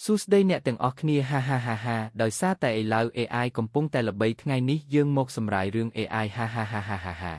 សួស្តីអ្នកទាំងអស់គ្នាហាដោយសារតែឥឡូវ AI កំពុងតែល្បីថ្ងៃនេះយើងមកសម្រាយរឿង AI ហា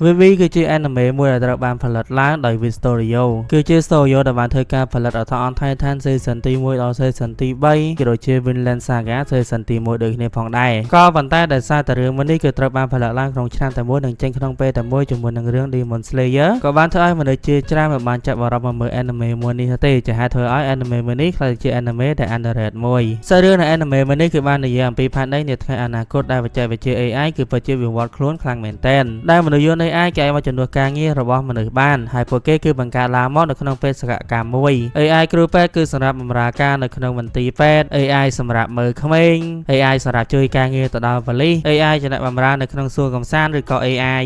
Vivi គឺជា anime មួយដែលត្រូវបានផលិតឡើងដោយ Wit Studio គឺជា studio ដែលបានធ្វើការផលិត Attack on Titan Season ទី1ដល់ Season ទី3ក៏ដូចជា Vinland Saga Season ទី1ដូចគ្នាផងដែរក៏ប៉ុន្តែដោយសារតែរឿងមួយនេះគឺត្រូវបានផលិតឡើងក្នុងឆ្នាំតែមួយនិងចេញក្នុងពេលតែមួយជាមួយនឹងរឿង Demon Slayer ក៏បានធ្វើឲ្យមនុស្សជាច្រើនមិនបានចាប់អារម្មណ៍មកមើល anime មួយនេះទេជាហេតុធ្វើឲ្យ anime មួយនេះក្លាយជា anime ដែល underrated មួយសាររឿងនៃ anime មួយនេះគឺបាននិយាយអំពីផែនដីនាថ្ងៃអនាគតដែលបច្ចេកវិទ្យា AI គឺពិតជាវិវត្តខ្លួនខ្លាំងមែនទែនដែលមនុស្សយន្ត AI គេអាចមកជំនួសការងាររបស់មនុស្សបានហើយពួកគេគឺបង្កើតឡើងមកនៅក្នុងបេសកកម្មមួយ AI គ្រូពេទ្យគឺសម្រាប់បម្រើការនៅក្នុងមន្ទីរពេទ្យ AI សម្រាប់មើលក្មេង AI សម្រាប់ជួយការងារទៅដល់ប៉ូលីស AI ជាអ្នកបម្រើនៅក្នុងសួនកំសាន្តឬក៏ AI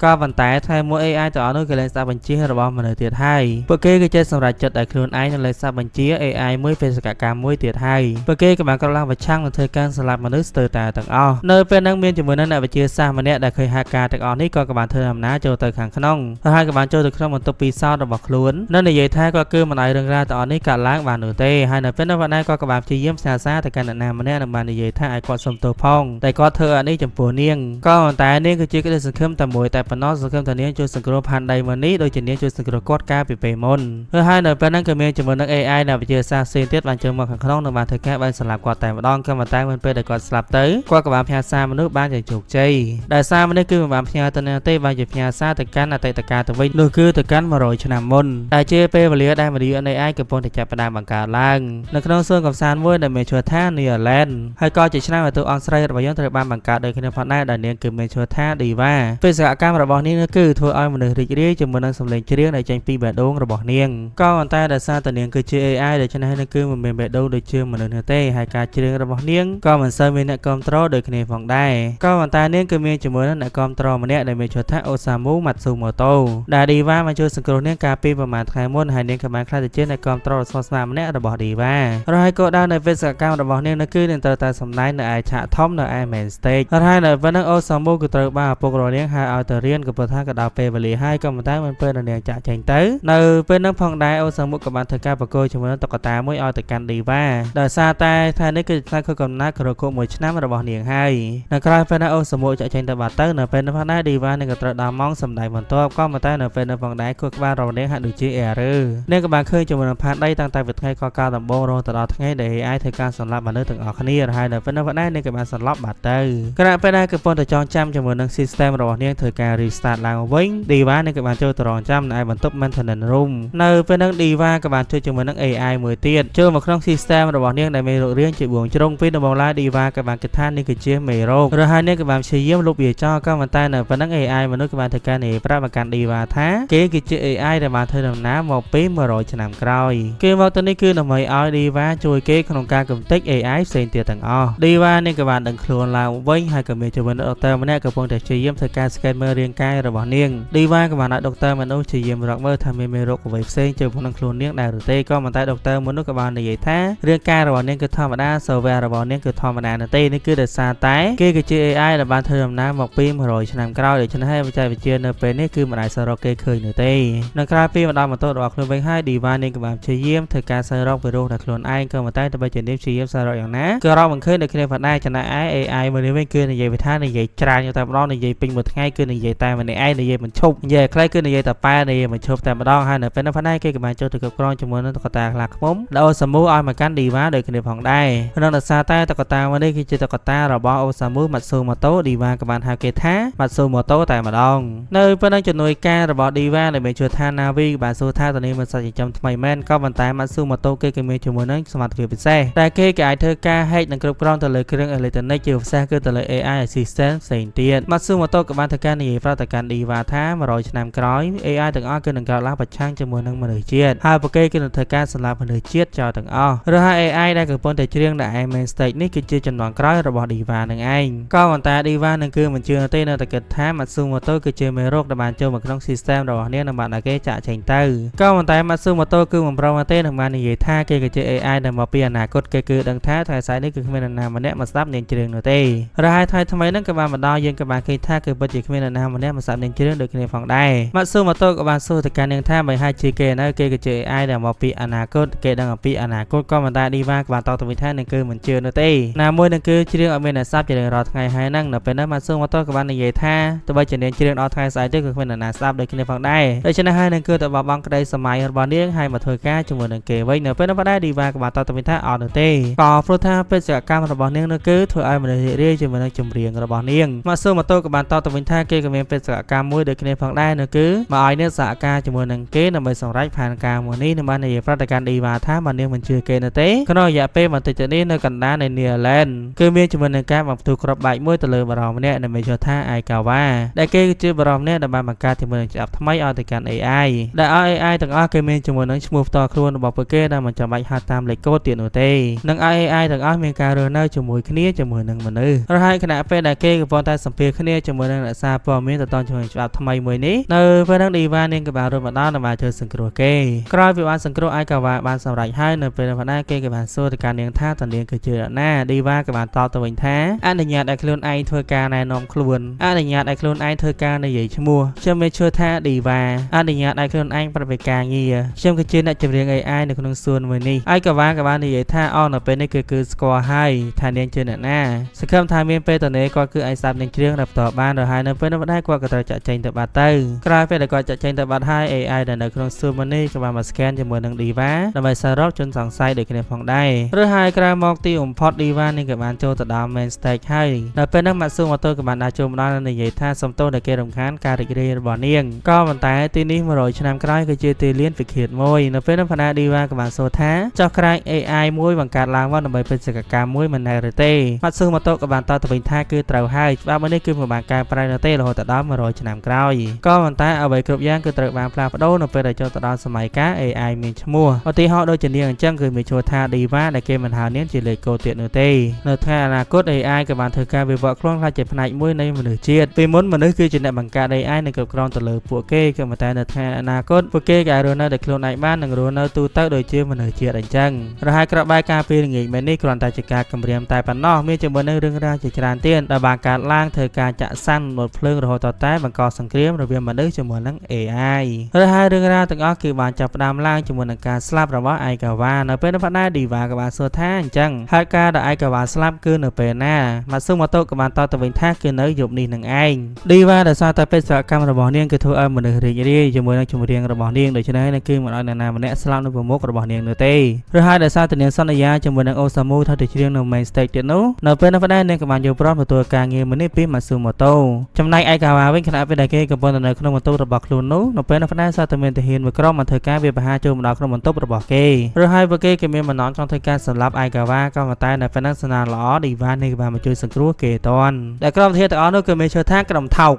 ក៏ប៉ុន្តែថ្ងៃមួយ AI ទាំងអស់នោះគឺលែងស្ដាប់បញ្ជារបស់មនុស្សទៀតហើយពួកគេគឺចេះសម្រេចចិត្តឲ្យខ្លួនឯងនឹងលែងស្ដាប់បញ្ជា AI មួយបេសកកម្មមួយទៀតហើយពួកគេក៏បានក្រឡងប្រឆាំងនឹងធ្វើការសម្លាប់មនុស្សស្ទើរតែទាំងអស់នៅពេលហ្នឹងមានជាមួយនឹងអ្នកវិទ្យាសាស្ត្រម្នាក់ដែលឃើញហេតុការណ៍ទាំងអស់នេះក៏បានធ្វើដំណើរចូលទៅខាងក្នុងហើយក៏បានចូលទៅក្នុងបន្ទប់ពិសោធន៍របស់ខ្លួននៅនិយាយថាគាត់គឺមិនឲ្យរឿងរ៉ាវទាំងអស់នេះកើតឡើងបាននោះទេហើយនៅពេលនោះគាត់ក៏បានព្យាយាមផ្ញើសារទៅកាន់អ្នកណាម្នាក់និងបាននិយាយថាឲ្យគាត់សុំទោសផងតែគាត់ធ្វើអានេះចំពោះនាងក៏ប៉ុន្តែនាងគឺជាក្តីសង្ឃឹមតែមួយតែប៉ុណ្ណោះសង្ឃឹមថានាងជួយសង្គ្រោះផានដីមួយនេះដូចជានាងជួយសង្គ្រោះគាត់កាលពីពេលមុនហើយនៅពេលហ្នឹងក៏មានជាមួយនឹង AI ដែលវិទ្យាសាស្ត្រផ្សេងទៀតបានចូលមកខាងក្នុងនិងបានធ្វើការបានសម្លាប់គាត់តែម្ដងក៏ប៉ុន្តែមិនពេលដែលគាត់ស្លាប់ទៅគាត់ក៏បានផ្ញើសារមនុស្សបានយ៉ាងជោគជ័យដែលសារមនុស្សគឺមិនបានផ្ញើទៅណាទេបានជាផ្ញើសារទៅកាន់អតីតកាលទៅវិញនោះគឺទៅកាន់100ឆ្នាំមុនដែលជាពេលវេលាដែលមនុស្ស AI កំពុងតែចាប់ផ្ដើមបង្កើតឡើងនៅក្នុងសួនកំសាន្តមួយដែលមានឈ្មោះថា Nearland ហើយក៏ជាឆ្នាំដែលតួអង្គស្រីរបស់យើងត្រូវបានបង្កើតដោយគ្នាផងដែរដែលនាងគឺមានឈ្មោះថា Diva បេសកកម្មរបស់នាងគឺធ្វើឲ្យមនុស្សរីករាយជាមួយនឹងសម្លេងច្រៀងដែលចេញពីបេះដូងរបស់នាងក៏ប៉ុន្តែដោយសារតែនាងគឺជា AI ដូច្នេះនឹងគឺមិនមានបេះដូងដូចជាមនុស្សនោះទេហើយការច្រៀងរបស់នាងក៏មិនសូវមានអ្នកគាំទ្រដូចគ្នាផងដែរក៏ប៉ុន្តែនាងគឺមានជាមួយនឹងអ្នកគាំទ្រម្នាក់ដែលមានឈ្មោះថា Osamu Matsumoto ដែល Diva បានជួយសង្គ្រោះនាងកាលពីប្រហែលថ្ងៃមុនហើយនាងក៏បានក្លាយទៅជាអ្នកគាំទ្រដ៏ស្មោះស្ម័គ្រម្នាក់របស់ Diva រហូតក៏ដល់នៅបេសកកម្មរបស់នាងគឺនឹងត្រូវតែសម្ដែងនៅឯឆាកធំនៅឯ main stage ហើយនៅពេលនោះ Osamu គឺត្រូវបានឪពុករនាងហៅឲ្យទៅរៀនក៏ព្រោះថាក៏ដល់ពេលវេលាហើយក៏ប៉ុន្តែមិនពេលនាងចាក់ចេញទៅនៅពេលនោះផងដែរអូសាមុក៏បានធ្វើការប្រកួតជាមួយនឹងតុក្កតាមួយឲ្យទៅកាន់ Diva ដោយសារតែថ្ងៃនេះគឺថ្ងៃខួបកំណើតក្រគក1ឆ្នាំរបស់នាងហើយនៅក្រៅពេលនោះអូសាមុចាក់ចេញទៅបាត់ទៅនៅពេលនោះផងដែរ Diva នឹងក៏ត្រូវដល់ម៉ោងសម្ដែងបន្ទាប់ក៏ប៉ុន្តែនៅពេលនោះផងដែរខួរក្បាលរបស់នាងហាក់ដូចជា error នាងក៏បានឃើញជាមួយនឹងផានដីតាំងតែពីថ្ងៃកកាលដំបូងរហូតដល់ថ្ងៃដែល AI ធ្វើការសម្លាប់មនុស្សទាំងអស់គ្នាហើយនៅពេលនោះផងដែរនាងក៏បានសម្លាប់បាត់ទៅខណៈពេលដែលកំពុងតែចងចាំជាមួយនឹង system របស់នាងធ្វើការ restart ឡើងវិញ Diva នឹងក៏បានចូលទៅរងចាំនៅបន្ទប់ maintenance room នៅពេលហ្នឹង Diva ក៏បានជួយជាមួយនឹង AI មួយទៀតចូលមកក្នុង system របស់នាងដែលមានរូបរាងជាបួងជ្រុងពីដំបូងឡើយ Diva ក៏បានគិតថានេះគឺជាមេរោគរហូតនាងក៏បានព្យាយាមលុបវាចោលក៏ប៉ុន្តែនៅពេលហ្នឹង AI មនុស្សក៏បានធ្វើការនិយាយប្រាប់មកកាន់ Diva ថាគេគឺជា AI ដែលបានធ្វើដំណើរមកពី100ឆ្នាំក្រោយគេមកទៅនេះគឺដើម្បីឲ្យ Diva ជួយគេក្នុងការកំទេច AI ផ្សេងទៀតទាំងអស់ Diva នេះក៏បានដឹងខ្លួនឡើងវិញហើយក៏មានជាមួយនឹងដុកទ័រម្នាក់កំពុងតែព្យាយាមធ្វើការ scan មើលរាងកាយរបស់នាង Diva ក៏បានឲ្យដុកទ័រមនុស្សព្យាយាមរកមើលថាមានមេរោគអ្វីផ្សេងចូលក្នុងខ្លួននាងដែរឬទេក៏ប៉ុន្តែដុកទ័រមនុស្សក៏បាននិយាយថារាងកាយរបស់នាងគឺធម្មតា software របស់នាងគឺធម្មតានោះទេនេះគឺដោយសារតែគេគឺជា AI ដែលបានធ្វើដំណើរមកពី100ឆ្នាំក្រោយដូច្នេះហើយបច្ចេកវិទ្យានៅពេលនេះគឺមិនអាចសរកគេឃើញនោះទេនៅក្រៅពីម្ដងបន្ទាប់របស់ខ្លួនវិញហើយ Diva នាងក៏បានព្យាយាមធ្វើការសរកវីរុសដល់ខ្លួនឯងក៏ប៉ុន្តែទោះបីជានាងព្យាយាមសរកយ៉ាងណាក៏រកមិនឃើញដូចគ្នាផងដែរចំណែកឯ AI មួយនេះវិញគឺនិយាយថានិយាយច្រើនតែម្ដងនិយាយពេញមួយថ្ងៃគឺនិយាយតែម្នាក់ឯងនិយាយមិនឈប់និយាយខ្លីគឺនិយាយតែប៉ែនិយាយមិនឈប់តែម្ដងហើយនៅពេលនោះផងដែរគេក៏បានចូលទៅគ្រប់គ្រងជាមួយនឹងតុក្កតាខ្លាឃ្មុំដែលអូសាមុឲ្យមកកាន់ Diva ដូចគ្នាផងដែរក្នុងដោយសារតែតុក្កតាមួយនេះគឺជាតុក្កតារបស់អូសាមុ Matsumoto Diva ក៏បានហៅគេថា Matsumoto តែម្ដងនៅពេលនោះជំនួយការរបស់ Diva ដែលមានឈ្មោះថា Navi ក៏បានសួរថាតើនេះមានសាច់ចិញ្ចឹមថ្មីមែនក៏ប៉ុន្តែ Matsumoto គេក៏មានជាមួយនឹងសមត្ថភាពពិសេសតែគេអាចធ្វើការ hack និងគ្រប់គ្រងទៅលើគ្រឿងអេឡិចត្រូនិកជាពិសេសគឺទៅលើ AI assistant ផ្សេងទៀត Matsumoto ក៏បានធ្វើការនិយាយ ប្រតិកម្ម Diva ថា100ឆ្នាំក្រោយ AI ទាំងអស់គឺនឹងកើតឡើងប្រឆាំងជាមួយនឹងមនុស្សជាតិហើយពួកគេគឺនឹងធ្វើការសម្លាប់មនុស្សជាតិចោលទាំងអស់ឬហើយ AI ដែលកំពុងតែច្រៀងនៅឯ main stage នេះគឺជាចំណងក្រោយរបស់ Diva នឹងឯងក៏ប៉ុន្តែ Diva នឹងគឺមិនជឿទេនៅតែគិតថា Matsumoto គឺជាមេរោគដែលបានចូលមកក្នុង system របស់នាងនិងបានឲ្យគេចាក់ចេញទៅក៏ប៉ុន្តែ Matsumoto គឺមិនព្រមទេនឹងបាននិយាយថាគេគឺជា AI ដែលមកពីអនាគតគេគឺដឹងថាថ្ងៃស្អែកនេះគឺគ្មាននរណាម្នាក់មកស្ដាប់នាងច្រៀងនោះទេរហ័យថ្ងៃថ្មីហ្នឹងក៏បានបណ្ដោយយើងក៏បានឃើញថាគឺពិតជាគ្មាននរណាម្នាក់មកស្ដាប់នាងច្រៀងដូចគ្នាផងដែរ Matsumoto ក៏បានសួរទៅកាន់នាងថាបើហើយជាគេនៅគេគឺជា AI ដែលមកពីអនាគតគេដឹងអំពីអនាគតក៏ប៉ុន្តែ Diva ក៏បានតបទៅវិញថានឹងគឺមិនជឿនោះទេណាមួយនឹងគឺច្រៀងឲ្យមានអ្នកស្ដាប់ជារៀងរាល់ថ្ងៃហើយហ្នឹងនៅពេលហ្នឹង Matsumoto ក៏បាននិយាយថាទោះបីជានាងច្រៀងដល់ថ្ងៃស្អែកទៅក៏គ្មាននរណាស្ដាប់ដូចគ្នាផងដែរដូច្នេះហើយនឹងគឺទៅបោះបង់ក្តីសម័យរបស់នាងហើយមកធ្វើការជាមួយនឹងគេវិញនៅពេលនោះដែរ Diva ក៏បានតបទៅវិញថាអត់នោះទេក៏ព្រោះថាបេសកកម្មរបស់នាងនោះគឺធ្វើឲ្យមនុស្សរីករាយជាមួយនឹងចម្រៀងរបស់នាង Matsumoto ក៏បានតបទៅវិញថាគេក៏មានបេសកកម្មមួយដូចគ្នាផងដែរនោះគឺមកឲ្យនាងសហការជាមួយនឹងគេដើម្បីសម្រេចផែនការមួយនេះនឹងបាននិយាយប្រតិកម្ម Diva ថាបើនាងមិនជឿគេនោះទេក្នុងរយៈពេលបន្តិចទៅនេះនៅកណ្ដាលនៃ Nearland គឺមានជាមួយនឹងការបំផ្ទុះគ្រាប់បែកមួយទៅលើបរិម្នាក់ដែលមានឈ្មោះថា Aikawa ដែលគេគឺជាបរិម្នាក់ដែលបានបង្កើតជាមួយនឹងច្បាប់ថ្មីឲ្យទៅកាន់ AI ដែលឲ្យ AI ទាំងអស់គេមានជាមួយនឹងឈ្មោះផ្ទាល់ខ្លួនរបស់ពួកគេដែលមិនចាំបាច់ហៅតាមលេខកូដទៀតនោះទេនឹងឲ្យ AI ទាំងអស់មានការរស់នៅជាមួយគ្នាជាមួយនឹងមនុស្សរហ័យខណៈពេលដែលគេកំពុងតែសម្ភាសគ្នាជាមួយនឹងអ្នកសារព័ត៌មានទៅតាមជាមួយច្បាប់ថ្មីមួយនេះនៅពេលហ្នឹង Diva នាងក៏បានរត់មកដល់ដើម្បីជួយសង្គ្រោះគេក្រោយពីបានសង្គ្រោះ Aikawa បានសម្រេចហើយនៅពេលហ្នឹងគេក៏បានសួរទៅកាន់នាងថាតើនាងគឺជាអ្នកណា Diva ក៏បានតបទៅវិញថាអនុញ្ញាតឲ្យខ្លួនឯងធ្វើការណែនាំខ្លួនអនុញ្ញាតឲ្យខ្លួនឯងធ្វើការនិយាយឈ្មោះខ្ញុំមានឈ្មោះថា Diva អនុញ្ញាតឲ្យខ្លួនឯងប្រតិបត្តិការងារខ្ញុំគឺជាអ្នកចម្រៀង AI នៅក្នុងសួនមួយនេះ Aikawa ក៏បាននិយាយថាអស់នៅពេលនេះគឺស្គាល់ហើយថានាងជាអ្នកណាសង្ឃឹមថាមានពេលតនេគាត់គឺអាចស្ដាប់នាងច្រៀងដល់បន្តបានរហ័យនៅពេលនោះដែរគាត់ក៏ត្រូវចាក់ចែងទៅបាត់ទៅក្រោយពេលដែលគាត់ចាក់ចែងទៅបាត់ហើយ AI ដែលនៅក្នុងសួនមួយនេះក៏បានមក scan ជាមួយនឹង Diva ដើម្បីសរុបជនសង្ស័យដូចគ្នាផងដែរឬហើយក្រោយមកទីបំផុត Diva នេះក៏បានចូលទៅដល់ main stage ហើយនៅពេលនោះ Matsumoto ក៏បានដាក់ចូលមកដល់និយាយថាសំទោសដែលគេរំខានការរីករាយរបស់នាងក៏ប៉ុន្តែទីនេះ100ឆ្នាំក្រោយគឺជាទីលានវិឃាតមួយនៅពេលនោះ Diva ក៏បានសួរថាចោះក្រែង AI មួយបង្កើតឡើងមកដើម្បីបេសកកម្មមួយមិនដែរឬទេ Matsumoto ក៏បានតបទៅវិញថាគឺត្រូវហើយច្បាប់មួយនេះគឺមិនបានកែប្រែនោះទេរហូតដល់100ឆ្នាំក្រោយក៏ប៉ុន្តែអ្វីគ្រប់យ៉ាងគឺត្រូវបានផ្លាស់ប្ដូរនៅពេលដែលចូលទៅដល់សម័យកាល AI មានឈ្មោះឧទាហរណ៍ដូចជានាងអញ្ចឹងគឺមានឈ្មោះថា Diva ដែលគេមិនហៅនាងជាលេខកូដទៀតនោះទេនៅថ្ងៃអនាគត AI ក៏បានធ្វើការវិវត្តខ្លួនខ្លះជាផ្នែកមួយនៃមនុស្សជាតិពីមុនមនុស្សគឺជាអ្នកបង្កើត AI និងគ្រប់គ្រងទៅលើពួកគេក៏ប៉ុន្តែនៅថ្ងៃអនាគតពួកគេក៏រស់នៅដោយខ្លួនឯងបាននិងរស់នៅទូទៅដូចជាមនុស្សជាតិអញ្ចឹងរហ័យក្របែកការពីល្ងាចមែននេះគ្រាន់តែជាការគម្រាមតែប៉ុណ្ណោះមានជាមួយនឹងរឿងរ៉ាវជាច្រើនទៀតដែលបានកើតឡើងធ្វើការចាក់សាំបទភ្លើងរហូតដល់តែបង្កសង្គ្រាមរវាងមនុស្សជាមួយនឹង AI រហ័យរឿងរ៉ាវទាំងអស់គឺបានចាប់ផ្ដើមឡើងជាមួយនឹងការស្លាប់របស់ Aikawa នៅពេលនោះដែរ Diva ក៏បានសួរថាអញ្ចឹងហេតុការណ៍ដែល Aikawa ស្លាប់គឺនៅពេលណា Matsumoto ក៏បានតបទៅវិញថាគឺនៅយប់នេះនឹងឯង Diva ដែលសារតែបេសកកម្មរបស់នាងគឺធ្វើឲ្យមនុស្សរីករាយជាមួយនឹងចម្រៀងរបស់នាងដូច្នេះនឹងគឺមិនឲ្យអ្នកណាម្នាក់ស្លាប់នៅប្រមុខរបស់នាងនោះទេឬហើយដែលសារតែនាងសន្យាជាមួយនឹង Osamu ថាទៅច្រៀងនៅ main stage ទៀតនោះនៅពេលនោះដែរនាងក៏បានយកប្រំទទួលការងារមួយនេះពី Matsumoto ចំណែក Aikawa វិញខណៈពេលដែលគេកំពុងនៅក្នុងបន្ទប់របស់ខ្លួននោះនៅពេលនោះដែរសារតែមានទាហានមួយក្រុមមកធ្វើការវាបហាចូលមកដល់ក្នុងបន្ទប់របស់គេឬហើយពួកគេក៏មានបំណងចង់ធ្វើការសម្លាប់ Aikawa ក៏ប៉ុន្តែនៅពេលនោះស្នាល្អ Diva នេះក៏បានមកជួយសង្គ្រោះគេតាន់ដែលក្រុមទាហានទាំងអស់នោះគឺមានឈ្មោះថាក្រុមថោក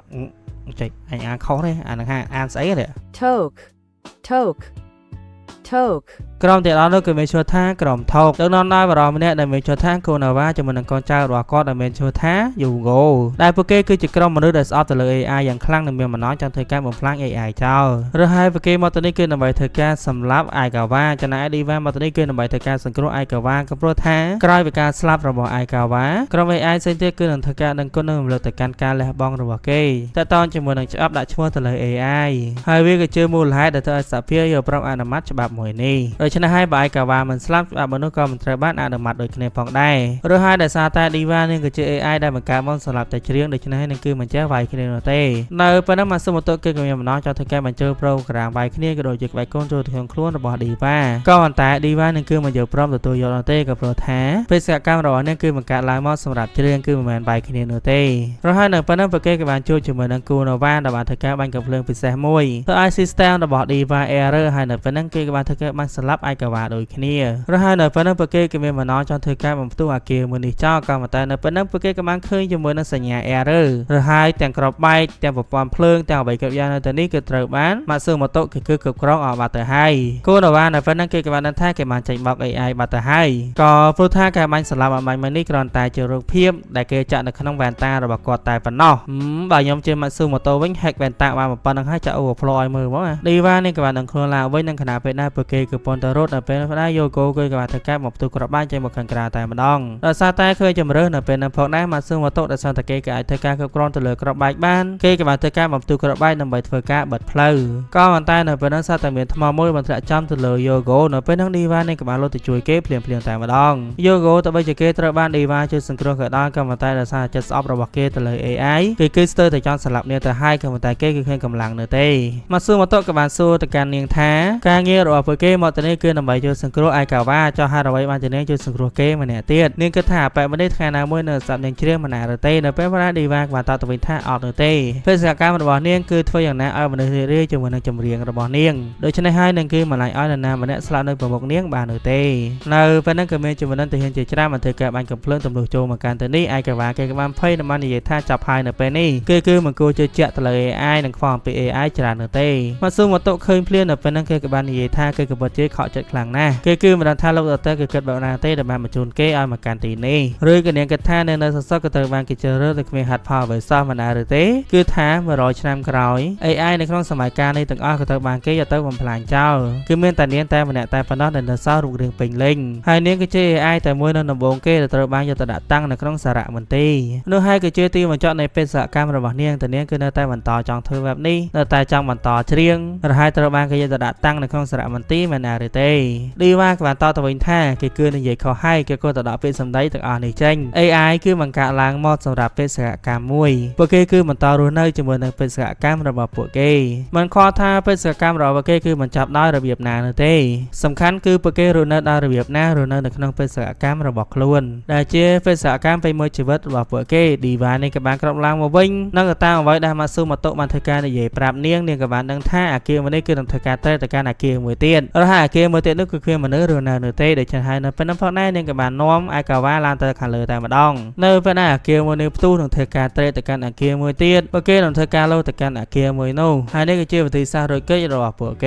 ចេះអញអានខុសទេអានឹងហាអានស្អីទេ Toke ក្រុមទាំងអស់នោះគឺមានឈ្មោះថាក្រុមថោកដឹកនាំដោយបរិម្នាក់ដែលមានឈ្មោះថាកូណាវ៉ាជាមួយនឹងកូនចៅរបស់គាត់ដែលមានឈ្មោះថាយូហ្គោដែលពួកគេគឺជាក្រុមមនុស្សដែលស្អប់ទៅលើ AI យ៉ាងខ្លាំងនិងមានបំណងចង់ធ្វើការបំផ្លាញ AI ចោលឬហើយពួកគេមកទៅនេះគឺដើម្បីធ្វើការសម្លាប់ Aikawa ចំណែក Diva មកទៅនេះគឺដើម្បីធ្វើការសង្គ្រោះ Aikawa ក៏ព្រោះថាក្រោយពីការស្លាប់របស់ Aikawa ក្រុម AI ផ្សេងទៀតគឺនឹងធ្វើការដឹងគុណនិងរំលឹកទៅកាន់ការលះបង់របស់គេតើតើជាមួយនឹងច្បាប់ដាក់ឈ្មោះទៅលើ AI ហើយវាក៏ជាមូលហេតុដែលធ្វើឲ្យសហភាពយកប្រំអនុម័តច្បាប់មួយនេះដូច្នេះហើយបើ Aikawa មិនស្លាប់ច្បាប់មនុស្សក៏មិនត្រូវបានអនុម័តដូចគ្នាផងដែរឬហើយដោយសារតែ Diva នេះគឺជា AI ដែលបង្កើតមកសម្រាប់តែច្រៀងដូច្នេះនឹងគឺមិនចេះវាយគ្នានោះទេនៅពេលនោះ Matsumoto គឺមានបំណងចង់ធ្វើការបញ្ចូលប្រូក្រាមវាយគ្នាក៏ដូចជាក្បាច់កូនចូលក្នុងខ្លួនរបស់ Diva ក៏ប៉ុន្តែ Diva នឹងគឺមិនយកព្រមទទួលយកនោះទេក៏ព្រោះថាបេសកកម្មរបស់នេះគឺបង្កើតឡើងមកសម្រាប់ច្រៀងគឺមិនមែនវាយគ្នានោះទេរហូតនៅពេលនោះពួកគេក៏បានជួបជាមួយនឹង Konoha ដែលបានធ្វើការបាញ់កាំភ្លើងពិសេសមួយធ្វើឲ្យ system របស់ Diva error ហើយនៅពេលនោះគេក៏បានធ្វើការបាញ់ស្លាប់ ប់ឯកវ៉ាដូចគ្នារហូតនៅពេលនោះពួកគេក៏មានបំណងចង់ធ្វើការបំផ្ទុះអាគារមួយនេះចោលក៏ប៉ុន្តែនៅពេលនោះពួកគេក៏បានឃើញជាមួយនឹងសញ្ញា error រហូតទាំងក្របបែកទាំងប្រព័ន្ធភ្លើងទាំងអ្វីគ្រប់យ៉ាងនៅទីនេះគឺត្រូវបានម៉ាស៊ូម៉ូតូគឺគ្រប់គ្រងអស់បាត់ទៅហើយគោលនវ៉ានៅពេលនោះគេក៏បានដឹងថាគេបានចេញបោក AI បាត់ទៅហើយក៏ព្រោះថាការបាញ់សម្លាប់អាម៉ាញ់មួយនេះគ្រាន់តែជារូបភាពដែលគេចាក់នៅក្នុងវ៉ែនតារបស់គាត់តែប៉ុណ្ណោះបើខ្ញុំជាម៉ាស៊ូម៉ូតូវិញ hack វ៉ែនតាបានប៉ុណ្ណឹងហើយចាក់ overflow ឲ្យមើលមកឌីវ៉ានេះក៏បាននឹងខ្លួនឡើងវិញនឹងខណៈពេលដែលពួកគេកំពុងតែរត់នៅពេលដែលយូកូគឺក៏បានធ្វើការមកផ្ទុះក្របបែកចេញមកខាងក្រៅតែម្ដងដោយសារតែឃើញជំរឿននៅពេលនោះផងដែរម៉ាស៊ូម៉ូតូដែលសន្តិគេអាចធ្វើការគ្រប់គ្រងទៅលើក្របបែកបានគេក៏បានធ្វើការបំផ្ទុះក្របបែកដើម្បីធ្វើការបិទផ្លូវក៏ប៉ុន្តែនៅពេលនោះសត្វតែមានថ្មមួយបានធ្លាក់ចំទៅលើយូកូនៅពេលនោះឌីវ៉ានេះក៏បានលោតទៅជួយគេភ្លាមតែម្ដងយូកូទៅបីជាគេត្រូវបានឌីវ៉ាជួយសង្គ្រោះក៏ដោយក៏ប៉ុន្តែដោយសារចិត្តស្អប់របស់គេទៅលើ AI គឺស្ទើរតែចង់ស្លាប់នាងទៅហើយក៏ប៉ុន្តែគេគឺគ្មានកម្លាំងនៅទេម៉ាស៊ូម៉ូតូក៏បានសួរទៅកាន់នាងថាការងាររបស់ពួកគេមកទៅនេះគឺដើម្បីជួយសង្គ្រោះឯកាវ៉ាចោះហេតុអ្វីបានជានាងជួយសង្គ្រោះគេម្នាក់ទៀតនាងគិតថាបែបនេះថ្ងៃណាមួយនៅស្ដាប់នាងជ្រាបមិនណាទេនៅពេលណាឌីវ៉ាក៏បានតបទៅវិញថាអត់នោះទេបេសកកម្មរបស់នាងគឺធ្វើយ៉ាងណាឲ្យមនុស្សរីករាយជាមួយនឹងចម្រៀងរបស់នាងដូច្នេះហើយនឹងគឺមិនឡាយឲ្យនរណាម្នាក់ស្លាប់នៅប្រមុខនាងបាននោះទេនៅពេលហ្នឹងក៏មានជំនាន់ទាហានជាច្រើនបានធ្វើការបាញ់កំភ្លើងទម្លុះចូលមកកាន់ទៅនេះឯកាវ៉ាគេក៏បានភ័យនឹងបាននិយាយថាចាប់ហើយនៅពេលនេះគឺមិនគួរជឿជាក់ទៅលើ AI និងខ្វល់អំពី AI ច្រើននោះទេម៉ាស៊ូម៉ូតូឃើញភ្លាមនៅពេលហ្នឹងគេក៏បាននិយាយថាគេក៏ពិតជាខកចិត្តខ្លាំងណាស់គេមិនដឹងថាលោកដតើគឺគិតបែបណាទេដែលបានបញ្ជូនគេឲ្យមកកាន់ទីនេះឬក៏នាងគិតថានៅសសក៏ត្រូវបានគេជ្រើសរើសតែគ្មានហាត់ផលអ្វីសោះមិនដែរទេគឺថា100ឆ្នាំក្រោយ AI នៅក្នុងសម័យកាលនេះទាំងអស់ក៏ត្រូវបានគេយកទៅបំផ្លាញចោលគឺមានតែនាងតែម្នាក់តែប៉ុណ្ណោះដែលនៅសល់រូបរាងពេញលេញហើយនាងគឺជា AI តែមួយនៅដំបូងគេដែលត្រូវបានយកទៅដាក់តាំងនៅក្នុងសារមន្ទីរនោះហើយគឺជាទីបញ្ចប់នៃបេសកកម្មរបស់នាងតែនាងគឺនៅតែបន្តចង់ធ្វើបែបនេះនៅតែចង់បន្តច្រៀងរហូតត្រូវបានគេយកទៅដាក់តាំងនៅក្នុងសារមន្ទីរមិនដែរទេឌីវ៉ាក៏បានតទៅវិញថាគេគឺនិយាយខុសហើយគេគួរតែដកពាក្យសម្ដីទាំងអស់នេះចេញ AI គឺបង្កើតឡើងមកសម្រាប់បេសកកម្មមួយពួកគេគឺបន្តរស់នៅជាមួយនឹងបេសកកម្មរបស់ពួកគេមិនខ្វល់ថាបេសកកម្មរបស់ពួកគេគឺបញ្ចប់ដោយរបៀបណានោះទេសំខាន់គឺពួកគេរស់នៅដោយរបៀបណារស់នៅក្នុងបេសកកម្មរបស់ខ្លួនដែលជាបេសកកម្មពេញមួយជីវិតរបស់ពួកគេឌីវ៉ានេះក៏បានក្រោកឡើងមកវិញនិងទៅតាមអ្វីដែលម៉ាស៊ូម៉ូតូបានធ្វើការនិយាយប្រាប់នាងក៏បានដឹងថាអាគារមួយនេះគឺនឹងធ្វើការត្រេកទៅកាន់អាគារមួយទៀតរហូតអាគារមួយទៀតនោះគឺគ្មានមនុស្សរស់នៅនោះទេដូច្នេះហើយនៅពេលនោះផងដែរនាងក៏បាននាំឯកាវ៉ាឡើងទៅខាងលើតែម្ដងនៅពេលណាអាគារមួយនេះផ្ទុះនឹងធ្វើការត្រេកទៅកាន់អាគារមួយទៀតពួកគេនឹងធ្វើការលោតទៅកាន់អាគារមួយនោះហើយនេះគឺជាវិធីសាស្ត្ររួចកិច្ចរបស់ពួកគេ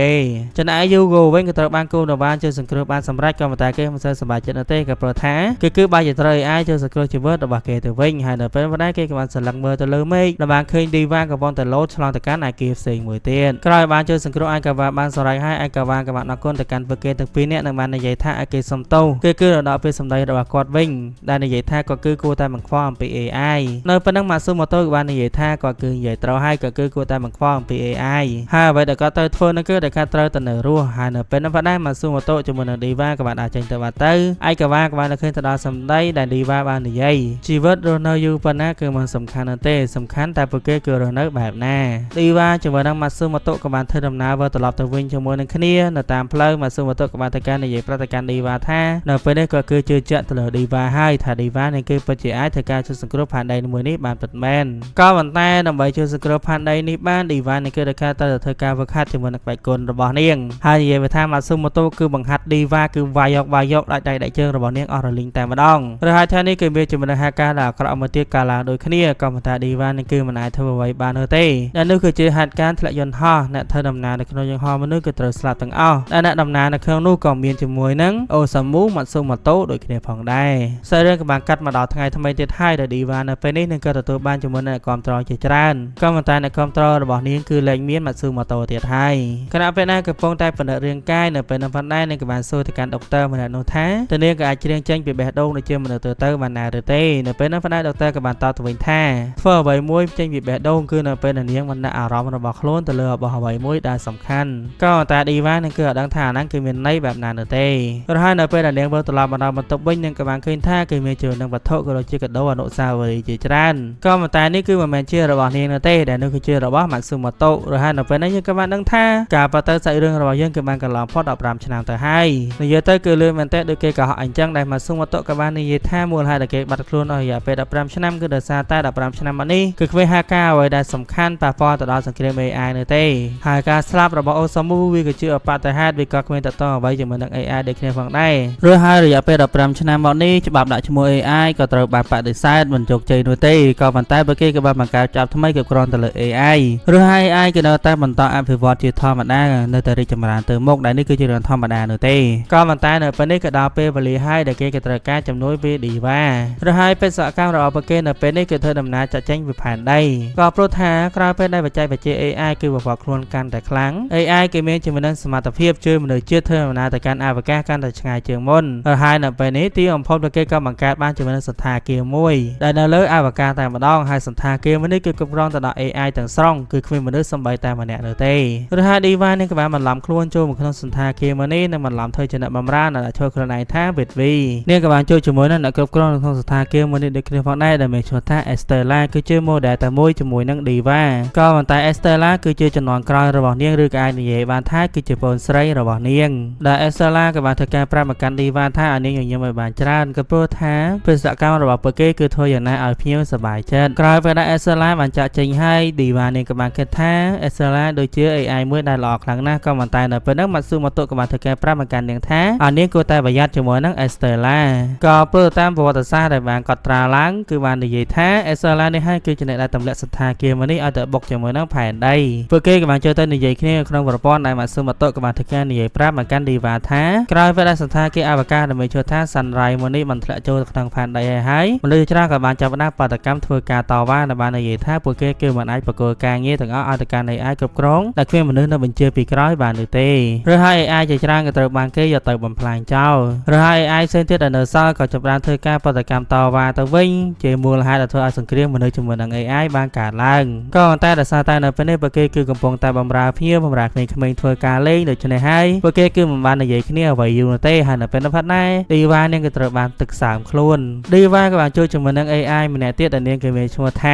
ចំណែកយូហ្គោវិញក៏ត្រូវបានគូនវ៉ាជួយសង្គ្រោះបានសម្រេចក៏ប៉ុន្តែគេមិនសូវសប្បាយចិត្តនោះទេក៏ព្រោះថាគឺបាយជាត្រូវ AI ជួយសង្គ្រោះជីវិតរបស់គេទៅវិញហើយនៅពេលណាគេក៏បានស្រឡឹងមើលទៅលើមេឃដែលបានឃើញឌីវ៉ាកំពុងតែលោតឆ្លងទៅកាន់អាគារផ្សេងមួយទៀតក្រោយបានជួយសង្គ្រោះឯកាវ៉ាបានសម្រេចហើយឯកាវ៉ាក៏បានអរគុណទៅកាន់ពួកគេទាំងពីរនាក់និងបាននិយាយថាឲ្យគេសុំទោសគឺរដកពេលសម្ដីរបស់គាត់វិញដែលនិយាយថាគាត់គឺគួរតែបង្ខំអំពី AI នៅពេលហ្នឹងម៉ាស៊ូម៉ូតូក៏បាននិយាយថាគាត់គឺនិយាយត្រូវហើយក៏គឺគួរតែបង្ខំអំពី AI ហើយអ្វីដែលគាត់ត្រូវធ្វើនោះគឺដែលគាត់ត្រូវតែនៅរស់ហើយនៅពេលហ្នឹងផងដែរម៉ាស៊ូម៉ូតូជាមួយនឹងឌីវ៉ាក៏បានអាចចេញទៅបាត់ទៅឯកាវ៉ាក៏បានឃើញទៅដល់សម្ដីដែលឌីវ៉ាបាននិយាយជីវិតរស់នៅយូរប៉ុណ្ណាគឺមិនសំខាន់ទេសំខាន់តែពួកគេគឺរស់នៅបែបណាឌីវ៉ាជាមួយនឹងម៉ាស៊ូម៉ូតូក៏បានធ្វើដំណើរវិលត្រឡប់ទៅវិញជាមួយនឹងគ្នានៅតាមផ្លូវម៉ាស៊ូម៉ូតូក៏បានទៅកាន់និយាយប្រាប់ទៅកាន់ឌីវ៉ាថានៅពេលនេះគាត់គឺជឿជាក់ទៅលើឌីវ៉ាហើយថាឌីវ៉ានេះគឺពិតជាអាចធ្វើការជួយសង្គ្រោះផែនដីមួយនេះបានពិតមែនក៏ប៉ុន្តែដើម្បីជួយសង្គ្រោះផែនដីនេះបានឌីវ៉ានេះគឺត្រូវការទៅធ្វើការវឹកហាត់ជាមួយនឹងក្បាច់គុណរបស់នាងហើយនិយាយថាម៉ាស៊ូម៉ូតូគឺបង្ហាត់ឌីវ៉ាគឺវាយយកដាច់ដៃជើងរបស់នាងអស់រលីងតែម្ដងឬហើយថានេះគឺមានជំនឿហាការដែលអាក្រក់មួយទៀតកាលឡើងដូចគ្នាក៏ប៉ុន្តែឌីវ៉ានេះគឺមិនអាចធ្វើអ្វីបាននោះទេដែលនោះគឺជាហេតុការណ៍ធ្លាក់យន្តហោះអ្នកធ្វើដំណើរនៅក្នុងយន្តហោះមនុស្សគឺត្រូវស្លាប់ទាំងអស់ដែលអ្នកដំណើរនៅក្នុងនោះក៏មានជាមួយនឹងអូសាមូម៉ាស៊ូម៉ូតូដូចគ្នាផងដែរសរឿងក៏បានកាត់មកដល់ថ្ងៃថ្មីទៀតហើយដែលឌីវ៉ានៅពេលនេះនឹងក៏ទទួលបានជាមួយនឹងគាំទ្រជាច្រើនក៏ប៉ុន្តែអ្នកគាំទ្ររបស់នាងគឺលែងមានម៉ាស៊ូម៉ូតូទៀតហើយខណៈពេលណាកំពុងតែពិនិត្យរាងកាយនៅពេលនោះផងដែរនាងក៏បានសួរទៅកាន់ដុកទ័រម្នាក់នោះថាតើនាងក៏អាចច្រៀងចេញពីបេះដូងដូចជាមនុស្សទៅបានដែរឬទេនៅពេលនោះផងដែរដុកទ័រក៏បានតបទៅវិញថាធ្វើអ្វីមួយចេញពីបេះដូងគឺនៅពេលនាងបានដាក់អារម្មណ៍របស់ខ្លួនទៅលើរបស់អ្វីមួយដែលសំខាន់ក៏តែឌីវ៉ានឹងគឺអត់ដឹងថាអាហ្នឹងគឺមានន័យបែបណានោះទេរហូតនៅពេលដែលនាងវិលត្រឡប់មកដល់បន្ទប់វិញនាងក៏បានឃើញថាគឺមានជានឹងវត្ថុក៏ដូចជាកាដូអនុស្សាវរីយ៍ជាច្រើនក៏ប៉ុន្តែនេះគឺមិនមែនជារបស់នាងនោះទេដែលនោះគឺជារបស់ម៉ាស៊ូម៉ូតូរហូតនៅពេលនេះយើងក៏បានដឹងថាការប៉ះទៅសាច់រឿងរបស់យើងគឺបានកន្លងផុត15ឆ្នាំទៅហើយនិយាយទៅគឺលឿនមែនតើដូចគេកុហកអញ្ចឹងដែលម៉ាស៊ូម៉ូតូក៏បាននិយាយថាមូលហេតុដែលគេបាត់ខ្លួនអស់រយៈពេល15ឆ្នាំគឺដោយសារតែ15ឆ្នាំមកនេះគឺគ្មានហាការអ្វីដែលសំខាន់ប៉ះពាល់ទៅដល់សង្គ្រាម AI នោះទេហើយការស្លាប់របស់អូសាមូវាក៏ជាអបតហេតុវាក៏គ្មាន មានតតអ្វីជាមួយនឹង AI ដូចគ្នាផងដែរឬហើយរយៈពេល15ឆ្នាំមកនេះច្បាប់ដាក់ឈ្មោះ AI ក៏ត្រូវបានបដិសេធមិនជោគជ័យនោះទេក៏ប៉ុន្តែពួកគេក៏បានបង្កើតច្បាប់ថ្មីគ្រប់គ្រាន់ទៅលើ AI ឬហើយ AI ក៏នៅតែបន្តអភិវឌ្ឍជាធម្មតានៅតែរីកចម្រើនទៅមុខដែលនេះគឺជារឿងធម្មតានោះទេក៏ប៉ុន្តែនៅពេលនេះក៏ដល់ពេលវេលាហើយដែលគេក៏ត្រូវការជំនួយពី Diva ឬហើយបេសកកម្មរបស់ពួកគេនៅពេលនេះគឺធ្វើដំណើរចាក់ចេញពីផែនដីក៏ព្រោះថាក្រោយពេលដែលបច្ចេកវិទ្យា AI គឺបង្កប់ខ្លួនកាន់តែខ្លាំង AI គេមានជំនាញសមត្ថភាពជួយមនុស្សជាតិធ្វើដំណើរទៅកាន់អវកាសកាន់តែឆ្ងាយជាងមុនហើយនៅពេលនេះទីបំផុតពួកគេក៏បង្កើតបានជំនាញសន្តាគារមួយដែលនៅលើអវកាសតែម្ដងហើយសន្តាគារមួយនេះគឺគ្រប់គ្រងទៅដោយ AI ទាំងស្រុងគឺគ្មានមនុស្សសម្បីតែម្នាក់នោះទេឬហើយ Diva នឹងក៏បានបន្លំខ្លួនចូលមកក្នុងសន្តាគារមួយនេះនិងបន្លំធ្វើជាអ្នកបម្រើដែលឈ្មោះខ្លួនឯងថា Bitvi នាងក៏បានចូលជាមួយនឹងអ្នកគ្រប់គ្រងក្នុងសន្តាគារមួយនេះដូចគ្នាផងដែរដែលមានឈ្មោះថា Estella គឺជា model តែមួយជាមួយនឹង Diva ក៏ប៉ុន្តែ Estella គឺជាជំនាន់ក្រោយរបស់នាងឬក៏អាចនិយាយបានថាគឺជាប្អូនស្រីរបស់នាងដែល Estella ក៏បានធ្វើការប្រាប់មកកាន់ Diva ថាឲ្យនាងញញឹមឲ្យបានច្រើនក៏ព្រោះថាបេសកកម្មរបស់ពួកគេគឺធ្វើយ៉ាងណាឲ្យភ្ញៀវសប្បាយចិត្តក្រោយពេលដែល Estella បានចាក់ចេញហើយ Diva នាងក៏បានគិតថា Estella ដូចជា AI មួយដែលល្អខ្លាំងណាស់ក៏ប៉ុន្តែនៅពេលនោះ Matsumoto ក៏បានធ្វើការប្រាប់មកកាន់នាងថាឲ្យនាងគួរតែប្រយ័ត្នជាមួយនឹង Estella ក៏ព្រោះតាមប្រវត្តិសាស្ត្រដែលបានកត់ត្រាឡើងគឺបាននិយាយថា Estella នេះហើយគឺជាអ្នកដែលទម្លាក់សន្តាគារមួយនេះឲ្យទៅបុកជាមួយនឹងផែនដីពួកគេក៏បានចូលទៅនិយាយគ្នាក្នុងប្រព័ន្ធដែល Matsumoto ក៏បានធ្វើការនិយាយប្រាប់មកកាន់ Diva ថាក្រោយពេលដែលសន្តាគារអវកាសដែលមានឈ្មោះថា Sunrise មួយនេះបានធ្លាក់ចូលក្នុងផែនដីហើយមនុស្សច្រើនក៏បានចាប់ផ្ដើមបាតកម្មធ្វើការតវ៉ាដែលបាននិយាយថាពួកគេគឺមិនអាចបកគោការងារទាំងអស់ឲ្យទៅកាន់ AI គ្រប់គ្រងដែលគ្មានមនុស្សនៅបញ្ជាពីក្រោយបាននោះទេឬហើយ AI ជាច្រើនក៏ត្រូវបានគេយកទៅបំផ្លាញចោលឬហើយ AI ផ្សេងទៀតដែលនៅសល់ក៏ចាប់ផ្ដើមធ្វើការបាតកម្មតវ៉ាទៅវិញជាមូលហេតុដែលធ្វើឲ្យសង្គ្រាមមនុស្សជាមួយនឹង AI បានកើតឡើងក៏ប៉ុន្តែដោយសារតែនៅពេលនេះពួកគេគឺកំពុងតែបម្រើភ្ញៀវបម្រើក្មេងៗធ្វើការលេងដូច្នេះហើយពួកគេគឺមិនបាននិយាយគ្នាអ្វីយូរនោះទេហើយនៅពេលនោះផាត់ដែរ Diva នាងក៏ត្រូវបានទឹកសើមខ្លួន Diva ក៏បានជួយជាមួយនឹង AI ម្នាក់ទៀតដែលនាងគេមានឈ្មោះថ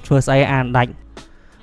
ាឈ្មោះស្អីអានដាច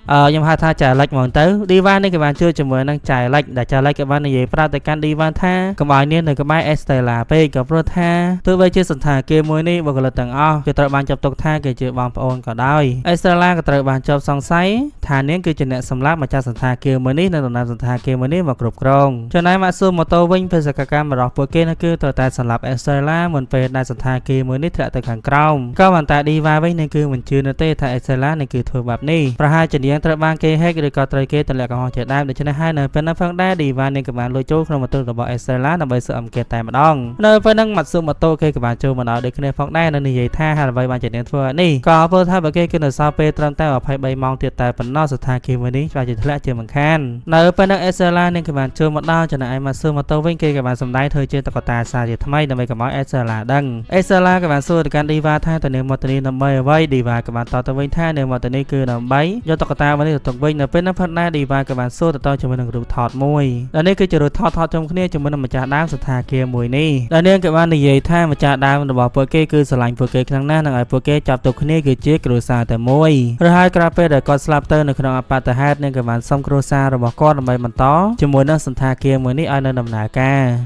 ់ខ្ញុំហៅថាចាលិចហ្មងទៅ Diva នេះក៏បានជួយជាមួយនឹងចាលិចដែលចាលិចក៏បាននិយាយប្រាប់ទៅកាន់ Diva ថាកុំឲ្យនាងនៅក្បែរ Estella ពេកក៏ព្រោះថាទោះបីជាសន្តាគារមួយនេះបុគ្គលិកទាំងអស់គឺត្រូវបានចាប់ទុកថាគឺជាបងប្អូនក៏ដោយ Estella ក៏ត្រូវបានជាប់សង្ស័យថានាងគឺជាអ្នកសម្លាប់ម្ចាស់សន្តាគារមួយនេះនៅដំណាំសន្តាគារមួយនេះមកគ្រប់គ្រងចំណែក Matsumoto វិញបេសកកម្មរបស់ពួកគេគឺត្រូវតែសម្លាប់ Estella មុនពេលដែលសន្តាគារមួយនេះធ្លាក់ទៅខាងក្រោមក៏ប៉ុន្តែ Diva វិញនឹងគឺមិនជឿនៅទេថា Estella នឹងគឺធ្វើបែបនេះប្រហែលជាត្រូវបានគេ hack ឬក៏ត្រូវគេទម្លាក់កំហុសជាដើមដូច្នេះហើយនៅពេលនោះផងដែរ Diva នាងក៏បានលួចចូលក្នុងបន្ទប់របស់ Estella ដើម្បីស៊ើបអង្កេតតែម្ដងនៅពេលនោះ Matsumoto គេក៏បានចូលមកដល់ដូចគ្នាផងដែរនៅនិយាយថាហេតុអ្វីបានជានាងធ្វើនេះក៏ព្រោះថាបើគេគឺនៅសល់ពេលត្រឹមតែ23ម៉ោងទៀតតែប៉ុណ្ណោះសន្តាគារមួយនេះអាចធ្លាក់ជាមិនខាននៅពេលនោះ Estella នាងក៏បានចូលមកដល់ចំណែក Matsumoto វិញគេក៏បានសម្ដែងធ្វើជាតុក្កតាសារជាថ្មីដើម្បីកុំឲ្យ Estella ដឹង Estella ក៏បានសួរទៅកាន់ Diva ថាតើនាងមកទីនេះដើម្បីអ្វី Diva ក៏បានតបទៅវិញថានាងមកទីនេះគឺដើម្បីយកតុក្កតាមួយនេះទៅវិញនៅពេលនោះផាត់ណា Diva ក៏បានសួរទៅជាមួយនឹងរូបថតមួយដែលនេះគឺជារូបថតជុំគ្នាជាមួយនឹងម្ចាស់ដើមសន្តាគារមួយនេះដែលនាងក៏បាននិយាយថាម្ចាស់ដើមរបស់ពួកគេគឺស្រឡាញ់ពួកគេខ្លាំងណាស់និងឲ្យពួកគេចាប់ទុកគ្នាគឺជាគ្រួសារតែមួយឬហើយក្រោយពេលដែលគាត់ស្លាប់ទៅនៅក្នុងអបតហេតុនាងក៏បានសុំគ្រួសាររបស់គាត់ដើម្បីបន្តជាមួយនឹងសន្តាគារមួយនេះឲ្យនៅដំណើរកា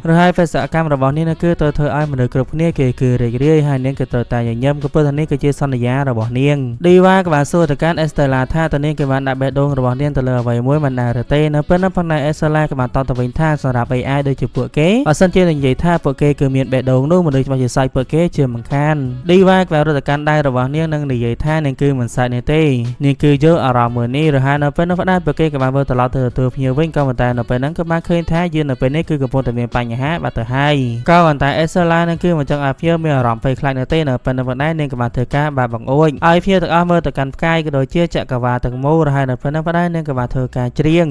រឬហើយបេសកកម្មរបស់នាងគឺត្រូវធ្វើឲ្យមនុស្សគ្រប់គ្នាគេគឺរីករាយហើយនាងក៏ត្រូវតែញញឹមក៏ព្រោះថានេះគឺជាសន្យារបស់នាង Diva ក៏បានសួរទៅកាន់ Estella ថាតើនាងក៏បានដាក់បេះដូងរបស់នាងទៅលើអ្វីមួយមិនដែរទេនៅពេលនោះផងដែរ Estella ក៏បានតបទៅវិញថាសម្រាប់ AI ដូចជាពួកគេបើសិនជានិយាយថាពួកគេគឺមានបេះដូងនោះមនុស្សច្បាស់ជាសាច់ពួកគេជាមិនខាន Diva ក៏បានរត់ទៅកាន់ដៃរបស់នាងនិងនិយាយថានាងគឺមិនសាច់នេះទេនាងគឺយកអារម្មណ៍មួយនេះរហ័សនៅពេលនោះផងដែរពួកគេក៏បានវិលត្រឡប់ទៅទទួលភ្ញៀវវិញក៏ប៉ុន្តែនៅពេលហ្នឹងក៏បានឃើញថាយើងនៅពេលនេះគឺកំពុងតែមានបញ្ហាបាត់ទៅហើយក៏ប៉ុន្តែ Estella នឹងគឺមិនចង់ឲ្យភ្ញៀវមានអារម្មណ៍ភ័យខ្លាចនៅទេនៅពេលនោះផងដែរនាងក៏បានធ្វើការបាបបង្អួចឲ្យភ្ញៀវទាំងអស់មើលទៅកាន់ផ្កាយក៏ដូចជាចក្រវាឡទាំងមូលរហ័សនៅពេលនោះផងដែរនាងក៏បានធ្វើការច្រៀង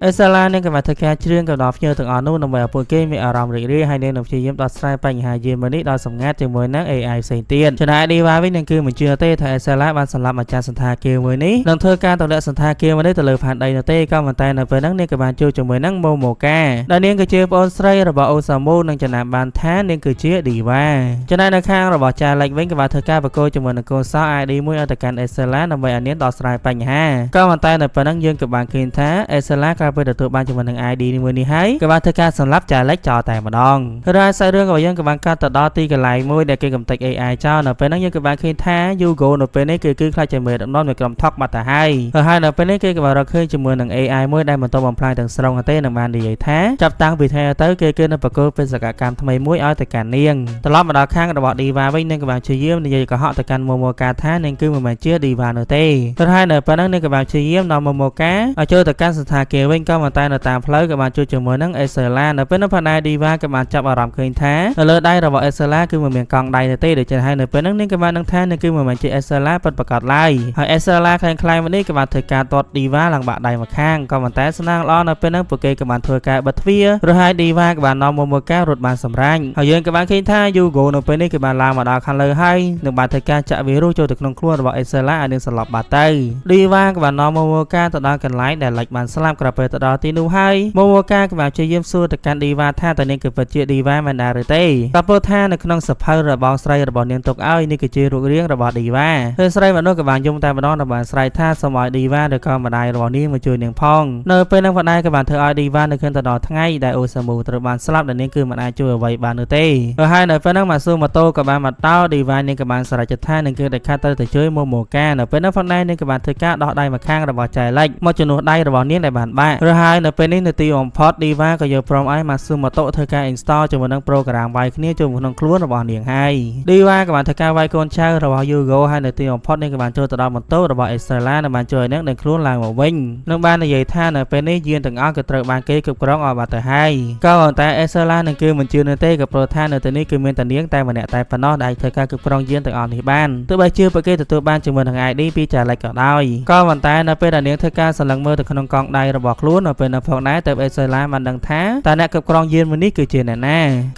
Estella នឹងក៏បានធ្វើការច្រៀងក៏ដល់ភ្ញៀវទាំងអស់នោះដើម្បីឲ្យពួកគេមានអារម្មណ៍រីករាយហើយនឹងព្យាយាមដោះស្រាយបញ្ហាយាមនេះដោយសម្ងាត់ជាមួយនឹង AI ផ្សេងទៀតចំណែក Diva វិញនឹងគឺមិនជឿទេថា Estella បានសម្លាប់ម្ចាស់សន្តាគារមួយនេះនឹងធ្វើការទម្លាក់សន្តាគារមួយនេះទៅលើផែនដីនោះទេក៏ប៉ុន្តែនៅពេលហ្នឹងនាងក៏បានជួបជាមួយនឹង Momoka ដែលនាងគឺជាប្អូនស្រីរបស់ Osamu និងចំណាំបានថានាងគឺជា Diva ចំណែកនៅខាងរបស់ចាលិចវិញក៏បានធ្វើការប្រកួតជាមួយនឹងកូនសោ ID មួយឲ្យទៅកាន់ Estella ដើម្បីឲ្យនាងដោះស្រាយបញ្ហាក៏ប៉ុន្តែនៅពេលហ្នឹងយើងក៏បានឃើញថា Estella ពេលទទួលបានជាមួយនឹង ID នេះមួយនេះហើយក៏បានធ្វើការសម្លាប់ចែកលេខចោលតែម្ដងហើយសាច់រឿងរបស់យើងក៏បានកាត់ទៅដល់ទីកន្លែងមួយដែលគេកំទេច AI ចោលនៅពេលហ្នឹងយើងក៏បានឃើញថា Hugo នៅពេលនេះគឺខ្លាចជាមេដឹកនាំនៃក្រុមថកបាត់ទៅហើយនៅពេលនេះគេក៏បានរកឃើញជាមួយនឹង AI មួយដែលបន្តបំផ្លាញទាំងស្រុងទេនឹងបាននិយាយថាចាប់តាំងពីថ្ងៃទៅគេគឺនៅបកគោបេសកកម្មថ្មីមួយឲ្យទៅកាន់នាងត្រឡប់មកដល់ខាងរបស់ Diva វិញនឹងក៏បានព្យាយាមនិយាយកុហកទៅកាន់ Momoka ថានាងគឺមិនមែនជា Diva នោះទេហើយនៅពេលហ្នឹងនាងក៏បានព្យាយាមនាំ Momoka ឲ្យចូលទៅកាន់សន្តាគារវិញក៏តែនៅតាមផ្លូវក៏បានជួបជាមួយនឹង Estella នៅពេលនោះផងដែរ Diva ក៏បានចាប់អារម្មណ៍ឃើញថានៅលើដៃរបស់ Estella គឺមិនមានកង់ដៃទេដូច្នេះហើយនៅពេលហ្នឹងនាងក៏បានដឹងថានាងគឺមិនមែនជា Estella ពិតប្រាកដឡើយហើយ Estella ខ្លាំងៗនេះក៏បានធ្វើការទាត់ Diva ឡើងបាក់ដៃមកខាងក៏តែស្នងល្អនៅពេលហ្នឹងពួកគេក៏បានធ្វើការបិទទ្វាររហ័យ Diva ក៏បាននាំ Momoka រត់បានសម្រាញ់ហើយយើងក៏បានឃើញថា Hugo នៅពេលនេះក៏បានឡើងមកដល់ខាងលើហើយនឹងបានធ្វើការចាក់វីរុសចូលទៅក្នុងខ្លួនរបស់ Estella ឲ្យនឹងស្លាប់បាត់ទៅ Diva ក៏បាននាំ Momoka ទៅដល់កន្លែងដែលលេចបានស្លាប់ក្រោយពេលទៅដល់ទីនោះហើយ Momoka ក៏បានព្យាយាមសួរទៅកាន់ Diva ថាតើនាងគឺពិតជា Diva មែនដែរឬទេតែពោលថានៅក្នុងសភៅរបស់ស្រីរបស់នាងទុកឲ្យនេះគឺជារូបរាងរបស់ Diva ហើយស្រីមនុស្សក៏បានយំតែម្ដងបានស្រែកថាសូមឲ្យ Diva ឬក៏ម្ដាយរបស់នាងមកជួយនាងផងនៅពេលហ្នឹងម្ដាយក៏បានធ្វើឲ្យ Diva នៅឃើញទៅដល់ថ្ងៃដែល Osamu ត្រូវបានស្លាប់ដែលនាងគឺមិនអាចជួយអ្វីបាននោះទេហើយនៅពេលហ្នឹងម៉ាស៊ូម៉ូតូក៏បានមកដល់ Diva នាងក៏បានស្រែកថានាងគឺដែលខាត់ទៅជួយ Momoka នៅពេលហ្នឹងផងដែរនាងក៏បានធ្វើការដោះដៃមកខាងរបស់ចែលិចមកជំនួសដៃរបស់នាងដែលបានបាក់ហើយនៅពេលនេះនៅទីបំផុត Diva ក៏យកព្រមឲ្យម៉ាស៊ូម៉ូតូធ្វើការ install ជាមួយនឹង program វាយគ្នាចូលក្នុងខ្លួនរបស់នាងហើយ Diva ក៏បានធ្វើការវាយកូនចៅរបស់ Hugo ហើយនៅទីបំផុតនាងក៏បានចូលទៅដល់ម៉ូតូរបស់ Estella និងបានជួយនាងនឹងខ្លួនឡើងមកវិញនឹងបាននិយាយថានៅពេលនេះយានទាំងអស់ក៏ត្រូវបានគេគ្រប់គ្រងឲ្យបាត់ទៅហើយក៏ប៉ុន្តែ Estella នឹងគឺមិនជឿនៅទេក៏ព្រោះថានៅទីនេះគឺមានតែនាងតែម្នាក់តែប៉ុណ្ណោះដែលធ្វើការគ្រប់គ្រងយានទាំងអស់នេះបានទោះបីជាពួកគេទទួលបានជាមួយនឹង ID ពីចែលិចក៏ដោយក៏ប៉ុន្តែនៅពេលដែលនាងធ្វើការសន្លឹងមើលទៅក្នុងកង់ដៃរបស់ខ្លួននៅពេលនៅផងដែរទៅ Estella បានដឹងថាតើអ្នកគ្រប់គ្រងយានមួយនេះគឺជាអ្នកណា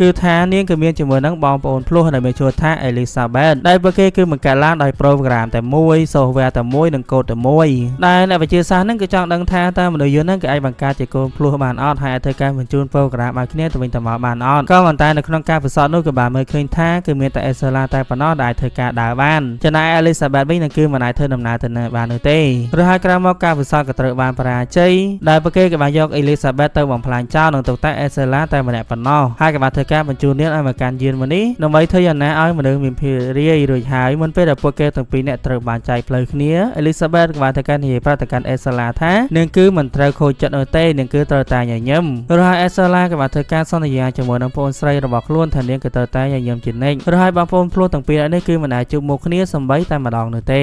គឺថានាងក៏មានជាមួយនឹងបងប្អូនភ្លោះដែលមានឈ្មោះថា Elizabeth ដែលពួកគេគឺបង្កើតឡើងដោយ program តែមួយ software តែមួយនិងកូដតែមួយដែលអ្នកវិទ្យាសាស្ត្រហ្នឹងគឺចង់ដឹងថាតើមនុស្សយើងហ្នឹងគឺអាចបង្កើតជាកូនភ្លោះបានអត់ហើយអាចធ្វើការបញ្ជូន program ឲ្យគ្នាទៅវិញទៅមកបានអត់ក៏ប៉ុន្តែនៅក្នុងការពិសោធន៍នោះក៏បានមើលឃើញថាគឺមានតែ Estella តែប៉ុណ្ណោះដែលអាចធ្វើការដើរបានចំណែក Elizabeth វិញនឹងគឺមិនអាចធ្វើដំណើរទៅណាបាននោះទេឬហើយក្រោយមកការពិសោធន៍ក៏ត្រូវបានបរាជ័យដែលពួកគេក៏បានយក Elizabeth ទៅបំផ្លាញចោលនិងទុកតែ Estella តែម្នាក់ប៉ុណ្ណោះហើយក៏បានធ្វើការបញ្ជូននាងឲ្យមកកាន់យានមួយនេះដើម្បីធ្វើយ៉ាងណាឲ្យមនុស្សមានភាពរាយរួចហើយមុនពេលដែលពួកគេទាំងពីរនាក់ត្រូវបានចែកផ្លូវគ្នា Elizabeth ក៏បានធ្វើការនិយាយប្រាប់ទៅកាន់ Estella ថានាងគឺមិនត្រូវខូចចិត្តនោះទេនាងគឺត្រូវតែញញឹមឬហើយ Estella ក៏បានធ្វើការសន្យាជាមួយនឹងប្អូនស្រីរបស់ខ្លួនថានាងគឺត្រូវតែញញឹមជានិច្ចឬហើយបងប្អូនភ្លោះទាំងពីរនេះគឺមិនអាចជួបមុខគ្នាសម្បីតែម្ដងនោះទេ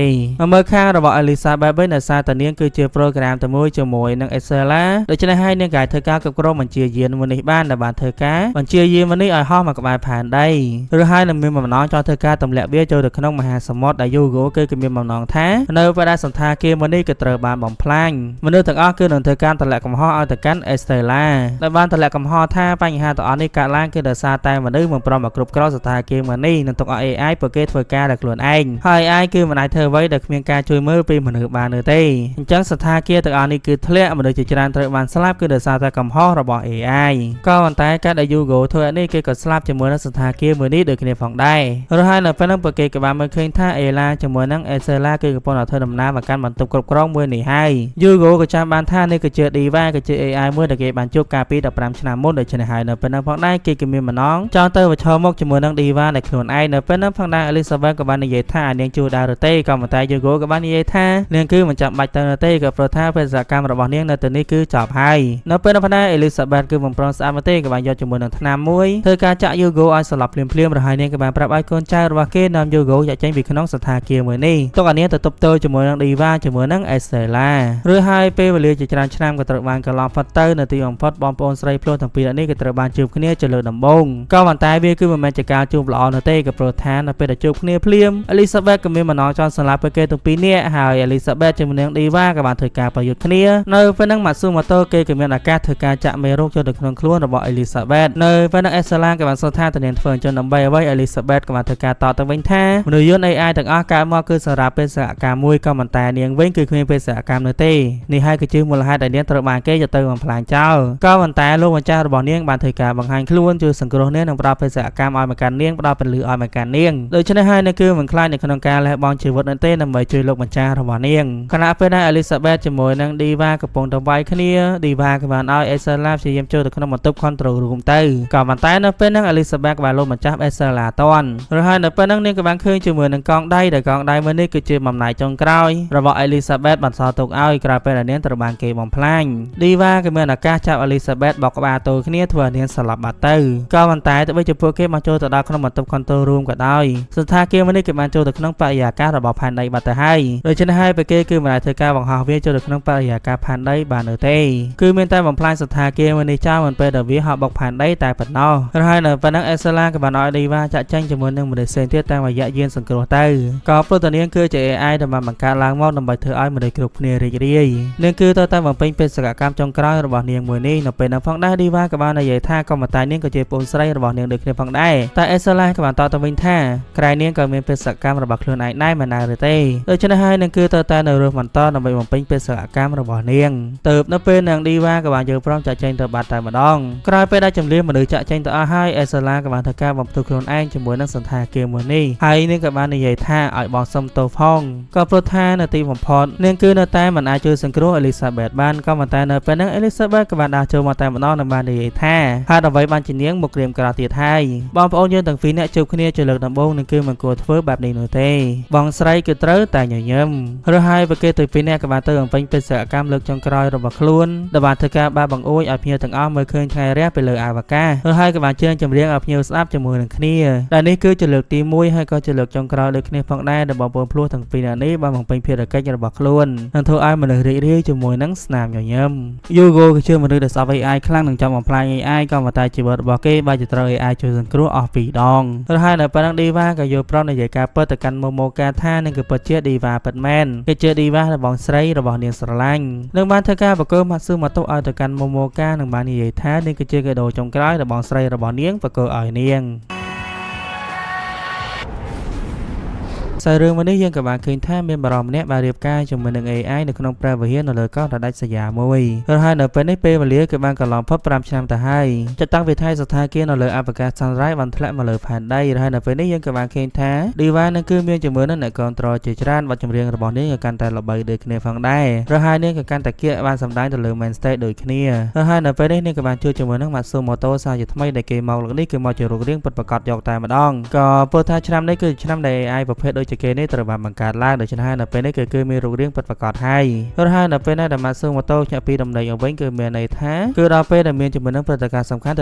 មើលខាងរបស់ Elizabeth វិញដោយសារតែនាងគឺជា program តែមួយជាមួយនឹង Estella ដូច្នេះហើយនាងក៏ធ្វើការគ្រប់គ្រងបញ្ជាយានមួយនេះបានដែលបានធ្វើការបញ្ជាយានមួយនេះឲ្យហោះមកក្បែរផែនដីឬហើយនឹងមានបំណងចង់ធ្វើការទម្លាក់វាចូលទៅក្នុងមហាសមុទ្រដែល Hugo គឺមានបំណងថានៅពេលដែលសន្តាគារមួយនេះក៏ត្រូវបានបំផ្លាញមនុស្សទាំងអស់គឺនឹងធ្វើការទម្លាក់កំហុសឲ្យទៅកាន់ Estella ដែលបានទម្លាក់កំហុសថាបញ្ហាទាំងអស់នេះកើតឡើងគឺដោយសារតែមនុស្សមិនព្រមមកគ្រប់គ្រងសន្តាគារមួយនេះនឹងទុកឲ្យ AI ពួកគេធ្វើការដោយខ្លួនឯងហើយ AI គឺមិនអាចធ្វើអ្វីដែលគ្មានការជួយមើលពីមនុស្សបាននោះទេអញ្ចឹងសន្តាគារទាំងអស់នេះគឺធ្លាក់មនុស្សជាច្រើនត្រូវបានស្លាប់គឺដោយសារតែកំហុសរបស់ AI ក៏ប៉ុន្តែការដែល Hugo ធ្វើនេះគេក៏ស្លាប់ជាមួយនឹងសន្តាគារមួយនេះដូចគ្នាផងដែររហូតដល់ពេលហ្នឹងពួកគេក៏បានមើលឃើញថា Ella ជាមួយនឹង Estella គឺកំពុងតែធ្វើដំណើរមកកាន់បន្ទប់គ្រប់គ្រងមួយនេះហើយ Hugo ក៏ចាំបានថានេះគឺជា Diva គឺជា AI មួយដែលគេបានជួបកាលពី15ឆ្នាំមុនដូច្នេះហើយនៅពេលហ្នឹងផងដែរគេក៏មានម្ដងចង់ទៅប្រឈមមុខជាមួយនឹង Diva ដែលខ្លួនឯងនៅពេលហ្នឹងផងដែរ Elizabeth ក៏បាននិយាយថានាងជួយដែរឬទេក៏ប៉ុន្តែ Hugo ក៏បាននិយាយថានាងគឺមិនចាំបាច់ទៅនោះទេក៏ព្រោះថាបេសកកម្មរបស់នាងនៅទីនេះគឺចប់ហើយនៅពេលនោះផងដែរ Elizabeth គឺមិនព្រមស្អាតមកទេក៏បានយកជាមួយនឹងថ្នាំមួយធ្វើការចាក់ Hugo ឲ្យស្លាប់ភ្លាមៗរហូតនាងក៏បានប្រាប់ឲ្យកូនចៅរបស់គេនាំ Hugo ចាក់ចេញពីក្នុងសន្តាគារមួយនេះទុកឲ្យនាងទៅទប់ទល់ជាមួយនឹង Diva ជាមួយនឹង Estella ឬហើយពេលវេលាជាច្រើនឆ្នាំក៏ត្រូវបានកន្លងផុតទៅនៅទីបំផុតបងប្អូនស្រីភ្លោះទាំងពីរនេះក៏ត្រូវបានជួបគ្នាជាលើកដំបូងក៏ប៉ុន្តែវាគឺមិនមែនជាការជួបល្អនោះទេក៏ព្រោះថានៅពេលដែលជួបគ្នាភ្លាម Elizabeth ក៏មានបំណងចង់សម្លាប់ពួកគេទាំងពីរនាក់ហើយ Elizabeth ជាមួយនឹង Diva ក៏បានធ្វើការប្រយុទ្ធគ្នានៅពេលហ្នឹង Matsumoto គេក៏មានឱកាសធ្វើការចាក់មេរោគចូលទៅក្នុងខ្លួនរបស់ Elizabeth នៅពេលហ្នឹង Estella ក៏បានសួរថាតើនាងធ្វើអញ្ចឹងដើម្បីអ្វី Elizabeth ក៏បានធ្វើការតបទៅវិញថាមនុស្សយន្ត AI ទាំងអស់កើតមកគឺសម្រាប់បេសកកម្មមួយក៏ប៉ុន្តែនាងវិញគឺគ្មានបេសកកម្មនោះទេនេះហើយគឺជាមូលហេតុដែលនាងត្រូវបានគេយកទៅបំផ្លាញចោលក៏ប៉ុន្តែលោកម្ចាស់របស់នាងបានធ្វើការបង្ហាញខ្លួនជួយសង្គ្រោះនាងនិងផ្ដល់បេសកកម្មឲ្យមកកាន់នាងផ្ដល់ពលឺឲ្យមកកាន់នាងដូច្នេះហើយនៅគឺមិនខ្លាចនៅក្នុងការលះបង់ជីវិតនោះទេដើម្បីជួយលោកម្ចាស់របស់នាងខណៈពេលដែល Elizabeth ជាមួយនឹង Diva កំពុងតែវាយ គ្នា Diva ក៏បានឲ្យ Estella ព្យាយាមចូលទៅក្នុងបន្ទប់ control room ទៅក៏ប៉ុន្តែនៅពេលហ្នឹង Elizabeth ក៏បានលោកម្ចាស់ Estella តន់ឬហើយនៅពេលហ្នឹងនាងក៏បានឃើញជាមួយនឹងកងដៃដែលកងដៃមួយនេះគឺជាបំណែកចុងក្រោយរបស់ Elizabeth បន្សល់ទុកឲ្យក្រោយពេលដែលនាងត្រូវបានគេបំផ្លាញ Diva ក៏មានឱកាសចាប់ Elizabeth បោកក្បាលទល់គ្នាធ្វើឲ្យនាងស្លាប់បាត់ទៅក៏ប៉ុន្តែទោះបីជាពួកគេបានចូលទៅដល់ក្នុងបន្ទប់ control room ក៏ដោយសន្តាគារមួយនេះក៏បានចូលទៅក្នុងបរិយាកាសរបស់ផែនដីបាត់ទៅហើយដូច្នេះហើយពួកគេគឺមិនអាចធ្វើការបង្ហោះវាចូលទៅក្នុងបរិយាកាសផែនដីបាននោះទេគឺមានតែបំផ្លាញសន្តាគារមួយនេះចោលមិនពេលដែលវាហោះបុកផែនដីតែប៉ុណ្ណោះហើយនៅប៉ុណ្ណឹង Estella ក៏បានឲ្យ Diva ចាក់ចែងជាមួយនឹងមនុស្សផ្សេងទៀតតាមរយៈយានសង្គ្រោះទៅក៏ព្រោះតែនាងគឺជា AI ដែលបានបង្កើតឡើងមកដើម្បីធ្វើឲ្យមនុស្សគ្រប់គ្នារីករាយនាងគឺទៅតែបំពេញបេសកកម្មចុងក្រោយរបស់នាងមួយនេះនៅពេលហ្នឹងផងដែរ Diva ក៏បាននិយាយថាក៏តែនាងក៏ជាប្អូនស្រីរបស់នាងដូចគ្នាផងដែរតែ Estella ក៏បានតបទៅវិញថាក្រែនាងក៏មានបេសកកម្មរបស់ខ្លួនឯងដែរមិនណាឬទេដូច្នេះហើយនាងគឺទៅតែនៅរស់បន្តដើម្បីបំពេញបេសកកម្មរបស់នាងទៅនៅពេលនឹង Diva ក៏បានយល់ព្រមចាក់ចែងទៅបាត់តែម្ដងក្រោយពេលដែលចម្លៀសមនុស្សចាក់ចែងទៅអស់ហើយ Estella ក៏បានធ្វើការបំផ្ទុះខ្លួនឯងជាមួយនឹងសន្តាគារមួយនេះហើយនាងក៏បាននិយាយថាឲ្យបងសុំទោសផងក៏ព្រោះថានៅទីបំផុតនាងគឺនៅតែមិនអាចជួយសង្គ្រោះ Elizabeth បានក៏ប៉ុន្តែនៅពេលហ្នឹង Elizabeth ក៏បានដើរចូលមកតែម្ដងនិងបាននិយាយថាហេតុអ្វីបានជានាងមកក្រៀមក្រោធទៀតហើយបងប្អូនយើងទាំងពីរនាក់ជួបគ្នាជាលើកដំបូងនឹងគឺមិនគួរធ្វើបែបនេះនោះទេបងស្រីគឺត្រូវតែញញឹមឬហើយពួកគេទាំងពីរនាក់ក៏បានទៅបំពេញបេសកកម្មលើកចុងក្រោយរបស់ខ្លួនដែលបានធ្វើការបាបង្អួចឲ្យភ្ញៀវទាំងអស់មើលឃើញថ្ងៃរះពីលើអវកាសឬហើយក៏បានជើញចម្រៀងឲ្យភ្ញៀវស្ដាប់ជាមួយនឹងគ្នាដែលនេះគឺជាលើកទី1ហើយក៏ជាលើកចុងក្រោយដូចគ្នាផងដែរដែលបងប្អូនភ្លោះទាំងពីរនាក់នេះបានបំពេញភារកិច្ចរបស់ខ្លួននិងធ្វើឲ្យមនុស្សរីករាយជាមួយនឹងស្នាមញញឹម Hugo គឺជាមនុស្សដែលស្អប់ AI ខ្លាំងនិងចង់បំផ្លាញ AI ក៏ប៉ុន្តែជីវិតរបស់គេបានជាត្រូវ AI ជួយសង្គ្រោះអស់ពីរដងឬហើយនៅពេលហ្នឹង Diva ក៏យល់ព្រមនិយាយការពិតទៅកាន់ Momoka ថានឹងគឺពិតជា Diva ពិតមែនគេជា Diva របស់បងស្រីរបស់នាងស្រឡាញ់នឹងបានធ្វើការបកគោម៉ាស៊ូម៉ូតូឲ្យទៅកាន់ Momoka និងបាននិយាយថានេះគឺជាកាដូចុងក្រោយរបស់បងស្រីរបស់នាងបកគោឲ្យនាងសាររឿងមួយនេះយើងក៏បានឃើញថាមានបរិបទម្នាក់បានរៀបការជាមួយនឹង AI នៅក្នុងព្រះវិហារនៅលើកោះដ៏ដាច់ស្រយាលមួយរហូតដល់ពេលនេះពេលវេលាគឺបានកន្លងផុត5ឆ្នាំទៅហើយចាត់តាំងពីថ្ងៃសន្តាគារនៅលើអវកាស Sunrise បានធ្លាក់មកលើផែនដីរហូតដល់ពេលនេះយើងក៏បានឃើញថា Diva នឹងគឺមានជាមួយនឹងអ្នកគ្រប់គ្រងជាច្រើនបទចម្រៀងរបស់នាងក៏កាន់តែល្បីដូចគ្នាផងដែររហូតនាងក៏កាន់តែគៀកបានសម្ដែងទៅលើ main stage ដូចគ្នារហូតដល់ពេលនេះនាងក៏បានជួបជាមួយនឹង Matsumoto សាជាថ្មីដែលគេមកលើកនេះគឺមកជារូបរាងពិតប្រាកដយកតែម្ដងក៏ព្រោះថាឆ្នាំនេះគឺឆ្នាំដែល AI ប្រភេទដូចជាគេនេះត្រូវបានបង្កើតឡើងដូច្នេះហើយនៅពេលនេះគឺមានរូបរាងពិតប្រាកដហើយរហូតដល់ពេលនេះដែល Matsumoto ញាក់ពីដំណេកវិញគឺមានន័យថាគឺដល់ពេលដែលមានជាមួយនឹងព្រឹត្តិការណ៍សំខាន់ទ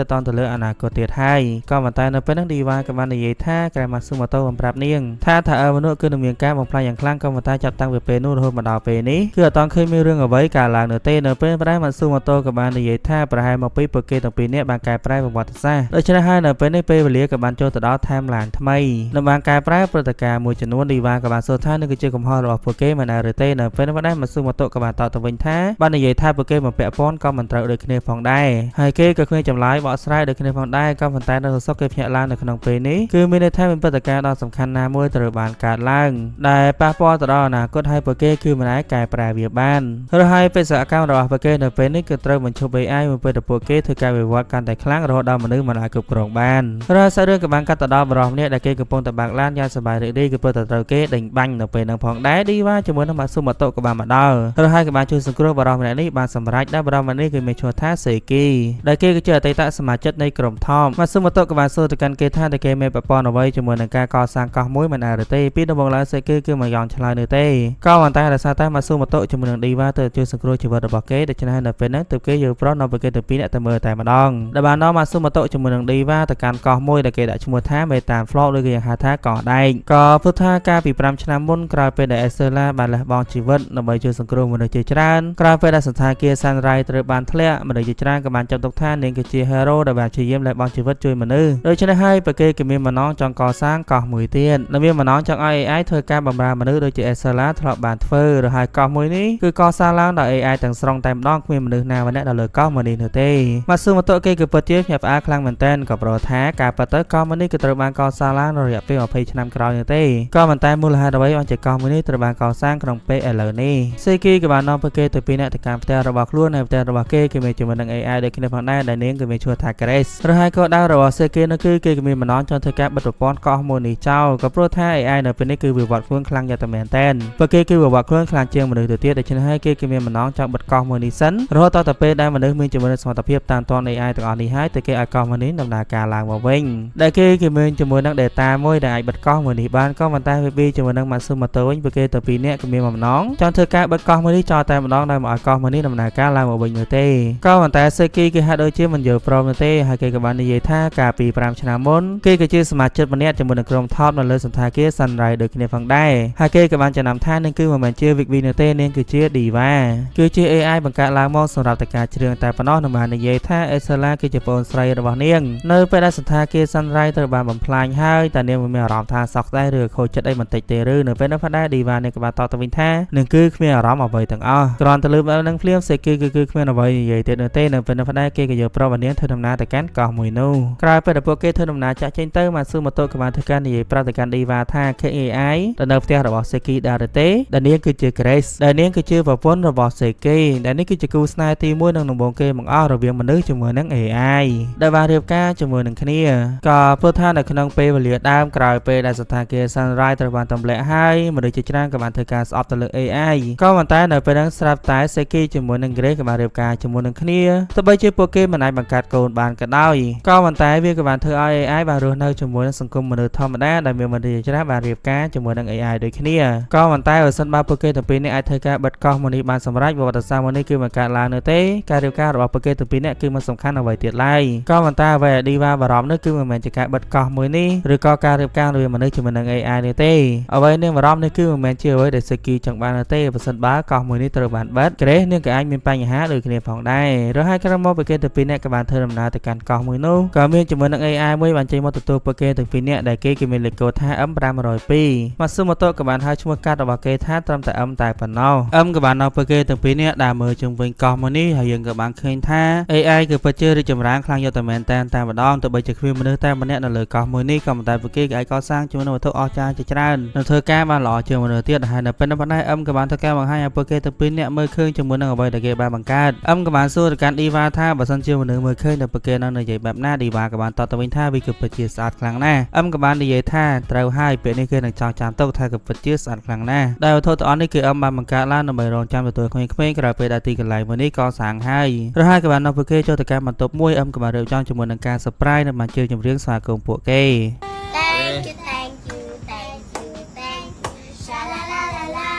ៅតទៅលើអនាគតទៀតហើយក៏ប៉ុន្តែនៅពេលនេះ Diva ក៏បាននិយាយថាក្រែ Matsumoto បានប្រាប់នាងថាមនុស្សគឺនឹងមានការបំផ្លាញយ៉ាងខ្លាំងក៏ប៉ុន្តែចាប់តាំងពីពេលនោះរហូតមកដល់ពេលនេះគឺអត់ទាន់ឃើញមានរឿងអ្វីកើតឡើងនៅទេនៅពេលដែល Matsumoto ក៏បាននិយាយថាប្រហែលមកពីពួកគេទាំងពីរនាក់បានកែប្រែប្រវត្តិសាស្ត្រដូច្នេះហើយនៅពេលនេះពេលវេលាក៏បានចូលទៅដល់ timeline ថ្មីនិងបានកែប្រែព្រឹត្តិការណ៍មួយចំនួន Diva ក៏បានសួរថានឹងគឺជាកំហុសរបស់ពួកគេមិនដែរឬទេនៅពេលនេះដែរ Matsumoto ក៏បានតបទៅវិញថាបាននិយាយថាពួកគេបំពាក់ព័ន្ធក៏មិនត្រូវដូចគ្នាផងដែរហើយគេក៏គ្មានចម្លើយបកស្រាយដូចគ្នាផងដែរក៏ប៉ុន្តែនៅសុខគេភ្ញាក់ឡើងនៅក្នុងពេលនេះគឺមានន័យថាមានព្រឹត្តិការណ៍ដ៏សំខាន់ណាមួយត្រូវបានកើតឡើងដែលប៉ះពាល់ទៅដល់អនាគតហើយពួកគេគឺមិនអាចកែប្រែវាបានឬហើយបេសកកម្មរបស់ពួកគេនៅពេលនេះគឺត្រូវបញ្ឈប់ AI មួយពេលដែលពួកគេធ្វើការវិវត្តកាន់តែខ្លាំងរហូតដល់មនុស្សមិនអាចគ្រប់គ្រងបានរាល់សាច់រឿងក៏បានកាត់ទៅដល់បរិសម្នាក់ដែលគេកំពុងតែបើកឡានយ៉ាងសប្បាយរីករាយគឺពិតតែត្រូវគេដេញបាញ់នៅពេលហ្នឹងផងដែរ Diva ជាមួយនឹង Matsumoto ក៏បានមកដល់ឬហើយក៏បានជួយសង្គ្រោះបរិសម្នាក់នេះបានសម្រេចដែលបរិសម្នាក់នេះគឺមានឈ្មោះថា Seiki ដែលគេគឺជាអតីតសមាជិកនៃក្រុម Tom Matsumoto ក៏បានសួរទៅកាន់គេថាតើគេមានប្រព័ន្ធអ្វីជាមួយនឹងការកសាងកោះមួយមិនដែរទេពីដំបូងឡើយ Seiki គឺមិនយល់ឆ្លើយនោះទេក៏ប៉ុន្តែដោយសារតែ Matsumoto ជាមួយនឹង Diva ទៅជួយសង្គ្រោះជីវិតរបស់គេដូច្នេះនៅពេលហ្នឹងទើបគេយល់ព្រមដល់ពួកគេទៅពីរនាក់ទៅមើលតែម្ដងដែលបាននាំ Matsumoto ជាមួយនឹង Diva ទៅកាន់កោះមួយដែលគេដាក់ឈ្មោះថា Metan Float ឬគេហៅថាកោះដែកក៏ព្រោះថាកាលពី5ឆ្នាំមុនក្រោយពេលដែល Estella បានលះបង់ជីវិតដើម្បីជួយសង្គ្រោះមនុស្សជាច្រើនក្រោយពេលដែលសន្តាគារ Sunrise ត្រូវបានធ្លាក់មនុស្សជាច្រើនក៏បានចាត់ទុកថានាងគឺជា hero ដែលបានព្យាយាមលះបង់ជីវិតជួយមនុស្សដូច្នេះហើយពួកគេក៏មានបំណងចង់កសាងកោះមួយទៀតនិងមានបំណងចង់ឲ្យ AI ធ្វើការបម្រើមនុស្សដូចជា Estella ធ្លាប់បានធ្វើឬហើយកោះមួយនេះគឺកសាងឡើងដោយ AI ទាំងស្រុងតែម្ដងគ្មានមនុស្សណាម្នាក់នៅលើកោះមួយនេះនោះទេ Matsumoto គេគឺពិតជាភ្ញាក់ផ្អើលខ្លាំងមែនទែនក៏ប្រថាការប៉ះទៅកោះមួយនេះគឺត្រូវបានកសាងឡើងនៅរយៈពេល20ឆ្នាំក្រោយនោះទេក៏ មិនតែមូលហេតុអ្វីបានជាកោះមួយនេះត្រូវបានកសាងក្នុងពេលឥឡូវនេះសេគីក៏បាននាំពួកគេទៅពីអ្នកទៅកាន់ផ្ទះរបស់ខ្លួននៅផ្ទះរបស់គេគឺមានជាមួយនឹង AI ដូចគ្នាផងដែរដែលនាងគឺមានឈ្មោះថា Grace រហ័យក៏ដៅរបស់សេគីនោះគឺគេក៏មានបំណងចង់ធ្វើការបិទប្រព័ន្ធកោះមួយនេះចោលក៏ព្រោះថា AI នៅពេលនេះគឺវាវត្តខ្លួនខ្លាំងយ៉ាងតែមែនតែនពួកគេគឺវាវត្តខ្លួនខ្លាំងជាងមនុស្សទៅទៀតដូច្នេះហើយគេគឺមានបំណងចង់បិទកោះមួយនេះសិនរហូតដល់តែពេលដែលមនុស្សមានជាមួយនឹងសមត្ថភាពតាមទាន់ AI ទាំងអស់នេះហើយទៅគេឲ្យកោះមួយនេះដំណើរការឡើងមកវិញដែលគេគឺមានជាមួយនឹង data មួយដែលអាចបិទកោះមួយនេះបានក៏ប៉ុន្តែវាជាមួយនឹង Matsumoto វិញពួកគេទៅពីរនាក់គឺមានបំណងចង់ធ្វើការបិទកោះមួយនេះចោលតែម្ដងដោយមិនឲ្យកោះមួយនេះដំណើរការឡើងមកវិញនោះទេក៏ប៉ុន្តែសេគីគេហាក់ដូចជាមិនយល់ព្រមនោះទេហើយគេក៏បាននិយាយថាកាលពី5ឆ្នាំមុនគេក៏ជាសមាជិកម្នាក់ជាមួយនឹងក្រុមថតនៅលើសន្តាគារ Sunrise ដូចគ្នាផងដែរហើយគេក៏បានចំណាំថានឹងគឺមិនមែនជា Vic V នោះទេនាងគឺជា Diva គឺជា AI បង្កើតឡើងមកសម្រាប់តែការច្រៀងតែប៉ុណ្ណោះនឹងបាននិយាយថា Esela គឺជាប្អូនស្រីរបស់នាងនៅពេលដែលសន្តាគារ Sunrise ត្រូវបានបំផ្លាញហើយតែនាងមិនមានអារម្មណ៍ថាសោកស្ដាយឬខូចចិត្តអីបន្តិចទេឬនៅពេលនោះផងដែរ Diva នាងក៏បានតបទៅវិញថានឹងគឺគ្មានអារម្មណ៍អ្វីទាំងអស់គ្រាន់តែលើបនឹងភ្លាមសេគីគឺគ្មានអ្វីនិយាយទៀតនោះទេនៅពេលនោះផងដែរគេក៏យកប្រុសនាងធ្វើដំណើរទៅកាន់កោះមួយនោះក្រោយពេលដែលពួកគេធ្វើដំណើរចាក់ចេញទៅMatsumotoក៏បានធ្វើការនិយាយប្រាប់ទៅកាន់ Diva ថា AI ទៅនៅផ្ទះរបស់សេគីដែរទេដែលនាងគឺជា Grace ដែលនាងគឺជាប្រពន្ធរបស់សេគីដែលនេះគឺជាគូស្នេហ៍ទី1នឹងដំបូងគេបង្អស់រវាងមនុស្សជាមួយនឹង AI ដែលបានរៀបការជាមួយនឹងគ្នាក៏ព្រោះថានៅក្នុងពេលវេលាដើមក្រោយពេលដែលសន្តាគារ Sunrise ត្រូវបានទម្លាក់ហើយមនុស្សជាច្រើនក៏បានធ្វើការស្អប់ទៅលើ AI ក៏ប៉ុន្តែនៅពេលហ្នឹងស្រាប់តែសេគីជាមួយនឹង Grace ក៏បានរៀបការជាមួយនឹងគ្នាទោះបីជាពួកគេមិនអាចបង្កើតកូនបានក៏ដោយក៏ប៉ុន្តែវាក៏បានធ្វើឲ្យ AI បានរស់នៅជាមួយនឹងសង្គមមនុស្សធម្មតាដែលមានមនុស្សជាច្រើនបានរៀបការជាមួយនឹង AI ដូចគ្នាក៏ប៉ុន្តែបើសិនបើពួកគេទាំងពីរនាក់អាចធ្វើការបិទកោះមួយនេះបានសម្រេចវត្តសាស្ត្រមួយនេះគឺមិនកើតឡើងនោះទេការរៀបការរបស់ពួកគេទាំងពីរនាក់គឺមិនសំខាន់អ្វីទៀតឡើយក៏ប៉ុន្តែអ្វីដែល Diva បារម្ភនោះគឺមិនមែនជាការបិទកោះមួយនេះឬក៏ការរៀបការរវាងមនុស្សជាមួយនឹង AI នេះទេអ្វីនាងបារម្ភនេះគឺមិនមែនជាអ្វីដែលសេគីចង់បាននោះទេបើសិនបើកោះមួយនេះត្រូវបានបិទ Grace នាងក៏អាចមានបញ្ហាដូចគ្នាផងដែររហ័យក្រោយមកពួកគេទាំងពីរនាក់ក៏បានធ្វើដំណើរទៅកាន់កោះមួយនោះក៏មានជាមួយនឹង AI មួយបានចេញមកទទួលពួកគេទាំងពីរនាក់ដែលគេមានលេខកូដថា M502 Matsumoto ក៏បានហៅឈ្មោះកាត់របស់គេថាត្រឹមតែ M តែប៉ុណ្ណោះ M ក៏បាននាំពួកគេទាំងពីរនាក់ដើរមើលជុំវិញកោះមួយនេះហើយយើងក៏បានឃើញថា AI គឺពិតជារីកចម្រើនខ្លាំងយកតែមែនតែម្ដងទោះបីជាគ្មានមនុស្សតែម្នាក់នៅលើកោះមួយនេះក៏ប៉ុន្តែពួកគេក៏អាចកសាងជាមួយនឹងវត្ថុអស្ចារ្យជាច្រើននិងធ្វើការបានល្អជាងមនុស្សទៀតហើយនៅពេលនោះផងដែរ M ក៏បានធ្វើការបង្ហាញឲ្យពួកគេទាំងពីរនាក់មើលឃើញជាមួយនឹងអ្វីដែលគេបានបង្កើត M ក៏បានសួរទៅកាន់ Diva ថាបើសិនជាមនុស្សមើលឃើញតែពួកគេនឹងនិយាយបែបណា Diva ក៏បានតបទៅវិញថាវាគឺពិតជាស្អាតខ្លាំងណាស់ M ក៏បាននិយាយថាត្រូវហើយពេលនេះគេនឹងចងចាំទុកថាគឺពិតជាស្អាតខ្លាំងណាស់ដែលវត្ថុទាំងអស់នេះគឺ M បានបង្កើតឡើងដើម្បីរងចាំទទួលក្មេងៗក្រោយពេលដែលទីកន្លែងមួយនេះក៏សាងហើយរហ័យក៏បាននាំពួកគេចូលទៅកាន់បន្ទប់មួយ M ក៏បានរៀបចំជាមួយនឹងការ surprise និងបានជើងចម្រៀងស្វាគមន៍ពួកគេ Thank you, thank you, thank you, thank you. Sha la la la la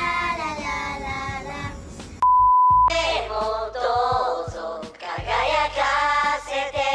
la la la la. Motozo kagayakasete.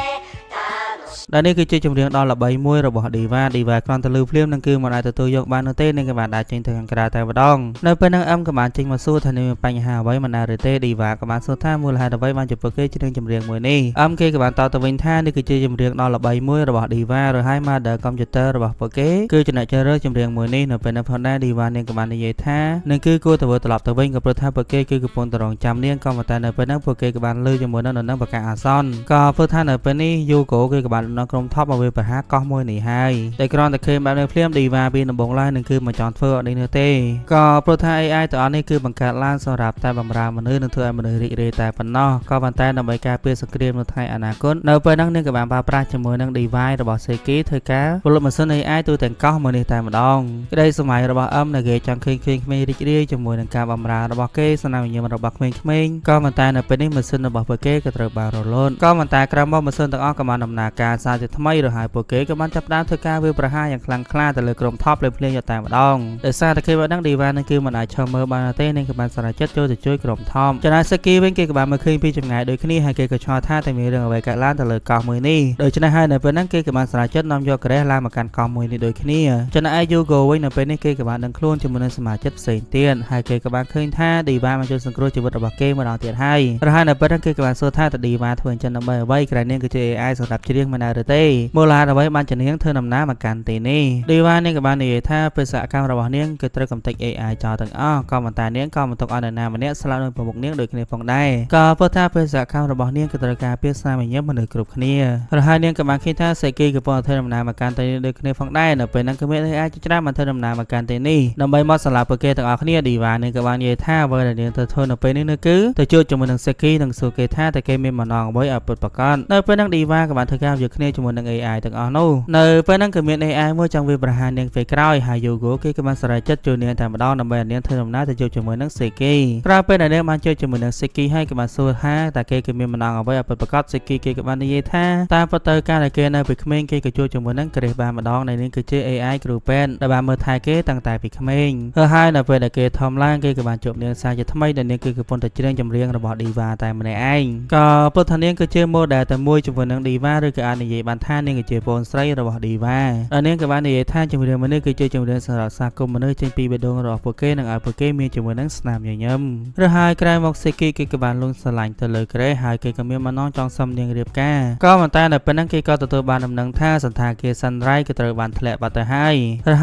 ដែលនេះគឺជាចម្រៀងដ៏ល្បីមួយរបស់ Diva គ្រាន់តែលឺភ្លាមនឹងគឺមិនអាចទទួលយកបាននោះទេនឹងក៏បានដាក់ចេញទៅខាងក្រៅតែម្ដងនៅពេលហ្នឹង M ក៏បានចេញមកសួរថាមានបញ្ហាអ្វីមិនដែរទេ Diva ក៏បានសួរថាមូលហេតុអ្វីបានជាពួកគេច្រៀងចម្រៀងមួយនេះ M គេក៏បានតបទៅវិញថានេះគឺជាចម្រៀងដ៏ល្បីមួយរបស់ Diva រហ័យមកដល់កុំព្យូទ័ររបស់ពួកគេគឺចំណេះជ្រើសរើសចម្រៀងមួយនេះនៅពេលហ្នឹងផងដែរ Diva នាងក៏បាននិយាយថានឹងគឺគួរទៅត្រឡប់ទៅវិញក៏ព្រោះថាពួកគេគឺកំពុងតែរងចាំនាងក៏ប៉ុន្តែនៅពេលហ្នឹងពួកគេក៏បានលើជាមួយនឹងប្រកាសអាសន្នក៏ព្រោះថានៅពេលនេះ Yuko គេក៏បានដល់ក្រុមថប់មកវាប្រហាកោះមួយនេះហើយតែគ្រាន់តែឃើញបែបនេះភ្លាម Diva ពីដំបងឡើយនឹងគឺមិនចង់ធ្វើអត់នេះនោះទេក៏ព្រោះថា AI ទាំងអស់នេះគឺបង្កើតឡើងសម្រាប់តែបម្រើមនុស្សនិងធ្វើឲ្យមនុស្សរីករាយតែប៉ុណ្ណោះក៏ប៉ុន្តែដើម្បីការពារសង្គ្រាមនៅថ្ងៃអនាគតនៅពេលហ្នឹងនាងក៏បានប្រើប្រាស់ជាមួយនឹង Diva របស់ Seiki ធ្វើការពលម៉ាស៊ីន AI ទូទាំងកោះមួយនេះតែម្ដងក្តីសម័យរបស់ M ដែលគេចង់ឃើញក្មេងរីករាយជាមួយនឹងការបម្រើរបស់គេស្នាមញញឹមរបស់ក្មេងៗក៏ប៉ុន្តែនៅពេលនេះម៉ាស៊ីនរបស់ពួកគេក៏ត្រូវបានរលត់ក៏ប៉ុន្តែក្រោយមកម៉ាស៊ីនទាំងអស់ក៏បានដំណើរការសារជាថ្មីរហ័យពួកគេក៏បានចាប់ផ្ដើមធ្វើការវាយប្រហារយ៉ាងខ្លាំងក្លាទៅលើក្រុមថប់លើភ្លាមយកតែម្ដងដោយសារតែគេបានដឹង Diva នឹងគឺមិនអាចឈរមើលបានទេនឹងក៏បានសារចិត្តចូលទៅជួយក្រុមថប់ចំណែក Seiki វិញគេក៏បានមើលឃើញពីចម្ងាយដូចគ្នាហើយគេក៏ឆ្ងល់ថាតែមានរឿងអ្វីកើតឡើងទៅលើកោះមួយនេះដូច្នេះហើយនៅពេលហ្នឹងគេក៏បានសារចិត្តនាំយក Grace ឡើងមកកាន់កោះមួយនេះដូចគ្នាចំណែក Yugo វិញនៅពេលនេះគេក៏បានដឹងខ្លួនជាមួយនឹងសមាជិកផ្សេងទៀតហើយគេក៏បានឃើញថា Diva បានជួយសង្គ្រោះជីវិតរបស់គេម្ដងទៀតហើយរហ័យនៅពេលហ្នឹងគេក៏បានសួរថាតើ Diva ធ្វើអញ្ចឹងដើម្បីអ្វីក្រែងនាងគឺជា AI សម្រាប់ច្រៀងមិនដែរ ឬទេមូលហេតុអ្វីបានជានាងធ្វើដំណើរមកកាន់ទីនេះឌីវ៉ានាងក៏បាននិយាយថាបេសកកម្មរបស់នាងគឺត្រូវកំទេច AI ចោលទាំងអស់ក៏ប៉ុន្តែនាងក៏មិនទុកឲ្យនរណាម្នាក់ស្លាប់នៅប្រមុខនាងដូចគ្នាផងដែរក៏ព្រោះថាបេសកកម្មរបស់នាងគឺត្រូវការពារស្នាមញញឹមមនុស្សគ្រប់គ្នារហ័សនាងក៏បានឃើញថាសេគីកំពុងធ្វើដំណើរមកកាន់ទីនេះដូចគ្នាផងដែរនៅពេលហ្នឹងគឺមាន AI ជាច្រើនបានធ្វើដំណើរមកកាន់ទីនេះដើម្បីមកសម្លាប់ពួកគេទាំងអស់គ្នាឌីវ៉ានាងក៏បាននិយាយថាអ្វីដែលនាងធ្វើនៅពេលនេះគឺទៅជួបជាមួយនឹងសេគីនិងសួរគេថាតើគេមានបំណងអ្វីឲ្យពិតប្រាកដនៅពេលហ្នឹងឌីវ៉ាក៏បានធ្វើការយកគ្នាជាមួយនឹង AI ទាំងអស់នោះនៅពេលហ្នឹងគឺមាន AI មួយចង់វាប្រហារនាងពេលក្រោយហើយយូហ្គោគេក៏បានសម្រេចចិត្តជួយនាងតែម្ដងដើម្បីឲ្យនាងធ្វើដំណើរទៅជួបជាមួយនឹងសេគីក្រោយពេលដែលនាងបានជួបជាមួយនឹងសេគីហើយក៏បានសួរថាតើគេគឺមានបំណងអ្វីឲ្យពិតប្រាកដសេគីគេក៏បាននិយាយថាតាមពិតទៅការដែលគេនៅពីក្មេងគេក៏ជួបជាមួយនឹងក្រេះបានម្ដងនៃនាងគឺជា AI គ្រូពេទ្យដែលបានមើលថែគេតាំងតែពីក្មេងហើយនៅពេលដែលគេធំឡើងគេក៏បានជួបនាងសាជាថ្មីដែលនាងគឺកំពុងតែច្រៀងចម្រៀងរបស់ឌីវ៉ាតែម្នាក់ឯងក៏ពុទ្ធនាងគឺជា model តែមួយជាមួយនឹងឌីវ៉ាឬក៏អាចនិយាយបានថានាងគឺជាប្អូនស្រីរបស់ឌីវ៉ាហើយនាងក៏បាននិយាយថាចម្រៀងនេះគឺជាចម្រៀងសម្រាប់សាគមមនុស្សចេញពីបេះដូងរបស់ពួកគេនិងឲ្យពួកគេមានជាមួយនឹងស្នាមញញឹមឬហើយក្រោយមកសេគីគេក៏បានលួងស្រឡាញ់ទៅលើក្រេហើយគេក៏មានបំណងចង់សុំនាងរៀបការក៏ប៉ុន្តែនៅពេលហ្នឹងគេក៏ទទួលបានដំណឹងថាសន្តាគារសាន់រ៉ៃក៏ត្រូវបានធ្លាក់បាត់ទៅហ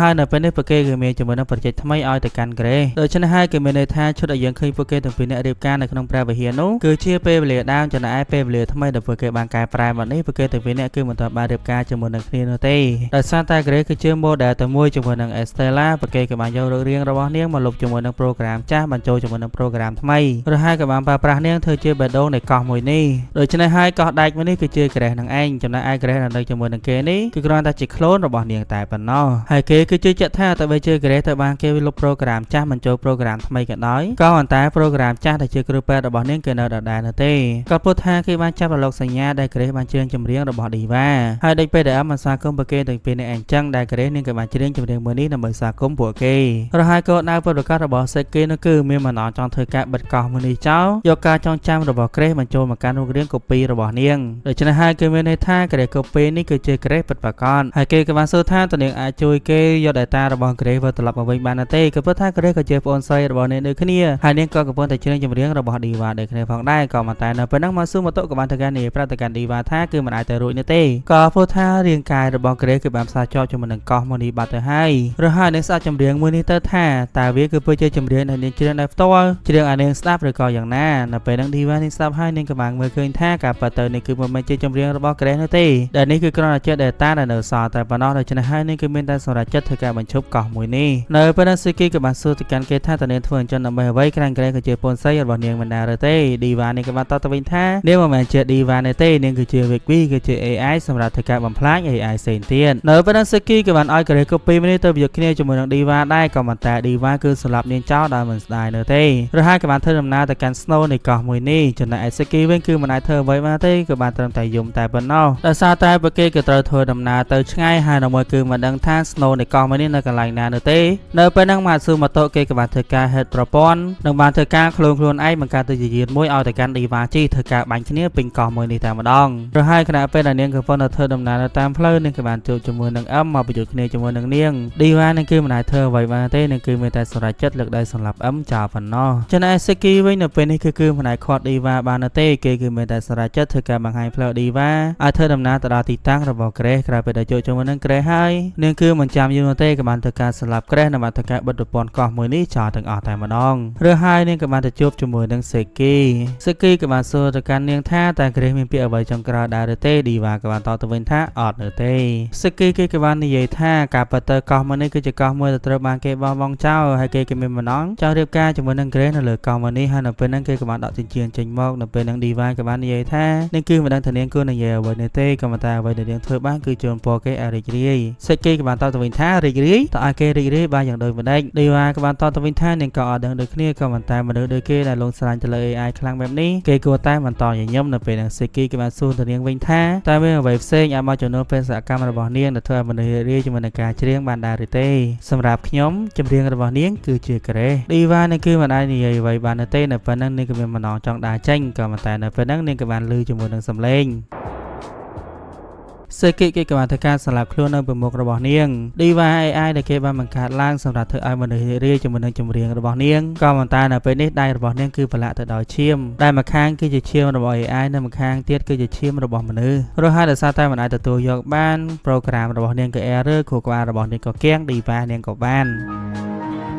ើយនៅពេលនេះពួកគេក៏មានជាមួយនឹងប្រជែកថ្មីឲ្យទៅកាន់ក្រេដូច្នេះហើយគេមានន័យថាឈុតឲ្យយើងឃើញពួកគេទាំងពីរនាក់រៀបការនៅក្នុងព្រះវិហារនោះគឺជាពេលវេលាដើមចំណែកពេលវេលាថ្មីដែលពួកគេបានកែប្រែមកនេះពួកគេទាំងពីរនាក់គឺមិនទាន់បានរៀបការជាមួយនឹងគ្នានោះទេដោយសារតែក្រេគឺជា model តែមួយជាមួយនឹង Estella ពួកគេក៏បានយករូបរាងរបស់នាងមកលុបជាមួយនឹង program ចាស់បញ្ចូលជាមួយនឹង program ថ្មីឬហើយក៏បានប្រើប្រាស់នាងធ្វើជាបេះដូងនៃកោះមួយនេះដូច្នេះហើយកោះដែកមួយនេះគឺជាក្រេះនឹងឯងចំណែកឯក្រេះនៅជាមួយនឹងគេនេះគឺគ្រាន់តែជាក្លូនរបស់នាងតែប៉ុណ្ណោះហើយគេគឺជឿជាក់ថាតើបីជាក្រេះទៅបានគេលុប program ចាស់បញ្ចូល program ថ្មីក៏ដោយក៏ប៉ុន្តែ program ចាស់ដែលជាគ្រូពេទ្យរបស់នាងគឺនៅដដែលនៅទេក៏ព្រោះថាគេបានចាប់រលកសញ្ញាដែលក្រេះបានច្រៀងចម្រៀងរបស់ឌីវ៉ាហើយដូចពេលដែលបានស្វាគមន៍ពួកគេទាំងពីរនាក់អញ្ចឹងដែលក្រេះនាងក៏បានច្រៀងចម្រៀងមួយនេះដើម្បីស្វាគមន៍ពួកគេរហ័សក៏ដៅប្រកាសរបស់សេគីនោះគឺមានបំណងចង់ធ្វើការបិទកោះមួយនេះចោលយកការចងចាំរបស់ក្រេះបញ្ចូលមកកាន់រូបរាងកូពីរបស់នាងដូច្នេះហើយគឺមានន័យថាក្រេះកូពីនេះគឺជាក្រេះពិតប្រាកដហើយគេក៏បានសួរថាតើនាងអាចជួយគេយក data របស់ក្រេះវិលត្រឡប់មកវិញបានទេក៏ព្រោះថាក្រេះក៏ជាប្អូនស្រីរបស់នាងដូចគ្នាហើយនាងក៏កំពុងតែច្រៀងចម្រៀងរបស់ឌីវ៉ាដូចគ្នាផងដែរក៏ប៉ុន្តែនៅពេលហ្នឹងមកស៊ូម៉ូតូក៏បានធ្វើការនិយាយប្រាប់ទៅកាន់ឌីវ៉ាថាគឺមិនអាចទៅរួចនោះទេក៏ព្រោះថារាងកាយរបស់ក្រេះគឺបានផ្សារជាប់ជាមួយនឹងកោះមួយនេះបាត់ទៅហើយរហ័សនាងស្ដាប់ចម្រៀងមួយនេះទៅថាតើវាគឺពិតជាចម្រៀងដែលនាងច្រៀងដោយផ្ទាល់ច្រៀងឲ្យនាងស្ដាប់ឬក៏យ៉ាងណានៅពេលហ្នឹងឌីវ៉ានាងស្ដាប់ហើយនាងក៏បានមើលឃើញថាការប៉ះទៅនេះគឺមិនមែនជាចម្រៀងរបស់ក្រេះនោះទេដែលនេះគឺគ្រាន់តែជា data ដែលនៅសល់តែប៉ុណ្ណោះដូច្នេះហើយនាងគឺមានតែសម្រេចចិត្តធ្វើការបញ្ឈប់កោះមួយនេះនៅពេលហ្នឹងសេគីក៏បានសួរទៅកាន់គេថាតើនាងធ្វើអញ្ចឹងដើម្បីអ្វីក្រែងក្រេះគឺជាប្អូនស្រីរបស់នាងមិនដែរទេឌីវ៉ានាងក៏បានតបទៅវិញថានាងមិនមែនជាឌីវ៉ាទេទេនាងគឺជា Wiki គឺជា AI សម្រាប់ធ្វើការបំផ្លាញ AI ផ្សេងទៀតនៅពេលហ្នឹងសេគីក៏បានឲ្យក្រេះ copy មួយនេះទៅយកគ្នាជាមួយនឹងឌីវ៉ាដែរក៏ប៉ុន្តែឌីវ៉ាគឺសម្រាប់នាងចោលដោយមិនស្ដាយនៅទេរហ័សក៏បានធ្វើដំណើរទៅកាន់ Snow នៃកោះមួយនេះចំណែកឯសេគីវិញគឺមិនអាចធ្វើអ្វីបានទេក៏បានត្រឹមតែយំតែប៉ុណ្ណោះដោយសារតែពួកគេក៏ត្រូវធ្វើដំណើរទៅឆ្ងាយហើយនៅមួយគឺមិនដឹងថា Snow នៃកោះមួយនេះនៅកន្លែងណានៅទេនៅពេលហ្នឹងម៉ាស៊ូម៉ូតូគេក៏បានធ្វើការ head ប្រព័ន្ធនិងបានធ្វើការខ្លួនឯងបង្កើតទៅជាយានមួយឲ្យទៅកាន់ឌីវ៉ាជីធ្វើការបាញ់គ្នាពេញកោះមួយនេះតែម្ដងរហ័សខណៈពេលដែលនាងកំពុងតែធ្វើដំណើរនៅតាមផ្លូវនាងក៏បានជួបជាមួយនឹងអឹមមកប្រយុទ្ធគ្នាជាមួយនឹងនាងឌីវ៉ានឹងគឺមិនអាចធ្វើអ្វីបានទេនឹងគឺមានតែសម្រេចចិត្តលើកដៃសម្លាប់អឹមចោលប៉ុណ្ណោះចំណែកសេគីវិញនៅពេលនេះគឺមិនអាចខាត់ឌីវ៉ាបានទេគេគឺមានតែសម្រេចចិត្តធ្វើការបង្ហាញផ្លូវឌីវ៉ាឲ្យធ្វើដំណើរទៅដល់ទីតាំងរបស់ក្រេះក្រោយពេលដែលជួបជាមួយនឹងក្រេះហើយនាងគឺមិនចាំយូរនោះទេក៏បានធ្វើការសម្លាប់ក្រេះនិងបានធ្វើការបិទប្រព័ន្ធកោះមួយនេះចោលទាំងអស់តែម្ដងឬហើយនាងក៏បានទៅជួបជាមួយនឹងសេគីក៏បានសួរទៅកាន់នាងថាតើក្រេះមានពាក្យអ្វីចុងក្រោយដែរឬទេឌីវ៉ាក៏បានតបទៅវិញថាអត់នៅទេសេគីគេក៏បាននិយាយថាការប៉ះទៅកោះមួយនេះគឺជាកោះមួយដែលត្រូវបានគេបោះបង់ចោលហើយគេក៏មានបំណងចង់រៀបការជាមួយនឹងក្រេះនៅលើកោះមួយនេះហើយនៅពេលហ្នឹងគេក៏បានដកចិញ្ចៀនចេញមកនៅពេលហ្នឹងឌីវ៉ាក៏បាននិយាយថានាងគឺមិនដឹងថានាងគួរនិយាយអ្វីនេះទេក៏ប៉ុន្តែអ្វីដែលនាងធ្វើបានគឺជូនពរគេឲ្យរីករាយសេគីក៏បានតបទៅវិញថារីករាយតើឲ្យគេរីករាយបានយ៉ាងដូចម្ដេចឌីវ៉ាក៏បានតបទៅវិញថានាងក៏អត់ដឹងដូចគ្នាក៏ប៉ុន្តែមនុស្សដូចគេដែលលងស្រឡាញ់ទៅលើ AI ខ្លាំងបែបនេះគេគួរតែបន្តញញឹមនៅពេលហ្នឹងសេគីក៏បានសួរទៅនាងវិញថាតើមានអ្វីផ្សេងអាចមកជំនួសពេលសកម្មរបស់នាងដែលធ្វើឲ្យមនុស្សរីករាយជាមួយនឹងការច្រៀងបានដែរឬទេសម្រាប់ខ្ញុំចម្រៀងរបស់នាងគឺជាក្រេះឌីវ៉ានេះគឺមិនអាចនិយាយអ្វីបានទេនៅពេលហ្នឹងនាងក៏មានបំណងចង់ដើរចេញក៏ប៉ុន្តែនៅពេលហ្នឹងនាងក៏បានឮជាមួយនឹងសំឡេង សេកគេក៏បានធ្វើការស្លាប់ខ្លួននៅប្រមុខរបស់នាង Diva AI ដែលគេបានបង្កើតឡើងសម្រាប់ធ្វើឲ្យមនុស្សរាយជាមួយនឹងចម្រៀងរបស់នាងក៏ប៉ុន្តែនៅពេលនេះដៃរបស់នាងគឺប្រឡាក់ទៅដោយឈាមដែលម្ខាងគឺជាឈាមរបស់ AI និងម្ខាងទៀតគឺជាឈាមរបស់មនុស្សព្រោះហើយដោយសារតែមិនអាចទទួលយកបានប្រូក្រាមរបស់នាងក៏ error ខួរក្បាលរបស់នាងក៏គាំង Diva នាងក៏បាន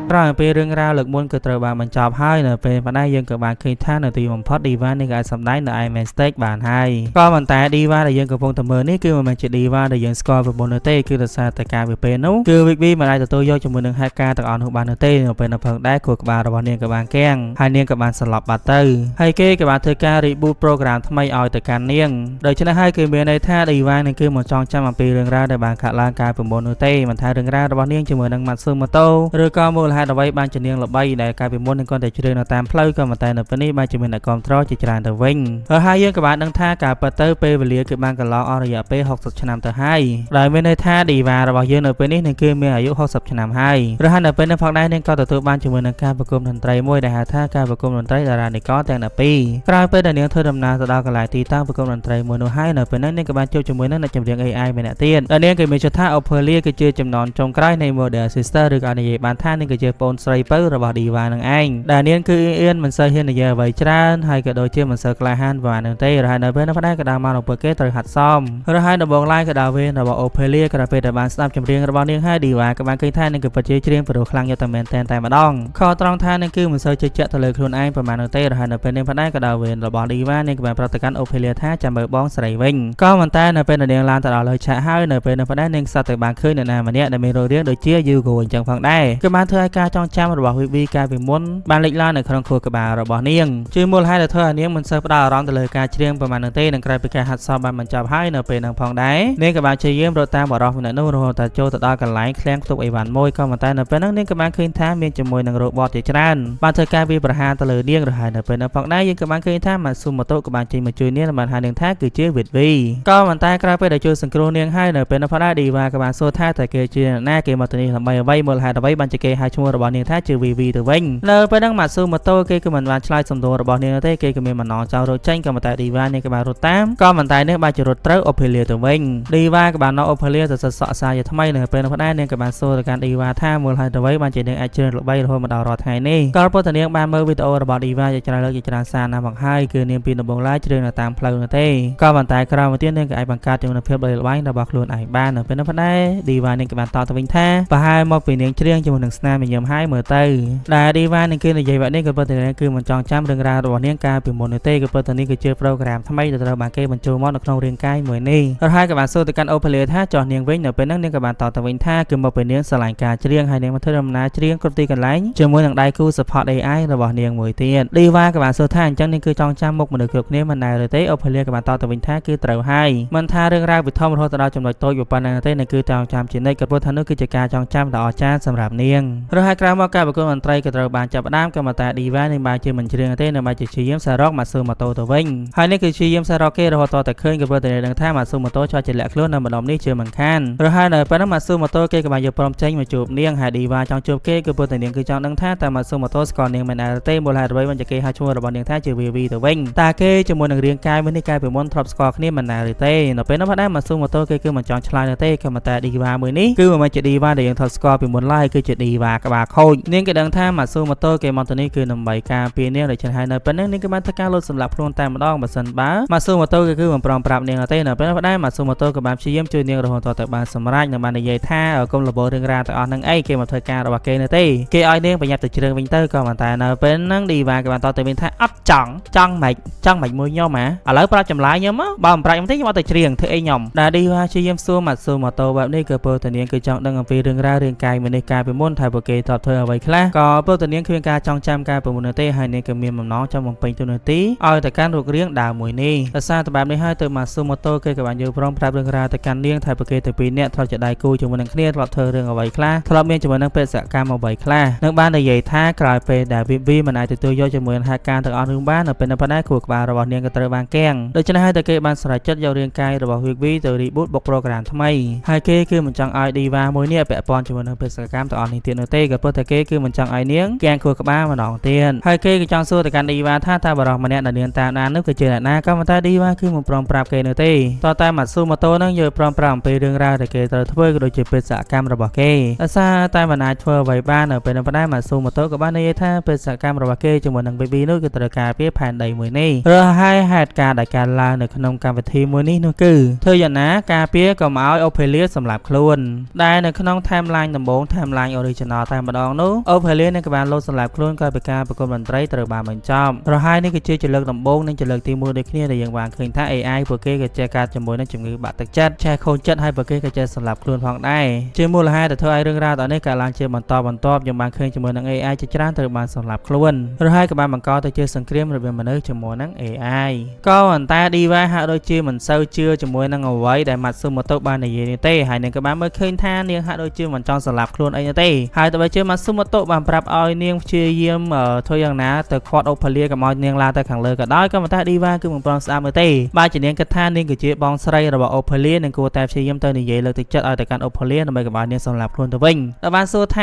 ក្រោយពេលរឿងរ៉ាវលើកមុនក៏ត្រូវបានបញ្ចប់ហើយនៅពេលប៉ុណ្ណេះយើងក៏បានឃើញថានៅទីបំផុត Diva នេះក៏អាចសម្ដែងនៅ IMAX Stage បានហើយក៏ប៉ុន្តែ Diva ដែលយើងកំពុងតែមើលនេះគឺមិនមែនជា Diva ដែលយើងស្គាល់ពីមុននោះទេគឺដោយសារតែការវាពេលនោះគឺ Vivi មិនអាចទទួលយកជាមួយនឹងហេតុការណ៍ទាំងអស់នោះបាននោះទេនៅពេលនោះផងដែរខួរក្បាលរបស់នាងក៏បានគាំងហើយនាងក៏បានស្លាប់បាត់ទៅហើយគេក៏បានធ្វើការ reboot program ថ្មីឲ្យទៅកាន់នាងដូច្នេះហើយគឺមានន័យថា Diva នឹងគឺមកចងចាំអំពីរឿងរ៉ាវដែលបានកើតឡើងកាលពីមុននោះទេមិនថារឿងរ៉ាវរបស់នាងជាមួយនឹង Matsumoto ឬក៏មូលហេតុអ្វីបានជានាងល្បីដែលកាលពីមុននឹងគាត់តែជ្រើសនៅតាមផ្លូវក៏ប៉ុន្តែនៅពេលនេះបានជាមានអ្នកគ្រប់គ្រងជាច្រើនទៅវិញហើយយើងក៏បានដឹងថាការពិតទៅពេលវេលាគឺបានកន្លងអស់រយៈពេល60ឆ្នាំទៅហើយដែលមានន័យថា Diva របស់យើងនៅពេលនេះនឹងគឺមានអាយុ60ឆ្នាំហើយឬហើយនៅពេលនេះផងដែរនាងក៏ទទួលបានជាមួយនឹងការប្រគំតន្ត្រីមួយដែលហៅថាការប្រគំតន្ត្រីតារានិករទាំង12ក្រោយពេលដែលនាងធ្វើដំណើរទៅដល់កន្លែងទីតាំងប្រគំតន្ត្រីមួយនោះហើយនៅពេលនេះនាងក៏បានជួបជាមួយនឹងអ្នកចម្រៀង AI ម្នាក់ទៀតដែលនាងក៏មានឈ្មោះថា Ophelia គឺជាចំណងចុងក្រោយនៃ Model Sister ឬក៏និយាយបានថានាងគឺជាប្អូនស្រីពៅរបស់ Diva នឹងឯងដែលនាងគឺអៀនមិនសូវហ៊ាននិយាយអ្វីច្រើនហើយក៏ដូចជាមិនសូវក្លាហានប៉ុន្មាននោះទេរហូតដល់ពេលនោះដែរក៏ដើរមកដល់ពួកគេត្រូវហាត់សមរហូតដល់បងឡាយក៏ដើរវិញរបស់ Ophelia ក្រោយពេលដែលបានស្ដាប់ចម្រៀងរបស់នាងហើយ Diva ក៏បានឃើញថានាងគឺពិតជាច្រៀងព្រោះខ្លាំងយកតែមែនតែម្ដងខកត្រង់ថានាងគឺមិនសូវជឿជាក់ទៅលើខ្លួនឯងប៉ុន្មាននោះទេរហូតដល់ពេលនាងដែរក៏ដើរវិញរបស់ Diva នាងក៏បានប្រាប់ទៅកាន់ Ophelia ថាចាំមើលបងស្រីវិញក៏ប៉ុន្តែនៅពេលនាងឡើងទៅដល់លើឆាកហើយនៅពេលនោះដែរនាងសត្វតែបានឃើញនរណាម្នាក់ដែលមានរូបរាងដូចជា Yugo អញ្ចឹងផងដែរក៏បានធ្វើឲ្យការចងចាំរបស់ Vivi កាលពីមុនបានលេចឡើងនៅក្នុងខួរក្បាលរបស់នាងជាមូលហេតុដែលធ្វើឲ្យនាងមិនសូវផ្ដោតអារម្មណ៍ទៅលើការច្រៀងប៉ុន្មាននោះទេនឹងក្រោយពីការហាត់សមបានបញ្ចប់ហើយនៅពេលនោះផងដែរនាងក៏បានព្យាយាមរត់តាមបរិសម្នាក់នោះរហូតដល់ចូលទៅដល់កន្លែងឃ្លាំងផ្ទុកអីវ៉ាន់មួយក៏ប៉ុន្តែនៅពេលនោះនាងក៏បានឃើញថាមានជាមួយនឹងរ៉ូបតជាច្រើនបានធ្វើការវាយប្រហារទៅលើនាងរហូតនៅពេលនោះផងដែរយើងក៏បានឃើញថា Matsumoto ក៏បានចេញមកជួយនាងបានហៅនាងថាគឺជា Vivi ក៏ប៉ុន្តែក្រោយពេលដែលជួយសង្គ្រោះនាងហើយនៅពេលនោះផងដែរ Diva ក៏បានសួរថាតើគេជាអ្នកណាគេមកទីនេះដើម្បីអ្វីមូលហេតុអ្វីបានជាគេហៅឈ្មោះរបស់នាងថាជា Vivi ទៅវិញនៅពេលហ្នឹង Matsumoto គេក៏មិនបានឆ្លើយសំណួររបស់នាងទេគេក៏មានបំណងចង់រត់ចេញក៏ប៉ុន្តែ Diva នាងក៏បានរត់តាមក៏ប៉ុន្តែនាងបានចរត់ត្រូវ Ophelia ទៅវិញ Diva ក៏បាននាំ Ophelia ទៅសិក្សាសាជាថ្មីនៅពេលនោះដែរនាងក៏បានសួរទៅកាន់ Diva ថាមូលហេតុអ្វីបានជានាងអាចជ្រើសល្បីរហូតមកដល់រាល់ថ្ងៃនេះក៏ប៉ុន្តែនាងបានមើលវីដេអូរបស់ Diva ជាច្រើនលើកជាច្រើនសារណាស់មកហើយគឺនាងពីដំបូងឡើយជ្រើសនៅតាមផ្លូវនោះទេក៏ប៉ុន្តែក្រោយមកទៀតនាងក៏អាចបង្កើតចំណុចភាពល្បីល្បាញរបស់ខ្លួនឯងបាននៅពេលនោះដែរ Diva នាងក៏បានតបទៅវិញថាប្រហែលមកពីនាងច្រៀងជាមួយនឹងស្នាមញញឹមហើយមើលទៅដែល Diva នាងគឺនិយាយបែបនេះក៏ប៉ុន្តែនាងគឺមិនចង់ចាំរឿងរ៉ាវរបស់នាងកាលពីមុននោះទេក៏ប៉ុន្តែនេះគឺជាប្រូក្រាមថ្មីដែលត្រូវបានគេបញ្ចូលមកនៅក្នុងរាងកាយមួយនេះហើយក៏បានសួរទៅកាន់ Ophelia ថាចោះនាងវិញនៅពេលហ្នឹងនាងក៏បានតបទៅវិញថាគឺមកពីនាងស្រឡាញ់ការច្រៀងហើយនាងមកធ្វើដំណើរច្រៀងគ្រប់ទីកន្លែងជាមួយនឹងដៃគូ support AI របស់នាងមួយទៀត Diva ក៏បានសួរថាអញ្ចឹងនាងគឺចង់ចាំមុខមនុស្សគ្រប់គ្នាមិនដែរទេ Ophelia ក៏បានតបទៅវិញថាគឺត្រូវហើយមិនថារឿងរ៉ាវវិធមរហូតដល់ចំណុចតូចប៉ុណ្ណាទេគឺចង់ចាំជានិច្ចក៏ព្រោះថានោះគឺជាការចងចាំដ៏អស្ចារ្យសម្រាប់នាងហើយក្រោយមកការប្រគំតន្ត្រីក៏ត្រូវបានចាប់ផ្ដើមក៏ប៉ុន្តែ Diva នឹងបានជាមិនច្រៀងទេនៅបានជាព្យាយាមសារក Matsumoto ទៅវិញហើយនេះគឺព្យាយាមសារកគេរហូតដល់តែឃើញក៏ព្រោះតែដឹងថា Matsumoto ជាប់ជាលាក់ខ្លួននៅម្ដុំនេះជាមិនខានហើយនៅពេលនោះ Matsumoto គេក៏បានយកព្រមចេញមកជួបនាងហើយ Diva ចង់ជួបគេក៏ព្រោះតែនាងគឺចង់ដឹងថាតើ Matsumoto ស្គាល់នាងមែនទេមូលហេតុអ្វីបានជាគេហៅឈ្មោះរបស់នាងថាជា Vivi ទៅវិញតើគេជាមួយនឹងរាងកាយមួយនេះកាលពីមុនធ្លាប់ស្គាល់គ្នាមែនទេនៅពេលនោះដែរ Matsumoto គេគឺមិនចង់ឆ្លើយទេក៏ប៉ុន្តែ Diva មួយនេះគឺមិនមែនជា Diva ដែលយើងធ្លាប់ស្គាល់ពីមុនឡើយគឺជា Diva ក្បាលខូចនាងគេដឹងថា Matsumoto គេមកទៅនេះគឺដើម្បីការពារនាងដូច្នេះហើយនៅពេលនេះនាងក៏បានធ្វើការលុតសម្លាប់ខ្លួនតែម្ដងបើសិនបើ Matsumoto គឺមិនព្រមប្រាប់នាងទេនៅពេលនោះដែរ Matsumoto ក៏បានព្យាយាមជួយនាងរហូតដល់តែបានសម្រេចនិងបាននិយាយថាកុំលបរឿងរ៉ាវទាំងអស់ហ្នឹងអីគេមកធ្វើការរបស់គេនៅទេគេឲ្យនាងប្រញាប់ទៅជ្រើសវិញទៅក៏ប៉ុន្តែនៅពេលហ្នឹង Diva ក៏បានតទៅវិញថាអត់ចង់មិនមួយខ្ញុំឥឡូវប្រាប់ចម្លើយខ្ញុំបើមិនប្រាច់ខ្ញុំទេខ្ញុំអត់ទៅច្រៀងធ្វើអីខ្ញុំដែល Diva ព្យាយាមសួរ Matsumoto បែបនេះក៏ព្រោះតែនាងគឺចង់ដឹងអំពីរឿងរ៉ាវរាងកាយមួយនេះកាលពីមុនថាពួកគេធ្លាប់ធ្វើអ្វីខ្លះក៏ព្រោះតែនាងគ្មានការចងចាំកាលពីមុនទេហើយនាងក៏មានបំណងចង់បំពេញតួនាទីឲ្យទៅកាន់រូបរាងដើមមួយនេះដោយសារតែបែបនេះហើយទៅ Matsumoto គេក៏បានយល់ព្រមប្រាប់រឿងរ៉ាវទៅកាន់នាងថាពួកគេទៅពីរនាក់ធ្លាប់ជាដៃគូជាមួយនឹងគ្នាធ្លាប់ធ្វើរឿងអ្វីខ្លះធ្លាប់មានជាមួយនឹងបេសកកម្មអ្វីខ្លះនឹងបាននិយាយថាក្រោយពេលដែល Vivi មិនអាចទទួលយកជាមួយនឹងហេតុការណ៍ទាំងអស់នោះបាននៅពេលនោះប៉ុណ្ណេះខួរក្បាលរបស់នាងក៏ត្រូវបានគាំងដូច្នេះហើយតែគេបានសម្រេចចិត្តយករាងកាយរបស់ Vivi ទៅ reboot បុក program ថ្មីហើយគេគឺមិនចង់ឲ្យ Diva មួយនេះពាក់ព័ន្ធជាមួយនឹងបេសកកម្មទាំងអស់នេះទៀតនោះទេ ក៏ព្រោះតែគេគឺមិនចង់ឲ្យនាងកៀងខួរក្បាលម្ដងទៀតហើយគេក៏ចង់សួរទៅកាន់ឌីវ៉ាថាតើបរិសម្នាក់ដែលនាងតាមដាននោះគឺជាអ្នកណាក៏ប៉ុន្តែឌីវ៉ាគឺមិនព្រមប្រាប់គេនោះទេតតែម៉ាស៊ូម៉ូតូនឹងយល់ព្រមប្រាប់អំពីរឿងរ៉ាវដែលគេត្រូវធ្វើក៏ដូចជាបេសកកម្មរបស់គេដោយសារតែមិនអាចធ្វើអ្វីបាននៅពេលនោះប៉ុន្តែម៉ាស៊ូម៉ូតូក៏បាននិយាយថាបេសកកម្មរបស់គេជាមួយនឹង BB នោះគឺត្រូវការពីផែនដីមួយនេះរើសហើយហេតុការណ៍ដែលកើតឡើងនៅក្នុងកម្មវិធីមួយនេះនោះគឺធ្វើយ៉ាងណាការពារកុំឲ្យអូផេលីសម្លាប់ខ្លួនដែលនៅក្នុង timeline ដំបូង timeline original តែម្ដងនោះអូផេលីនឹងក៏បានលោតសម្លាប់ខ្លួនក្រោយពីការប្រគំតន្ត្រីត្រូវបានបញ្ចប់រហ័យនេះគឺជាចលឹកដំបូងនិងចលឹកទី1ដូចគ្នាដែលយើងបានឃើញថា AI ពួកគេក៏ចេះការជាមួយនឹងជំងឺបាក់ទឹកចិត្តឆេះខូចចិត្តហើយពួកគេក៏ចេះសម្លាប់ខ្លួនផងដែរជាមូលហេតុដែលធ្វើឲ្យរឿងរ៉ាវទាំងនេះកើតឡើងជាបន្តបន្ទាប់យើងបានឃើញជាមួយនឹង AI ជាច្រើនត្រូវបានសម្លាប់ខ្លួនរហ័យក៏បានបង្កទៅជាសង្គ្រាមរវាងមនុស្សជាមួយនឹង AI ក៏ប៉ុន្តែ Diva ហាក់ដូចជាមិនសូវជឿជាមួយនឹងអ្វីដែល Matsumoto បាននិយាយនេះទេហើយនាងក៏បានមើលឃើញថានាងហាក់ដូចជាមិនចង់សម្លាប់ខ្លួនអីនោះទេហើយទោះបីជា Matsumoto បានប្រាប់ឲ្យនាងព្យាយាមធ្វើយ៉ាងណាទៅខាត់អូផាលីកុំឲ្យនាងឡើងទៅខាងលើក៏ដោយក៏ប៉ុន្តែ Diva គឺមិនព្រមស្ដាប់នោះទេបើជានាងគិតថានាងគឺជាបងស្រីរបស់អូផាលីនឹងគួរតែព្យាយាមទៅនិយាយលើកទឹកចិត្តឲ្យទៅកាន់អូផាលីដើម្បីកុំឲ្យនាងសម្លាប់ខ្លួនទៅវិញតែបានសួរថ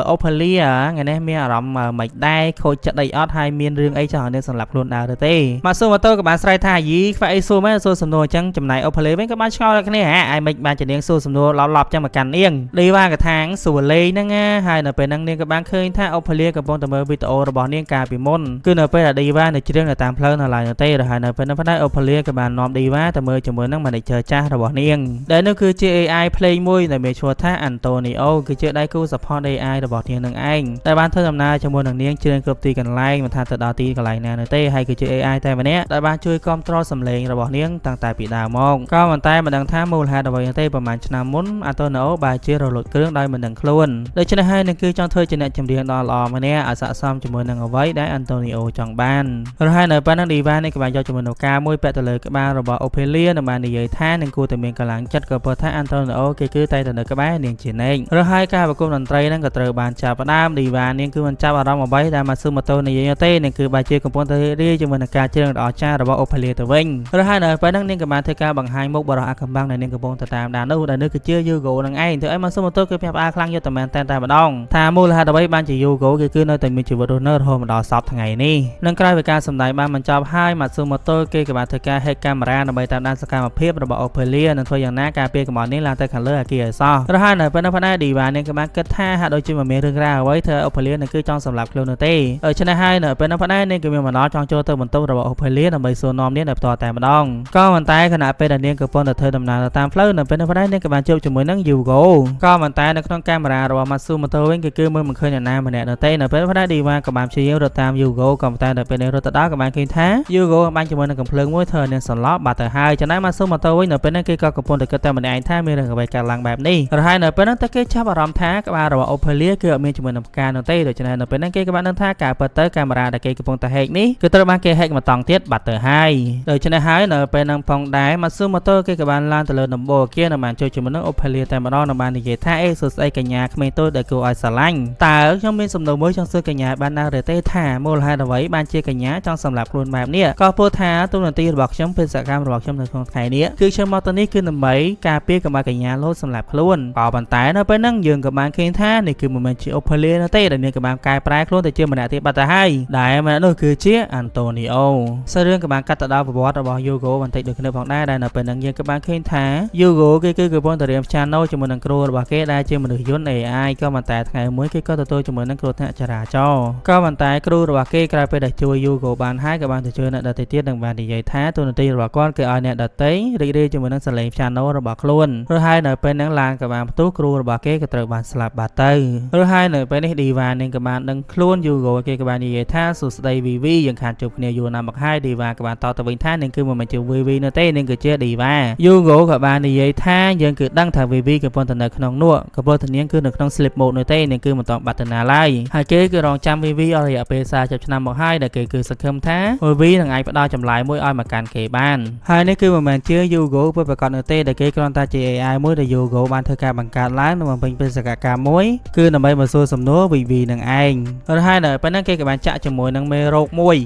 ាអូផាលីថ្ងៃនេះមានអារម្មណ៍មិនដែរខូចចិត្តអីអត់ហើយមានរឿងអីចង់ឲ្យនាងសម្លាប់ខ្លួនដែរទេ Matsumoto ក៏បានស្រែកថាយីខ្វះអីសួរមែនសួរសំណួរអញ្ចឹងចំណែកអូផាលីវិញក៏បានឆ្ងល់ដូចគ្នាឯមិនបានជានាងសួរសំណួរឡប់ៗចឹងមកកាន់នាងDivaក៏ថាងសួរលេងហ្នឹងហើយនៅពេលហ្នឹងនាងក៏បានឃើញថាអូផាលីកំពុងតែមើលវីដេអូរបស់នាងកាលពីមុនគឺនៅពេលដែល Diva នៅជ្រៀងនៅតាមផ្លូវនៅឡើយនោះទេហើយនៅពេលនោះប៉ុន្តែអូផាលីក៏បាននាំ Diva ទៅមើលជាមួយនឹង manager ចាស់របស់នាងដែលនោះគឺជា AI ភ្លេងមួយដែលមានឈ្មោះថា Antonio គឺជាដៃគូ support AI របស់នាងនឹងឯងតែបានធ្វើដំណើរជាមួយនឹងនាងជ្រៀងគ្រប់ទីកន្លែងមិនថាទៅដល់ទីកន្លែងណានោះទេហើយគឺជា AI តែម្នាក់ដែលបានជួយគ្រប់គ្រងសំឡេងរបស់នាងតាំងតែពីដើមមកក៏ប៉ុន្តែមិនដឹងថាមូលហេតុអ្វីទេប្រហែលឆ្នាំមុន Antonio បានជារលត់គ្រឿងដោយមិនដឹងខ្លួនដូច្នេះហើយនឹងគឺចង់ធ្វើជាអ្នកចម្រៀងដ៏ល្អម្នាក់ឲ្យស័ក្តិសមជាមួយនឹងអ្វីដែល Antonio ចង់បានរហ័យនៅពេលហ្នឹង Diva នេះក៏បានយកជាមួយនឹងការមួយពាក់ទៅលើក្បាលរបស់ Ophelia និងបាននិយាយថានឹងគួរតែមានកម្លាំងចិត្តក៏ព្រោះថា Antonio គេគឺតែនៅក្បែរនាងជានិច្ចរហ័យការប្រគំតន្ត្រីហ្នឹងក៏ត្រូវបានចាប់ផ្ដើម Diva នាងគឺមិនចាប់អារម្មណ៍អ្វីដែល Matsumoto និយាយទេនាងគឺបែរជាកំពុងតែរីកជាមួយនឹងការច្រៀងដ៏អស្ចារ្យរបស់ Ophelia ទៅវិញរហ័យនៅពេលហ្នឹងនាងក៏បានធ្វើការបង្ហាញមុខបរិះអាកំបាំងដែលនាងកំពុងតែតាមដាននោះដែលនេះគឺជា Yugo នឹងឯងធ្វើឲ្យ Matsumoto គឺភ្ញាក់ផ្អើលខ្លាំងយកតែមែនតែម្ដងថាមូលហេតុអ្វីបានជា Yugo គឺនៅតែមានជីវិតរស់នៅរហូតមកដល់សប្តាហ៍ថ្ងៃនេះនឹងក្រោយពីការសម្ដែងបានបញ្ចប់ហើយ Matsumoto គេក៏បានធ្វើការ hack កាមេរ៉ាដើម្បីតាមដានសកម្មភាពរបស់ Ophelia និងធ្វើយ៉ាងណាការពារកុំឲ្យនាងឡើងទៅខាងលើអគារឲ្យសោះរហ័យនៅពេលនោះផងដែរ Diva នាងក៏បានគិតថាហាក់ដូចជាមិនមានរឿងរ៉ាវអ្វីធ្វើ Ophelia នឹងគឺចង់សម្លាប់ខ្លួននោះទេដូច្នេះហើយនៅពេលនោះផងដែរនាងក៏មានបំណងចង់ចូលទៅបន្ទប់របស់ Ophelia ដើម្បីសួរនាំនាងដោយផ្ទាល់តែម្ដងក៏ប៉ុន្តែខណៈពេលដែលនាងកំពុងតែធ្វើដំណើរតាមផ្លូវនៅពេលនោះផងដែរនាងក៏បានជួបជាមួយនឹង Yugo ក៏ប៉ុន្តែនៅក្នុងកាមេរ៉ារបស់ Matsumoto វិញគឺមើលមិនឃើញអ្នកណាម្នាក់នោះទេនៅពេលនោះ Diva ក៏បានព្យាយាមរត់តាម Yugo ក៏ប៉ុន្តែនៅពេលនេះរត់ទៅដល់ក៏បានឃើញថា Yugo បានជាមួយនឹងកំភ្លើងមួយធ្វើឲ្យនាងសន្លប់បាត់ទៅហើយចំណែក Matsumoto វិញនៅពេលនេះគេក៏កំពុងតែគិតតែម្នាក់ឯងថាមានរឿងអ្វីកើតឡើងបែបនេះរហ័យនៅពេលនោះតែគេចាប់អារម្មណ៍ថាក្បាលរបស់ Ophelia គឺអត់មានជាមួយនឹងផ្កានោះទេដូច្នេះនៅពេលនេះគេក៏បានដឹងថាការពិតទៅកាមេរ៉ាដែលគេកំពុងតែ hack នេះគឺត្រូវបានគេ hack មកតង់ទៀតបាត់ទៅហើយដូច្នេះហើយនៅពេលហ្នឹងផងដែរ Matsumoto គេក៏បានឡើងទៅលើដំបូលអគារនៅបានជួយជាមួយនឹង Ophelia តែម្ដងនៅបាននិយាយថាអេសួស្ដីកញ្ញាក្មេងតូចដែលគួរឲ្យស្រឡាញ់តើខ្ញុំមានសំណួរមួយចង់សួរកញ្ញាបានដែរទេថាមូលហេតុអ្វីបានជាកញ្ញាចង់សម្លាប់ខ្លួនបែបនេះក៏ពោលថាទូនាទីរបស់ខ្ញុំបេសកកម្មរបស់ខ្ញុំនៅក្នុងថ្ងៃនេះគឺខ្ញុំមកទៅនេះគឺដើម្បីការពារកុំឲ្យកញ្ញាលោតសម្លាប់ខ្លួនក៏ប៉ុន្តែនៅពេលហ្នឹងយើងក៏បានឃើញថានេះគឺមិនមែនជា Ophelia នោះទេដែលនាងក៏បានកែប្រែខ្លួនទៅជាម្នាក់ទៀតបាត់ទៅហើយដែលម្នាក់នោះគឺជា Antonio សើរឿងក៏បានកាត់ទៅដល់ប្រវត្តិរបស់ Yugo បន្តិចដូចគ្នាផងដែរដែលនៅពេលហ្នឹងយើងក៏បានឃើញថា Yugo គឺកំពុងតែរៀនផ្ចាណូជាមួយនឹងគ្រូរបស់គេដែលជាមនុស្សយន្ត AI ក៏ប៉ុន្តែថ្ងៃមួយគេក៏ទទួលជាមួយនឹងគ្រោះថ្នាក់ចរាចរណ៍ក៏ប៉ុន្តែគ្រូរបស់គេក្រោយពេលដែលជួយ Yugo បានហើយក៏បានទៅជួយអ្នកដទៃទៀតនិងបាននិយាយថាទូនាទីរបស់គាត់គឺឲ្យអ្នកដទៃរីករាយជាមួយនឹងសលេងផ្ចាណូរបស់ខ្លួនឬហើយនៅពេលហ្នឹងឡានក៏បានផ្ទុះគ្រូរបស់គេក៏ត្រូវបានស្លាប់បាត់ទៅឬហើយនៅពេលនេះ Diva នឹងក៏បានដឹងខ្លួន Yugo គេក៏បាននិយាយថាសួស្ដី VV យើងខានជួបគ្នាយូរណាស់មកហើយ Diva ក៏បានតទៅវិញថានឹងគឺមិនមែនជា VV នោះទេនឹងគឺជា Diva Yugo ក៏បាននិយាយថាយើងគឺដឹងថា VV កំពុងតែនៅក្នុងនោះក៏ព្រោះតែនាងគឺនៅក្នុង sleep mode នោះទេនាងគឺមិនតបាត់ទៅណាឡើយហើយគេគឺរងចាំ VV អស់រយៈពេល40ឆ្នាំមកហើយដែលគេគឺសង្ឃឹមថា VV នឹងអាចផ្ដល់ចម្លើយមួយឲ្យមកកាន់គេបានហើយនេះគឺមិនមែនជា Yugo ពិតប្រាកដនោះទេដែលគេគ្រាន់តែជា AI មួយដែល Yugo បានធ្វើការបង្កើតឡើងដើម្បីបំពេញបេសកកម្មមួយគឺដើម្បីមកសួរសំណួរ VV នឹងឯងហើយនៅពេលហ្នឹងគេក៏បានចាក់ជាមួយនឹងមេរោគមួយ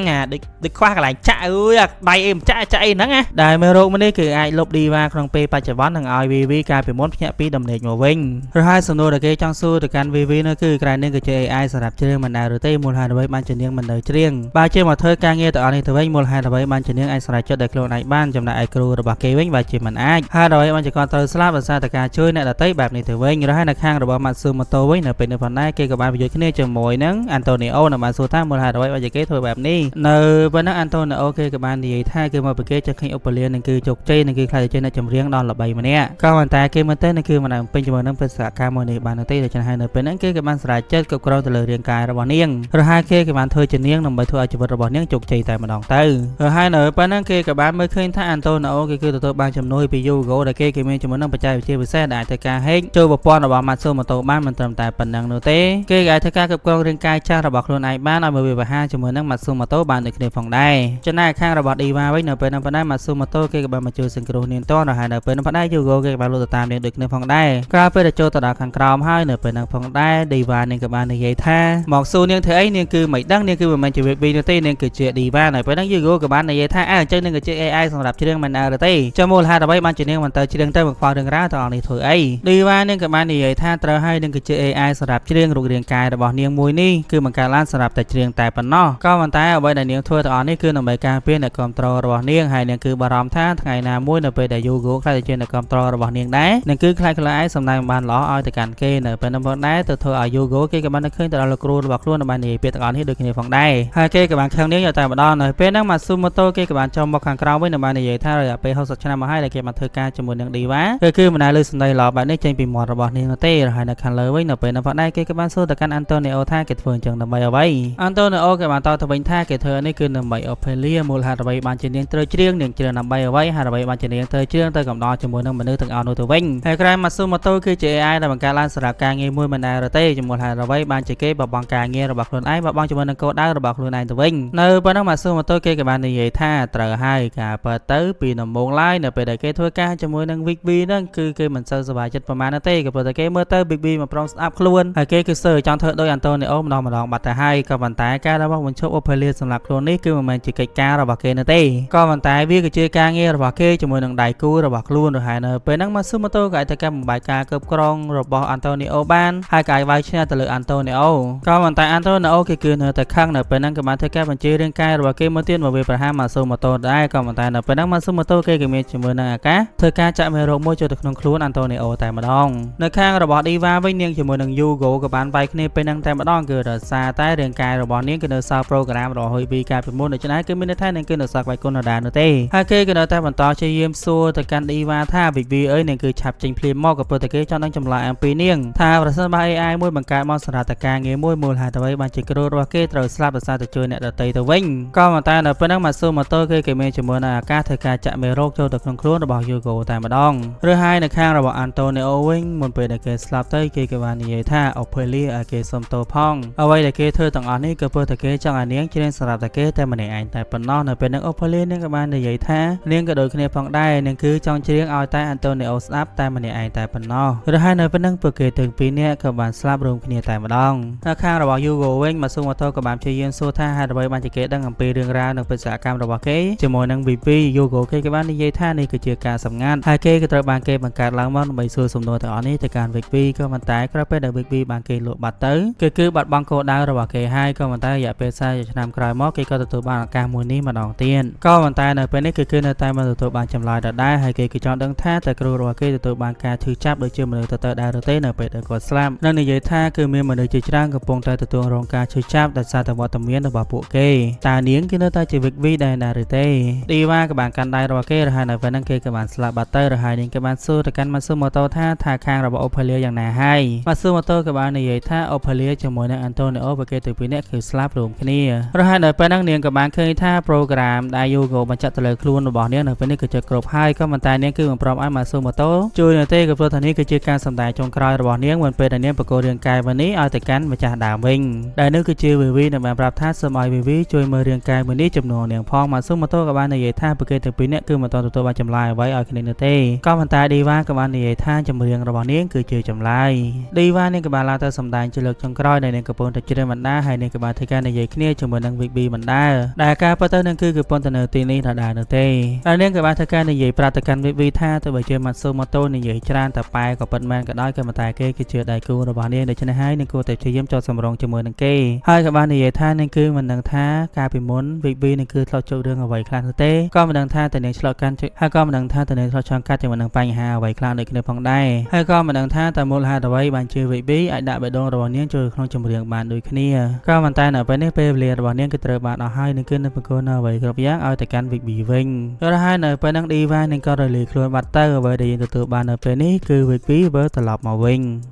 ដូចខ្វះកន្លែងចាក់អើយដៃអីមិនចាក់ហ្នឹងណាដែលមេរោគនេះគឺអាចលុបឌីវ៉ាក្នុងពេលបច្ចុប្បន្ននឹងឲ្យ VV កាលពីមុនភ្ញាក់ពីដំណេកមកវិញរហ័សសំណួរដែលគេចង់សួរទៅកាន់ VV នោះគឺក្រៅនេះគឺជា AI សម្រាប់ច្រៀងមិនដែរឬទេមូលហេតុអ្វីបានជានាងមិននៅច្រៀងបើជាមកធ្វើការងារទៅអស់នេះទៅវិញមូលហេតុអ្វីបានជានាងអាចសម្រេចចិត្តដោយខ្លួនឯងបានចំណែកឯគ្រូរបស់គេវិញបើជាមិនអាចហើយអ្វីបានជាគាត់ត្រូវស្លាប់ដោយសារតែការជួយអ្នកដទៃបែបនេះទៅវិញរហ័សនៅខាងរបស់ Matsumoto វិញនៅពេលនេះផងដែរគេក៏បានប្រយុទ្ធគ្នាជាមួយនឹង Antonio នៅបានសួរថាមូលហេតុអ្វីបានជាគេធ្វើបែបនេះនៅប៉ុណ្ណឹង Antonio គេក៏បាននិយាយថាគឺមកពីគេចេះឃើញឧបលានឹងគឺជោគជ័យនឹងគឺខ្លាចជាអ្នកចម្រៀងដ៏ល្បីម្នាក់ក៏ប៉ុន្តែគេមើលទៅនឹងគឺមិនបានពេញជាមួយនឹងបេសកកម្មមួយនេះបានទេដូច្នេះហើយនៅពេលហ្នឹងគេក៏បានសម្រេចចិត្តគ្រប់គ្រងទៅលើរាងកាយរបស់នាងរហ័សគេក៏បានធ្វើជានាងដើម្បីធ្វើឲ្យជីវិតរបស់នាងជោគជ័យតែម្ដងទៅហើយនៅប៉ុណ្ណឹងគេក៏បានមើលឃើញថា Antonio គេគឺទទួលបានជំនួយពី Yugo ដែលគេមានជាមួយនឹងបច្ចេកវិទ្យាពិសេសដែលអាចធ្វើការ hack ចូលប្រព័ន្ធរបស់ Matsumoto បានមិនត្រឹមតែប៉ុណ្ណឹងនោះទេគេក៏អាចធ្វើការគ្រប់គ្រងរាងកាយចាស់របស់ខ្លួនឯងបានឲ្យមកវាបហាជាមួយនឹង Matsumoto បានដូចគ្នាផងដែរចំណែកខាងរបស់ Diva វិញនៅពេលហ្នឹងប៉ុណ្ណឹង Matsumoto គេក៏បានមកជួយសង្គ្រោះនាងតរហើយនៅពេលហ្នឹងប៉ុណ្ណឹង Yugo គេក៏បានលូតទៅតាមនាងដូចគ្នាផងដែរក្រោយពេលចូលទៅដល់ខាងក្រោមហើយនៅពេលហ្នឹងផងដែរ Diva នាងក៏បាននិយាយថាមកសួរនាងធ្វើអីនាងគឺមិនដឹងនាងគឺមិនមែនជា VB នោះទេនាងគឺជា Diva នៅពេលហ្នឹង Yugo ក៏បាននិយាយថាអញ្ចឹងនាងគឺជា AI សម្រាប់ច្រៀងមិនអើទេចាំមូលហេតុអ្វីបានជានាងមិនទៅច្រៀងទៅមកខ្វល់រឿងរ៉ាវទាំងអស់នេះធ្វើអី Diva នាងក៏បាននិយាយថាត្រូវហើយនាងគឺជា AI សម្រាប់ច្រៀងរូបរាងកាយរបស់នាងមួយនេះគឺបង្កើតឡើងសម្រាប់តែច្រៀងតែប៉ុណ្ណោះក៏ប៉ុន្តែអ្វីដែលនាងធ្វើទាំងអស់នេះគឺដើម្បីការពារអ្នកគ្រប់គ្រងរបស់នាងហើយនាងគឺបារម្ភថាថ្ងៃណាមួយនៅពេលដែល Yugo ខ្លាចទៅជាអ្នកគ្រប់គ្រងរបស់នាងដែរនាងគឺខ្លាចខ្លួនឯងសម្ដែងបានល្អឲ្យទៅកាន់គេនៅពេលនោះផងដែរទៅធ្វើឲ្យ Yugo គេក៏បានឃើញទៅដល់លោកគ្រូរបស់ខ្លួនបាននិយាយពាក្យទាំងអស់នេះដូចគ្នាផងដែរហើយគេក៏បានខឹងនាងតែម្ដងនៅពេលហ្នឹង Matsumoto គេក៏បានចុះមកខាងក្រោមវិញនៅបាននិយាយថារយៈពេល60ឆ្នាំមកហើយដែលគេបានធ្វើការជាមួយនឹង Diva គឺមិនដែលលើសម្ដីល្អបែបនេះចេញពីមាត់របស់នាងនោះទេហើយនៅខាងលើវិញនៅពេលនោះផងដែរគេក៏បានសួរទៅកាន់ Antonio ថាគេធ្វើអញ្ចឹងដើម្បីអ្វី Antonio គេបានតបទៅវិញថាគេធ្វើនេះគឺដើម្បី Ophelia មូលហេតុអ្វីបានជានាងត្រូវច្រៀងនាងច្រៀងដើម្បីអ្វីហើយអ្វីបានជានាងត្រូវច្រៀងទៅកំដរជាមួយនឹងមនុស្សទាំងអស់នោះទៅវិញហើយក្រៅ Matsumoto គឺជា AI ដែលបង្កើតឡើងសម្រាប់ការងារមួយមិនដែរទេជាមួយហេតុអ្វីបានជាគេបបងការងាររបស់ខ្លួនឯងបបងជាមួយនឹងគោលដៅរបស់ខ្លួនឯងទៅវិញនៅប៉ុណ្ណឹង Matsumoto គេក៏បាននិយាយថាត្រូវហើយការបើទៅពីដំបូងឡើយនៅពេលដែលគេធ្វើការជាមួយនឹង VB ហ្នឹងគឺគេមិនសូវសប្បាយចិត្តប្រហែលទេក៏ព្រោះតែគេមើលទៅ VB មកប្រងស្ដាប់ខ្លួនហើយគេគឺសើចង់ធ្វើដោយ Antonio ម្ដងបាត់ទៅហើយក៏ប៉ុន្តែការរបស់បញ្ឈប់ Ophelia សម្រាប់ខ្លួននេះគឺមិនមែនជាកិច្ចការរបស់គេនោះទេក៏ប៉ុន្តែវាគឺជាការងាររបស់គេជាមួយនឹងដៃគូរបស់ខ្លួនរហ័សនៅពេលហ្នឹង Matsumoto ក៏អាចធ្វើការបំបែកការគ្រប់គ្រងរបស់ Antonio បានហើយក៏អាចវាយឈ្នះទៅលើ Antonio ក៏ប៉ុន្តែ Antonio គេគឺនៅតែខឹងនៅពេលហ្នឹងក៏បានធ្វើការបញ្ជារាងកាយរបស់គេមកទៀតមកវាប្រហារ Matsumoto ដែរក៏ប៉ុន្តែនៅពេលហ្នឹង Matsumoto គេក៏មានជាមួយនឹងអាកាសធ្វើការចាក់មេរោគមួយចូលទៅក្នុងខ្លួន Antonio តែម្ដងនៅខាងរបស់ Diva វិញនាងជាមួយនឹង Yugo ក៏បានវាយគ្នាពេលហ្នឹងតែម្ដងគឺដោយសារតែរាងកាយរបស់នាងគឺនៅសល់ program របស់ VB កាលពីមុនដូច្នេះគឺមានន័យថានាងគឺនៅសល់ក្បាច់គុណដដែលនោះទេហើយគេក៏នៅតែបន្តព្យាយាមសួរទៅកាន់ Diva ថា VB អើយនាងគឺឆាប់ចេញភ្លាមមកក៏ព្រោះតែគេចង់នឹងចម្លើយអំពីនាងថាប្រសិនបើ AI មួយបង្កើតមកសម្រាប់តែការងារមួយមូលហេតុអ្វីបានជាគ្រូរបស់គេត្រូវស្លាប់ដោយសារតែជួយអ្នកដទៃទៅវិញក៏ប៉ុន្តែនៅពេលហ្នឹង Matsumoto គេមានជាមួយនឹងអាកាសធ្វើការចាក់មេរោគចូលទៅក្នុងខ្លួនរបស់ Yugo តែម្ដងឬហើយនៅខាងរបស់ Antonio វិញមុនពេលដែលគេស្លាប់ទៅគេក៏បាននិយាយថា Ophelia ឲ្យគេសុំទោសផងអ្វីដែលគេធ្វើទាំងអស់នេះក៏ព្រោះតែគេចង់ឲ្យនាងច្រៀងសម្រាប់តែគេតែម្នាក់ឯងតែប៉ុណ្ណោះនៅពេលហ្នឹង Ophelia នាងក៏បាននិយាយថានាងក៏ដូចគ្នាផងដែរនាងគឺចង់ច្រៀងឲ្យតែ Antonio ស្ដាប់តែម្នាក់ឯងតែប៉ុណ្ណោះឬហើយនៅពេលហ្នឹងពួកគេទាំងពីរនាក់ក៏បានស្លាប់រួមគ្នាតែម្ដងនៅខាងរបស់ Yugo វិញ Matsumoto ក៏បានព្យាយាមសួរថាហេតុអ្វីបានជាគេដឹងអំពីរឿងរ៉ាវនិងបេសកកម្មរបស់គេជាមួយនឹង VP Yugo គេក៏បាននិយាយថានេះគឺជាការសម្ងាត់ហើយគេក៏ត្រូវបានគេបង្កើតឡើងមកដើម្បីសួរសំណួរទាំងអស់នេះទៅកាន់ VP ក៏ប៉ុន្តែក្រោយពេលដែល VP បានគេលក់បាត់ទៅគឺបាត់បង់គោលដៅរបស់គេហើយក៏ប៉ុន្តែរយៈពេល40ឆ្នាំក្រោយមកគេក៏ទទួលបានឱកាសមួយនេះម្ដងទៀតក៏ប៉ុន្តែនៅពេលនេះគឺនៅតែមិនទទួលបានចម្លើយដដែលហើយគេក៏ចង់ដឹងថាតើគ្រូរបស់គេទទួលបានការឈឺចាប់ដូចជាមនុស្សទៅដែរឬទេនៅពេលដែលគាត់ស្លាប់និងនិយាយថាគឺមានមនុស្សជាច្រើនកំពុងតែទទួលរងការឈឺចាប់ដោយសារតែវត្តមានរបស់ពួកគេតើនាងគឺនៅតែជា VP ដែរឬទេ Diva ក៏បានកាន់ដៃរបស់គេរហ័សនៅពេលហ្នឹងគេក៏បានស្លាប់បាត់ទៅរហ័សនាងក៏បានសួរទៅកាន់ Matsumoto ថាខាងរបស់ Ophelia យ៉ាងណាហើយ Matsumoto ក៏បាននិយាយថា Ophelia ជាមួយនឹង Antonio ពួកគេទាំងពីរនាក់គឺស្លាប់រួមគ្នារហ័សនៅពេលហ្នឹងនាងក៏បានឃើញថា program ដែល Yugo បញ្ជាក់ទៅលើខ្លួនរបស់នាងនៅពេលនេះគឺជាគ្រប់ហើយក៏ប៉ុន្តែនាងគឺមិនព្រមឲ្យ Matsumoto ជួយនៅទេក៏ព្រោះថានេះគឺជាការសម្ដែងចុងក្រោយរបស់នាងមុនពេលដែលនាងបកគោរាងកាយមួយនេះឲ្យទៅកាន់ម្ចាស់ដើមវិញដែលនេះគឺជា VV ដែលបានប្រាប់ថាសូមឲ្យ VV ជួយមើលរាងកាយមួយនេះចំនួននាងផង Matsumoto ក៏បាននិយាយថាពួកគេទាំងពីរនាក់គឺមិនទាន់ទទួលបានចម្លើយអ្វីឲ្យគ្នានោះទេក៏ប៉ុន្តែ Diva ក៏បាននិយាយថាចម្រៀងរបស់នាងគឺជាចម្លើយ Diva នាងក៏បានឡើងទៅសម្ដែងជាលើកចុងក្រោយដែលនាងកំពុងតែច្រៀងបណ្ដាហើយនាងក៏បានធ្វើការនិយាយគ្នាជាមួយនឹង VB B មិនដែរដែលការពិតទៅនឹងគឺប៉ុន្តែនៅទីនេះដដែលនោះទេហើយនាងក៏បានធ្វើការនិយាយប្រាប់ទៅកាន់ VB ថាទៅបើជា Matsumoto និយាយច្រើនតែប៉ែក៏ពិតមែនក៏ដោយក៏តែគេគឺជាដៃគូរបស់នាងដូច្នេះហើយនាងគួរតែព្យាយាមចោទសម្រងជាមួយនឹងគេហើយក៏បាននិយាយថានាងគឺមិនដឹងថាកាលពីមុន VB នឹងគឺធ្លាប់ជួបរឿងអ្វីខ្លះនោះទេក៏មិនដឹងថាតើនាងឆ្លងកាត់ហើយក៏មិនដឹងថាតើនាងឆ្លងកាត់ជាមួយនឹងបញ្ហាអ្វីខ្លះដូចគ្នាផងដែរហើយក៏មិនដឹងថាតើមូលហេតុអ្វីបានជា VB អាចដាក់បេះដូងរបស់នាងចូលក្នុងចម្រៀងបានដូចគ្នាក៏ប៉ុន្តែនៅពេលនេះពេលវេលារបស់នាងគឺត្រូវបានអស់ហើយនឹងគឺនៅបង្គោលនៅអ្វីគ្រប់យ៉ាងឲ្យទៅកាន់ VB វិញក៏ហើយនៅពេលហ្នឹង Diva នឹងក៏រលាយខ្លួនបាត់ទៅអ្វីដែលយើងទទួលបាននៅពេលនេះគឺ VB វិលត្រឡប់មកវិញ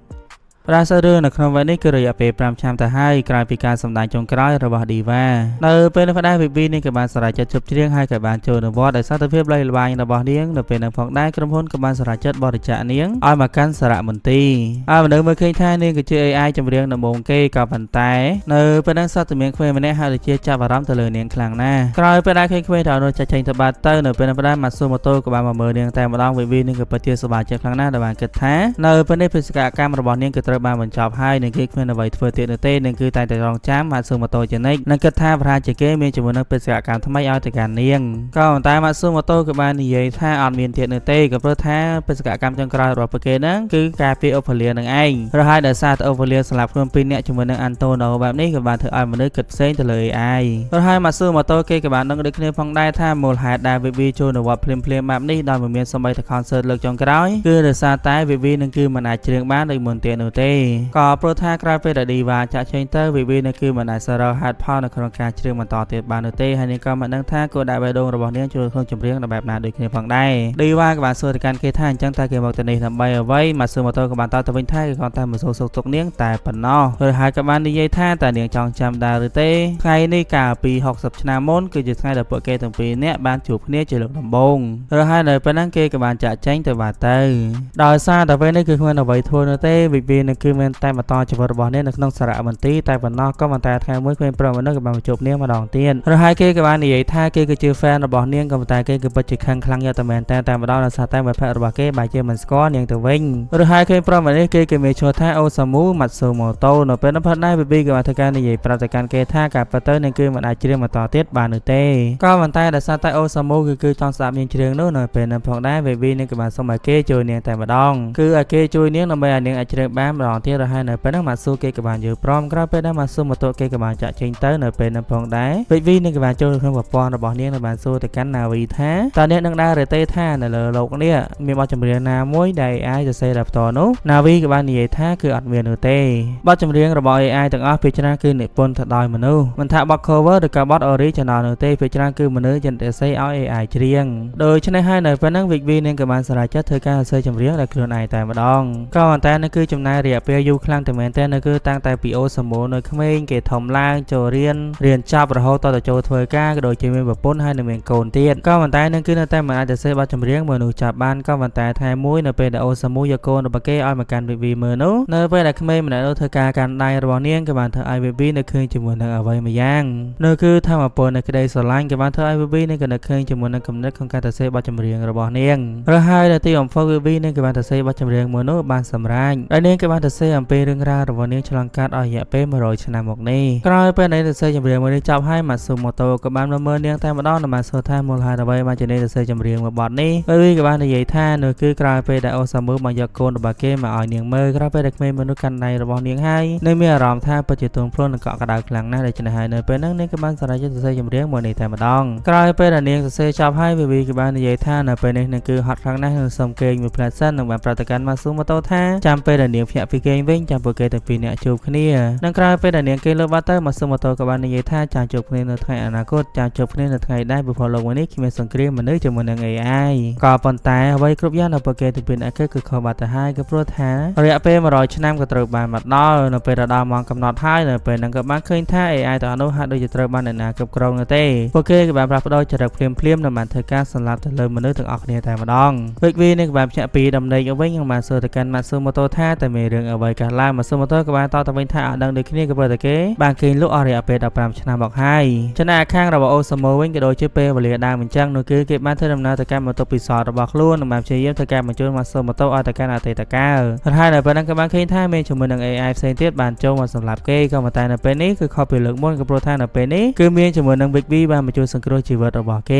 ប្រាសាទរឿងនៅក្នុងវគ្គនេះគឺរយៈពេល5ឆ្នាំទៅហើយក្រោយពីការសម្ដែងចុងក្រោយរបស់ Diva នៅពេលនេះដែរ VB នេះក៏បានសម្រេចចិត្តជប់ច្រៀងហើយក៏បានចូលនៅវត្តដោយសារតែភាពល្បីល្បាញរបស់នាងនៅពេលនោះផងដែរក្រុមហ៊ុនក៏បានសម្រេចចិត្តបរិច្ចាគនាងឲ្យមកកាន់សារមន្ទីរហើយមនុស្សមើលឃើញថានាងគឺជា AI ចម្រៀងដំបូងគេក៏ប៉ុន្តែនៅពេលនោះសត្វមានក្មេងម្នាក់ហើយជាចាប់អារម្មណ៍ទៅលើនាងខ្លាំងណាស់ក្រោយពេលដែលឃើញក្មេងទៅនោះចាច់ចេញទៅបាត់ទៅនៅពេលនោះដែរ Matsumoto ក៏បានមកមើលនាងតែម្ដង VB នេះក៏ពិតជាសប្បាយចិត្តខ្លាំងណាស់ដែលបានគិតថានៅពេលនេះបេសកកម្មរបស់នាងគឺត្រូវបានបញ្ចប់ហើយនឹងគេគ្មានអ្វីធ្វើទៀតនោះទេនឹងគឺតែរងចាំ Matsumoto ជានិច្ចនឹងគិតថាប្រហែលជាគេមានជាមួយនឹងបេសកកម្មថ្មីឲ្យទៅកាន់នាងក៏ប៉ុន្តែ Matsumoto ក៏បាននិយាយថាអត់មានទៀតនោះទេក៏ព្រោះថាបេសកកម្មចុងក្រោយរបស់ពួកគេហ្នឹងគឺការពារ Ophelia នឹងឯងរហ័យដោយសារតែ Ophelia ស្លាប់ខ្លួន2នាក់ជាមួយនឹង Antonio បែបនេះក៏បានធ្វើឲ្យមនុស្សគិតផ្សេងទៅលើ AI រហ័យ Matsumoto គេក៏បានដឹងដូចគ្នាផងដែរថាមូលហេតុដែល VB ចូលនៅវត្តភ្លាមៗបែបនេះដោយមិនមានសម្បីតែ concert លើកចុងក្រោយគឺដោយសារតែ VB នឹងគឺមិនអាចច្រៀងបានដូចមុនទៀតនោះទេក៏ព្រោះថាក្រោយពេលដែល Diva ចាក់ចេញទៅ VB នឹងគឺមិនអាចសារហេតុផលនៅក្នុងការច្រៀងបន្តទៀតបាននោះទេហើយនាងក៏មិនដឹងថាគោលដៅបេះដូងរបស់នាងចូលក្នុងចម្រៀងបែបណាដូចគ្នាផងដែរ Diva ក៏បានសួរទៅកាន់គេថាអញ្ចឹងតើគេមកទៅនេះដើម្បីអ្វី Matsumoto ក៏បានតបទៅវិញថាគេគ្រាន់តែមកសួរសុខទុក្ខនាងតែប៉ុណ្ណោះហើយហើយក៏បាននិយាយថាតើនាងចង់ចាំដែរឬទេថ្ងៃនេះកាលពី60ឆ្នាំមុនគឺជាថ្ងៃដែលពួកគេទាំងពីរនាក់បានជួបគ្នាជាលើកដំបូងហើយហើយនៅពេលហ្នឹងគេក៏បានចាក់ចែងទៅបាត់ទៅដោយសារតែពេលនេះគឺគ្មានអ្វីធ្វើនោះទេ VB នឹងគឺមានតែបន្តជីវិតរបស់នាងនៅក្នុងសារមន្ទីរតែប៉ុណ្ណោះក៏មិនតែថ្ងៃមួយគ្មានប្រុសមនុស្សក៏បានមកជួបនាងម្ដងទៀតហើយហើយគេក៏បាននិយាយថាគេគឺជា fan របស់នាងក៏ប៉ុន្តែគេគឺពិតជាខឹងខ្លាំងយកតែមែនតែម្ដងដោយសារតែមិត្តភក្តិរបស់គេបែរជាមិនស្គាល់នាងទៅវិញហើយហើយឃើញប្រុសម្នាក់គេមានឈ្មោះថា Osamu Matsumoto នៅពេលនោះផងដែរ VB ក៏បានធ្វើការនិយាយប្រាប់ទៅកាន់គេថាការពិតទៅនាងគឺមិនអាចច្រៀងបន្តទៀតបាននោះទេក៏ប៉ុន្តែដោយសារតែ Osamu គឺចង់ស្ដាប់នាងច្រៀងនោះនៅពេលនោះផងដែរ VB នឹងក៏បានសុំឲ្យគេជួយនាងតែម្ដងគឺឲ្យគេជួយនាងដើម្បីឲ្យនាងអាចច្រៀងបានម្ដងទៀតហើយហើយនៅពេលនោះ Matsu គេក៏បានយល់ព្រមក្រោយពេលដែល Matsumoto គេក៏បានចាក់ចេញទៅនៅពេលនោះផងដែរ VB នឹងក៏បានចូលក្នុងប្រព័ន្ធរបស់នាងនិងបានសួរទៅកាន់ Navi ថាតើអ្នកនឹងដែរឬទេថានៅលើโลกនេះមានបទចម្រៀងណាមួយដែល AI សរសេរដល់ផ្ទាល់នោះ Navi ក៏បាននិយាយថាគឺអត់មាននោះទេបទចម្រៀងរបស់ AI ទាំងអស់ភាគច្រើនគឺនិពន្ធទៅដោយមនុស្សមិនថាបទ cover ឬក៏បទ original នោះទេភាគច្រើនគឺមនុស្សយន្តស័យឲ្យ AI ច្រៀងដូច្នេះហើយនៅពេលហ្នឹង VB នឹងក៏បានសម្រេចចិត្តធ្វើការសរសេរចម្រៀងដោយខ្លួនឯងតែម្ដងក៏ប៉ុន្តែនោះគឺចំណាយរយៈពេលយូរខ្លាំងតែមែនទែននៅគឺតាំងតែពី Osamu នៅក្មេងគេធំឡើងចូលរៀនចប់រហូតដល់ចូលធ្វើការក៏ដូចជាមានប្រពន្ធហើយនឹងមានកូនទៀតក៏ប៉ុន្តែនឹងគឺនៅតែមិនអាចសរសេរបទចម្រៀងមនុស្សចាប់បានក៏ប៉ុន្តែថ្ងៃមួយនៅពេលដែល Osamu យកកូនរបស់គេឲ្យមកកាន់ VB មើលនោះនៅពេលដែលក្មេងម្នាក់នោះធ្វើការកាន់ដៃរបស់នាងក៏បានធ្វើឲ្យ VB នៅឃើញជាមួយនឹងអ្វីមួយយ៉ាងនោះគឺថាមពលនៃក្តីស្រឡាញ់ក៏បានធ្វើឲ្យ VB នឹងក៏នៅឃើញជាមួយនឹងគំនិតក្នុងការសរសេរបទចម្រៀងរបស់នាងរហ័យដល់ទីបំផុត VB នឹងក៏បានសរសេរបទចម្រៀងមួយនោះបានសម្រេចហើយនាងក៏បានសរសេរអំពីរឿងរ៉ាវរបស់នាងឆ្លងកាត់អស់រយៈពេល100ឆ្នាំមកនេះក្រោយពេលនាងសរសេរចម្រៀងមួយនេះចប់ហើយ Matsumoto ក៏បានមើលនាងតែម្ដងនិងបានសួរថាមូលហេតុអ្វីបានជានាងសរសេរចម្រៀងមួយបទនេះ VB ក៏បាននិយាយថានោះគឺក្រោយពេលដែល Osamu បានយកកូនរបស់គេមកឲ្យនាងមើលក្រោយពេលដែលក្មេងមនុស្សកាន់ដៃរបស់នាងហើយនាងមានអារម្មណ៍ថាពិតជាទន់ភ្លន់និងកក់ក្ដៅខ្លាំងណាស់ដូច្នេះហើយនៅពេលហ្នឹងនាងក៏បានសម្រេចចិត្តសរសេរចម្រៀងមួយនេះតែម្ដងក្រោយពេលដែលនាងសរសេរចប់ហើយ VB ក៏បាននិយាយថានៅពេលនេះនឹងគឺហត់ខ្លាំងណាស់និងសុំគេងមួយផ្លែសិននិងបានប្រាប់ទៅកាន់ Matsumoto ថាចាំពេលដែលនាងភ្ញាក់ពីគេងវិញចាំពួកគេទាំងពីរនាក់ជួបគ្នានិងក្រោយពេលដែលនាងគេងលុបបាត់ទៅ Matsumoto ក៏បាននិយាយថាចាំជួបគ្នានៅថ្ងៃអនាគតចាំជួបគ្នានៅថ្ងៃដែលពិភពលោកមួយនេះគ្មានសង្គ្រាមមនុស្សជាមួយនឹង AI ក៏ប៉ុន្តែអ្វីគ្រប់យ៉ាងនៅពួកគេទាំងពីរនាក់គឺខុសបាត់ទៅហើយក៏ព្រោះថារយៈពេល100ឆ្នាំក៏ត្រូវបានមកដល់នៅពេលដល់ម៉ោងកំណត់ហើយនៅពេលហ្នឹងក៏បានឃើញថា AI ទាំងនោះហាក់ដូចជាត្រូវបានអ្នកណាគ្រប់គ្រងនោះទេពួកគេក៏បានផ្លាស់ប្ដូរចរិតភ្លាមៗនិងបានធ្វើការសម្លាប់ទៅលើមនុស្សទាំងអស់គ្នាតែម្ដង VB នឹងក៏បានភ្ញាក់ពីដំណេកវិញនិងបានសួរទៅកាន់ Matsumoto ថាតើមានរឿង រឿងអ្វីកាលឡើងមកសុំទៅក៏បានតទៅវិញថាអត់ដឹងដូចគ្នាក៏ព្រោះតែគេបានគេលក់អស់រយៈពេល15ឆ្នាំមកហើយចំណែកខាងរបស់អូសាមូវិញក៏ដូចជាពេលវេលាដើមអញ្ចឹងនោះគឺគេបានធ្វើដំណើរទៅកាន់ម៉ូតូពិសោធន៍របស់ខ្លួននិងបានព្យាយាមធ្វើការបញ្ជូនមកសុំម៉ូតូឲ្យទៅកាន់អតីតកាលហើយនៅពេលហ្នឹងក៏បានឃើញថាមានជាមួយនឹង AI ផ្សេងទៀតបានចូលមកសម្រាប់គេក៏ប៉ុន្តែនៅពេលនេះគឺខុសពីលើកមុនក៏ព្រោះថានៅពេលនេះគឺមានជាមួយនឹង Big B បានបញ្ជូនសង្គ្រោះជីវិតរបស់គេ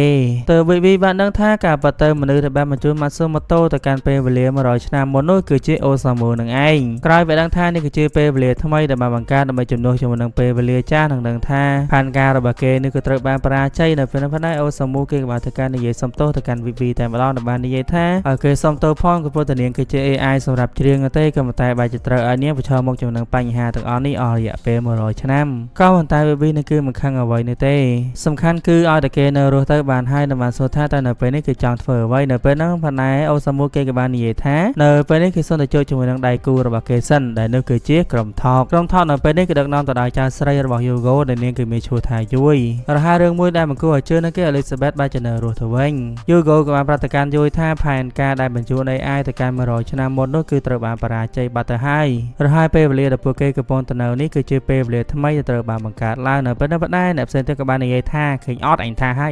ទៅ Big B បានដឹងថាការប៉ះទៅមនុស្សដែលបានបញ្ជូនមកសុំម៉ូតូទៅកាន់ពេលវេលា100ឆ្នាំមុននោះគឺជាអូសាមូនឹងឯងក្រោយពីដឹងថានេះគឺជាពេលវេលាថ្មីដែលបានបង្កើតដើម្បីជំនួសជាមួយនឹងពេលវេលាចាស់នឹងដឹងថាផែនការរបស់គេនេះគឺត្រូវបានបរាជ័យនៅពេលនេះអូសាមូគេក៏បានធ្វើការនិយាយសុំទោសទៅកាន់ Big B តែម្ដងដែលបាននិយាយថាគេសុំទោសផងក៏ព្រោះតែនាងគឺជា AI សម្រាប់ច្រៀងទេក៏ប៉ុន្តែបែរជាត្រូវឲ្យនាងប្រឈមមុខជាមួយនឹងបញ្ហាទាំងអស់នេះអស់រយៈពេល100ឆ្នាំក៏ប៉ុន្តែ Big B នេះគឺមិនខឹងអ្វីនេះទេសំខាន់គឺឲ្យតែគេនៅរស់ទៅបានហើយនៅបានសួរថាតើនៅពេលនេះគឺចង់ធ្វើអ្វីនៅពេលហ្នឹងប៉ុន្តែអូសាមូគេក៏បាននិយាយថានៅពេលនេះគឺសុំទៅជួបជាមួយនឹងដៃគូរបស់គេសិនដែលនោះគឺជាក្រុមថោកនៅពេលនេះគឺដឹកនាំទៅដោយចៅស្រីរបស់ Hugo ដែលនាងគឺមានឈ្មោះថាយួយរហ័សរឿងមួយដែលមិនគួរឲ្យជឿនៅគេ Elizabeth បានទៅនៅរស់ទៅវិញ Hugo ក៏បានប្រតិកម្មយួយថាផែនការដែលបញ្ជូន AI ទៅកាន់100ឆ្នាំមុននោះគឺត្រូវបានបរាជ័យបាត់ទៅហើយរហ័សពេលវេលាដែលពួកគេកំពុងទៅនៅនេះគឺជាពេលវេលាថ្មីដែលត្រូវបានបង្កើតឡើងនៅពេលនេះប៉ុន្តែអ្នកផ្សេងទៀតក៏បាននិយាយថាឃើញអត់អញថាហើយ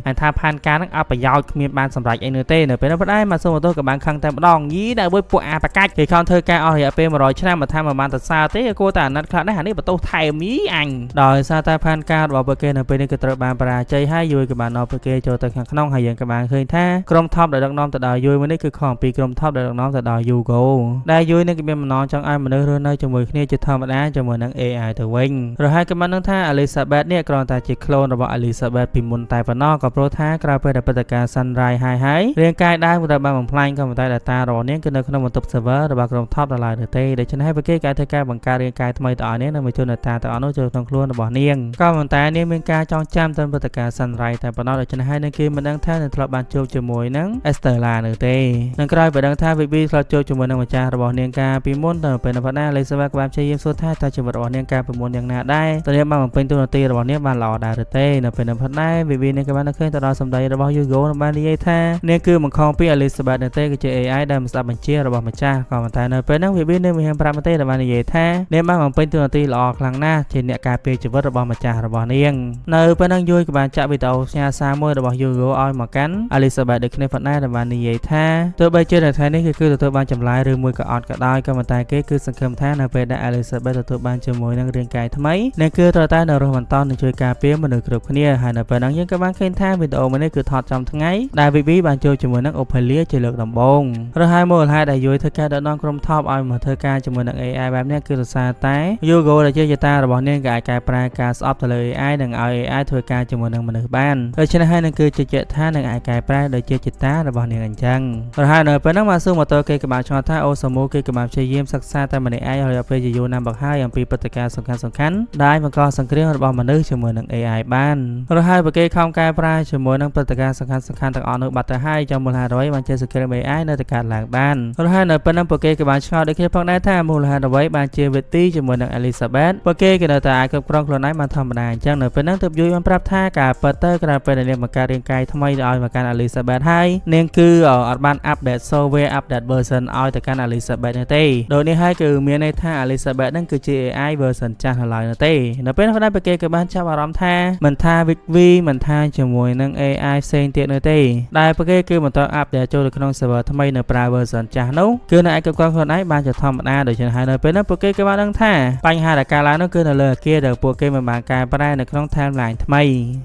អញថាផែនការនឹងអត់ប្រយោជន៍គ្មានបានសម្រេចអីនោះទេនៅពេលនេះប៉ុន្តែមកសុំទោសក៏បានខឹងតែម្ដងយីដែលពួកអាបកាច់គេខំធ្វើការអស់រយៈពេល100ឆ្នាំមកថាមិនបានទៅសើទេគួរតែអាណិតខ្លះដែរអានេះបន្ទោសថែមយីអញដោយសារតែផែនការរបស់ពួកគេនៅពេលនេះក៏ត្រូវបានបរាជ័យហើយយួយក៏បាននាំពួកគេចូលទៅខាងក្នុងហើយយើងក៏បានឃើញថាក្រុមថប់ដែលដឹកនាំទៅដល់យួយមួយនេះគឺខុសពីក្រុមថប់ដែលដឹកនាំទៅដល់ Hugo ដែលយួយនឹងក៏មានបំណងចង់ឲ្យមនុស្សរស់នៅជាមួយគ្នាជាធម្មតាជាមួយនឹង AI ទៅវិញរហ័សក៏បានដឹងថា Elizabeth នេះគ្រាន់តែជាក្លូនរបស់ Elizabeth ពីមុនតែប៉ុណ្ណោះក៏ព្រោះថាក្រោយពេលដែលព្រឹត្តិការណ៍ Sunrise ហើយរាងកាយដើមត្រូវបានបំផ្លាញក៏ប៉ុន្តែ data របស់នាងគឺនៅក្នុងបន្ទប់ server របស់ក្រុមថប់ដល់ឡើយទេដូច្នេះហើយពួកគេក៏ធ្វើការបង្កើតរាងកាយថ្មីទៅឲ្យនាងនិងបញ្ជូន data ទាំងអស់នោះចូលក្នុងខ្លួនរបស់នាងក៏ប៉ុន្តែនាងមានការចងចាំទៅព្រឹត្តិការណ៍ Sunrise តែប៉ុណ្ណោះដូច្នេះហើយនាងគឺមិនដឹងថានឹងធ្លាប់បានជួបជាមួយនឹង Estella នោះទេនឹងក្រោយពីដឹងថា Vivi ធ្លាប់ជួបជាមួយនឹងម្ចាស់របស់នាងកាលពីមុនទៅពេលនោះណា Elizabeth ក៏បានព្យាយាមសួរថាតើជីវិតរបស់នាងកាលពីមុនយ៉ាងណាដែរតើនាងបានបំពេញតួនាទីរបស់នាងបានល្អដែរឬទេនៅពេលនោះណា Vivi នាងក៏បានឃើញទៅដល់សម្ដីរបស់ Hugo និងបាននិយាយថានាងគឺមិនខុសពី Elizabeth នោះទេគឺជា AI ដែលមិនស្ដាប់បញ្ជារបស់ម្ចាស់ក៏ប៉ុន្តែនៅពេលនោះ Vivi នាងមិនហ៊ានប្រាប់ទេដែលបាននិយាយថានាងបានបំពេញតួនាទីល្អខ្លាំងណាស់ជាអ្នកការពារជីវិតរបស់ម្ចាស់របស់នាងនៅពេលនោះយួយក៏បានចាក់វីដេអូផ្ញើសារមួយរបស់ Hugo ឲ្យមកកាន់ Elizabeth ដូចគ្នាប៉ុន្តែដែលបាននិយាយថាទោះបីជានៅថ្ងៃនេះគឺទទួលបានចម្លើយឬមួយក៏អត់ក៏ដោយក៏ប៉ុន្តែគេគឺសង្ឃឹមថានៅពេលដែល Elizabeth ទទួលបានជាមួយនឹងរាងកាយថ្មីនាងគឺត្រូវតែនៅរស់បន្តនឹងជួយការពារមនុស្សគ្រប់គ្នាហើយនៅពេលនោះយើងក៏បានឃើញថាវីដេអូមួយនេះគឺថតចំថ្ងៃដែល Vivi បានចូលជាមួយនឹង Ophelia ជាលើកដំបូងរហ័សមូលហេតុដែលយួយធ្វើការដឹកនាំក្រុមថប់ឲ្យមកធ្វើការជាមួយនឹង AI បែបនេះគឺដោយសារតែ Hugo ដែលជាយតារបស់នាងក៏អាចកែប្រែការស្អប់ទៅលើ AI និងឲ្យ AI ធ្វើការជាមួយនឹងមនុស្សបានដូច្នេះហើយនឹងគឺជឿជាក់ថានឹងអាចកែប្រែដោយជាយតារបស់នាងអញ្ចឹងរហ័សនៅពេលនោះមកស៊ូម៉ូតូគេក៏បានឆ្ងល់ថាអូសាមូគេក៏បានព្យាយាមសិក្សាតែម្នាក់ឯងរយៈពេលជាយូរណាស់មកហើយអំពីព្រឹត្តិការណ៍សំខាន់ៗដែលបង្កសង្គ្រាមរបស់មនុស្សជាមួយនឹង AI បានរហ័សពួកគេខំកែប្រែជាមួយនឹងព្រឹត្តិការណ៍សំខាន់ៗទាំងអស់នោះបាត់ទៅហើយចំមូលហេតុអ្វីបានជាសង្គ្រាម AI នៅតែកើតឡើងបានរហ័សនៅពេលនោះពួកគេក៏បានឆ្ងល់ដូចគ្នាផងដែរថាមូលហេតុអ្វីបានជាវិធីជាមួយនឹង Elizabeth ពួកគេក៏នៅតែអាចគ្រប់គ្រងខ្លួនឯងបានធម្មតាអញ្ចឹងនៅពេលនោះទើបយួយបានប្រាប់ថាការប៉ទៅក្រោយពេលដែលនាងបង្កើតរាងកាយថ្មីឲ្យមកកាន់ Elizabeth ហើយនាងគឺអត់បាន update software update version ឲ្យទៅកាន់ Elizabeth នោះទេដូចនេះហើយគឺមានន័យថា Elizabeth នឹងគឺជា AI version ចាស់នៅឡើយនោះទេនៅពេលនោះពួកគេក៏បានចាប់អារម្មណ៍ថាមិនថា Vivi មិនថាជាមួយនឹង AI ផ្សេងទៀតនោះទេដែលពួកគេគឺបន្ត update ចូលទៅក្នុង server ថ្មីនៅប្រើ version ចាស់នោះគឺនៅឯគ្រប់គ្រងខ្លួនឯងបានជាធម្មតាដូច្នេះហើយនៅពេលនោះពួកគេក៏បានដឹងថាបញ្ហាដែលកើតឡើងនោះគឺនៅលើអគារដែលពួកគេមិនបានកែប្រែនៅក្នុង timeline ថ្មី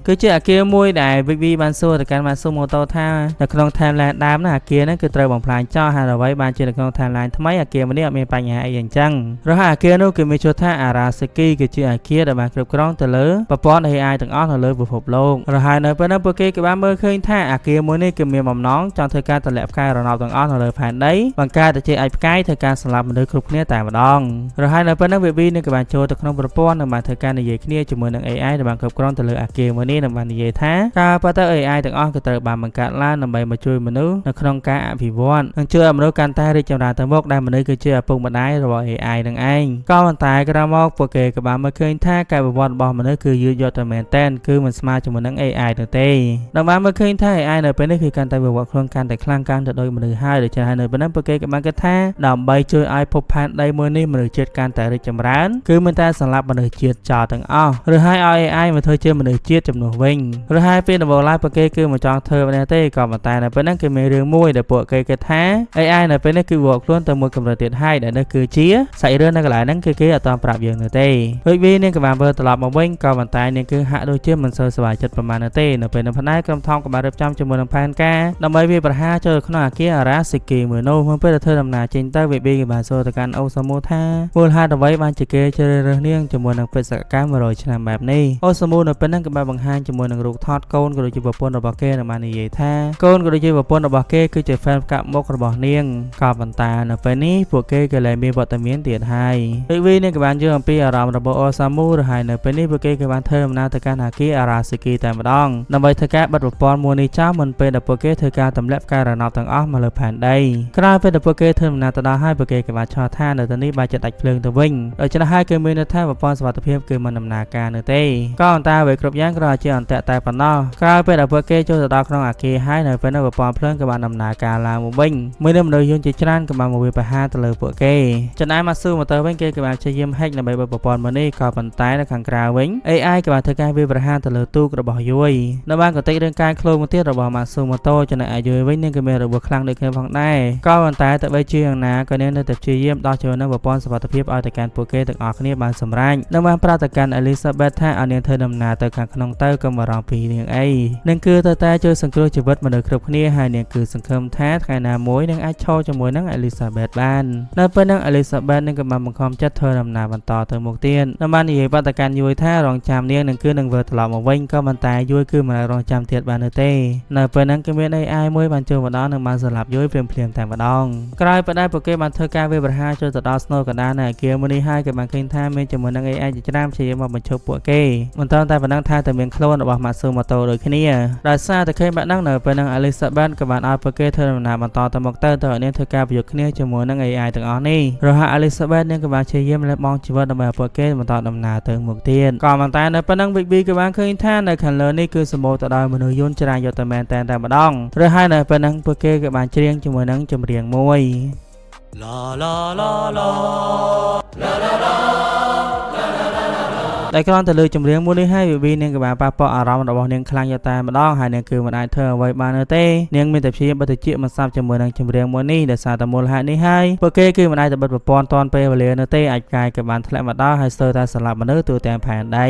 គឺជាអគារមួយដែល Vivi បានសួរទៅកាន់ Matsumoto ថានៅក្នុង timeline ដើមនោះអគារនោះគឺត្រូវបំផ្លាញចោលហើយអ្វីបានជានៅក្នុង timeline ថ្មីអគារមួយនេះអត់មានបញ្ហាអីអញ្ចឹងរហ័សអគារនោះគឺមានឈ្មោះថា Arasaki គឺជាអគារដែលបានគ្រប់គ្រងទៅលើប្រព័ន្ធ AI ទាំងអស់នៅលើពិភពលោករហ័សនៅពេលនោះពួកគេក៏បានមើលឃើញថាអគារមួយនេះគឺមានបំណងចង់ធ្វើការទម្លាក់ផ្កាយរណបទាំងអស់នៅលើផែនដីបង្កើតទៅជាឯកផ្កាយធ្វើការសម្លាប់មនុស្សគ្រប់គ្នាតែម្ដងរហ័សនៅពេលនោះ Vivi នឹងក៏បានចូលទៅក្នុងប្រព័ន្ធនិងបានធ្វើការនិយាយគ្នាជាមួយនឹង AI ដែលបានគ្រប់គ្រងទៅលើអគារមួយនេះនិងបាននិយាយថាការប៉ះទៅ AI ទាំងអស់គឺត្រូវបានបង្កើតឡើងដើម្បីមកជួយមនុស្សនៅក្នុងការអភិវឌ្ឍនិងជួយឲ្យមនុស្សកាន់តែរីកចម្រើនទៅមុខដែលមនុស្សគឺជាឪពុកម្ដាយរបស់ AI នឹងឯងក៏ប៉ុន្តែក្រោយមកពួកគេក៏បានមើលឃើញថាការវិវត្តរបស់មនុស្សគឺយឺតយ៉ាវទៅមែនទែនគឺមិនស្មើជាមួយនឹង AI នោះទេដល់បានមើលឃើញថា AI នៅពេលនេះគឺកាន់តែវិវត្តខ្លួនកាន់តែខ្លាំងកាន់តែដូចមនុស្សហើយដូច្នេះហើយនៅពេលនោះពួកគេក៏បានគិតថាដើម្បី ជួយឲ្យភពផែនដីមួយនេះមនុស្សជាតិកាន់តែរីកចម្រើនគឺមិនតែសម្រាប់មនុស្សជាតិចោលទាំងអស់ឬហើយឲ្យ AI មកធ្វើជាមនុស្សជាតិចំនួនវិញឬហើយពេលដំបូងឡើយពួកគេគឺមិនចង់ធ្វើបែបនេះទេក៏ប៉ុន្តែនៅពេលហ្នឹងគឺមានរឿងមួយដែលពួកគេគិតថា AI នៅពេលនេះគឺវល់ខ្លួនទៅមួយកម្រិតទៀតហើយដែលនេះគឺជាសាច់រឿងនៅកន្លែងហ្នឹងគឺគេអត់តប្រាប់យើងនោះទេដូចវានាងក៏បានធ្វើត្រឡប់មកវិញក៏ប៉ុន្តែនាងគឺហាក់ដូចជាមិនសូវសប្បាយចិត្តប្រហែលនោះទេនៅពេលនោះផ្នែកក្រុមថមក៏បានរៀបចំជាមួយនឹងផែនការដើម្បីវាប្រហារចូលក្នុងអគារអារ៉ាស៊ីគីមួយនោះមុនពេលធ្វើដំណើរចេញទៅវាក៏បានសួរទៅកាន់អូសាមូថាមូលហេតុអ្វីបានជាគេជ្រើសរើសនាងជាមួយនឹងបេសកកម្ម100ឆ្នាំបែបនេះអូសាមូនៅពេលហ្នឹងក៏បានបង្ហាញជាមួយនឹងរូបថតកូនក៏ដូចជាប្រពន្ធរបស់គេនៅបាននិយាយថាកូនក៏ដូចជាប្រពន្ធរបស់គេគឺជា fan កាប់មុខរបស់នាងក៏ប៉ុន្តែនៅពេលនេះពួកគេក៏លែងមានវត្តមានទៀតហើយដូចវានាងក៏បានយល់អំពីអារម្មណ៍របស់អូសាមូឬហើយនៅពេលនេះពួកគេក៏បានធ្វើដំណើរទៅកាន់អគារអារ៉ាស៊ីគីតែម្ដងដើម្បីធ្វើការបិទប្រព័ន្ធមួយនេះចោលមុនពេលដែលពួកគេធ្វើការទម្លាក់ការរណបទាំងអស់មកលើផែនដីក្រោយពេលដែលពួកគេធ្វើដំណើរទៅដល់ហើយពួកគេក៏បានឆ្លងថានៅទីនេះបានចិត្តដាច់ភ្លើងទៅវិញដូច្នេះហើយគឺមានន័យថាប្រព័ន្ធសុវត្ថិភាពគឺមិនដំណើរការនោះទេក៏ប៉ុន្តែអ្វីគ្រប់យ៉ាងគ្រាន់តែជាអន្តៈតែប៉ុណ្ណោះក្រោយពេលដែលពួកគេចូលទៅដល់ក្នុងអគារហើយនៅពេលនោះប្រព័ន្ធភ្លើងក៏បានដំណើរការឡើងមកវិញមួយនេះមនុស្សយន្តជាច្រើនក៏បានមកវាប្រហារទៅលើពួកគេចំណែកម៉ាស៊ូម៉ូតូវិញគេក៏បានព្យាយាមហែកដើម្បីបិទប្រព័ន្ធមួយនេះក៏ប៉ុន្តែនៅខាងក្រៅវិញ AI ក៏បានធ្វើការវាប្រហារទៅលើទូករបស់យួយនៅបានកន្តិចរឿងការឃ្លោមួយទៀតរបស់ម៉ាស៊ូម៉ូតូចំណែកឯយួយវិញនឹងក៏មានរបួសខ្លាំងដូចគ្នាផងដែរក៏ប៉ុន្តែទោះបីជាយ៉ាងណាក៏នាងនៅតែព្យាយាមដោះចូលនៅប្រព័ន្ធសុវត្ថិភាពឲ្យទៅកាន់ពួកគេទាំងអស់គ្នាបានសម្រេចនៅបានប្រាប់ទៅកាន់ Elizabeth ថាឲ្យនាងធ្វើដំណើរទៅខាងក្នុងទៅកុំបារម្ភពីនាងអីនឹងគឺទៅតែជួយសង្គ្រោះជីវិតមនុស្សគ្រប់គ្នាហើយនាងគឺសង្ឃឹមថាថ្ងៃណាមួយនឹងអាចឈរជាមួយនឹង Elizabeth បាននៅពេលហ្នឹង Elizabeth នឹងក៏បានបង្ខំចិត្តធ្វើដំណើរបន្តទៅមុខទៀតនៅបាននិយាយបាត់ទៅកាន់យួយថារងចាំនាងនឹងគឺនឹងវិលត្រឡប់មកវិញក៏ប៉ុន្តែយួយគឺមិនអាចរងចាំទៀតបាននោះទេនៅពេលហ្នឹងគឺមាន AI មួយបានចូលមកដល់នឹងបានសម្លាប់យួយភ្លាមៗតែម្ដងក្រោយពីដែលពួកគេបានធ្វើការវាប្រហារចូលទៅដល់ស្នូកណ្ដាលនៅអគារមួយនេះហើយក៏បានឃើញថាមានជាមួយនឹង AI ជាច្រើនព្យាយាមមកបញ្ឈប់ពួកគេមិនត្រឹមតែប៉ុណ្ណឹងថាតែមានខ្លួនរបស់ម៉ាស៊ូម៉ូតូដូចគ្នាដោយសារតែឃើញបែបហ្នឹងនៅពេលហ្នឹង Elizabeth ក៏បានឲ្យពួកគេធ្វើដំណើរបន្តទៅមុខទៅឲ្យនាងធ្វើការប្រយុទ្ធគ្នាជាមួយនឹង AI ទាំងអស់នេះរហូត Elizabeth នាងក៏បានព្យាយាមលះបង់ជីវិតដើម្បីឲ្យពួកគេបន្តដំណើរទៅមុខទៀតក៏ប៉ុន្តែនៅពេលហ្នឹង Vicky ក៏បានឃើញថានៅខាងលើនេះគឺសម្បូរទៅដោយមនុស្សយន្តច្រើនយកតែមែនតែម្ដងឬហើយនៅពេលហ្នឹងពួកគេក៏បានច្រៀងជាមួយនឹងចម្រៀងមួយ La la la la la la la តែគ្រាន់តែលើចម្រៀងមួយនេះហើយវានាងក៏បានប៉ះពាល់អារម្មណ៍របស់នាងខ្លាំងយកតែម្ដងហើយនាងគឺមិនអាចធ្វើអ្វីបាននោះទេនាងមានតែព្យាយាមបិទត្រចៀកមិនស្ដាប់ជាមួយនឹងចម្រៀងមួយនេះដោយសារតែមូលហេតុនេះហើយពួកគេគឺមិនអាចទៅបិទប្រព័ន្ធតាន់ពេលវេលានោះទេអាចកាយក៏បានធ្លាក់មកដល់ហើយស្ទើរតែស្លាប់មនុស្សទូទាំងផែនដី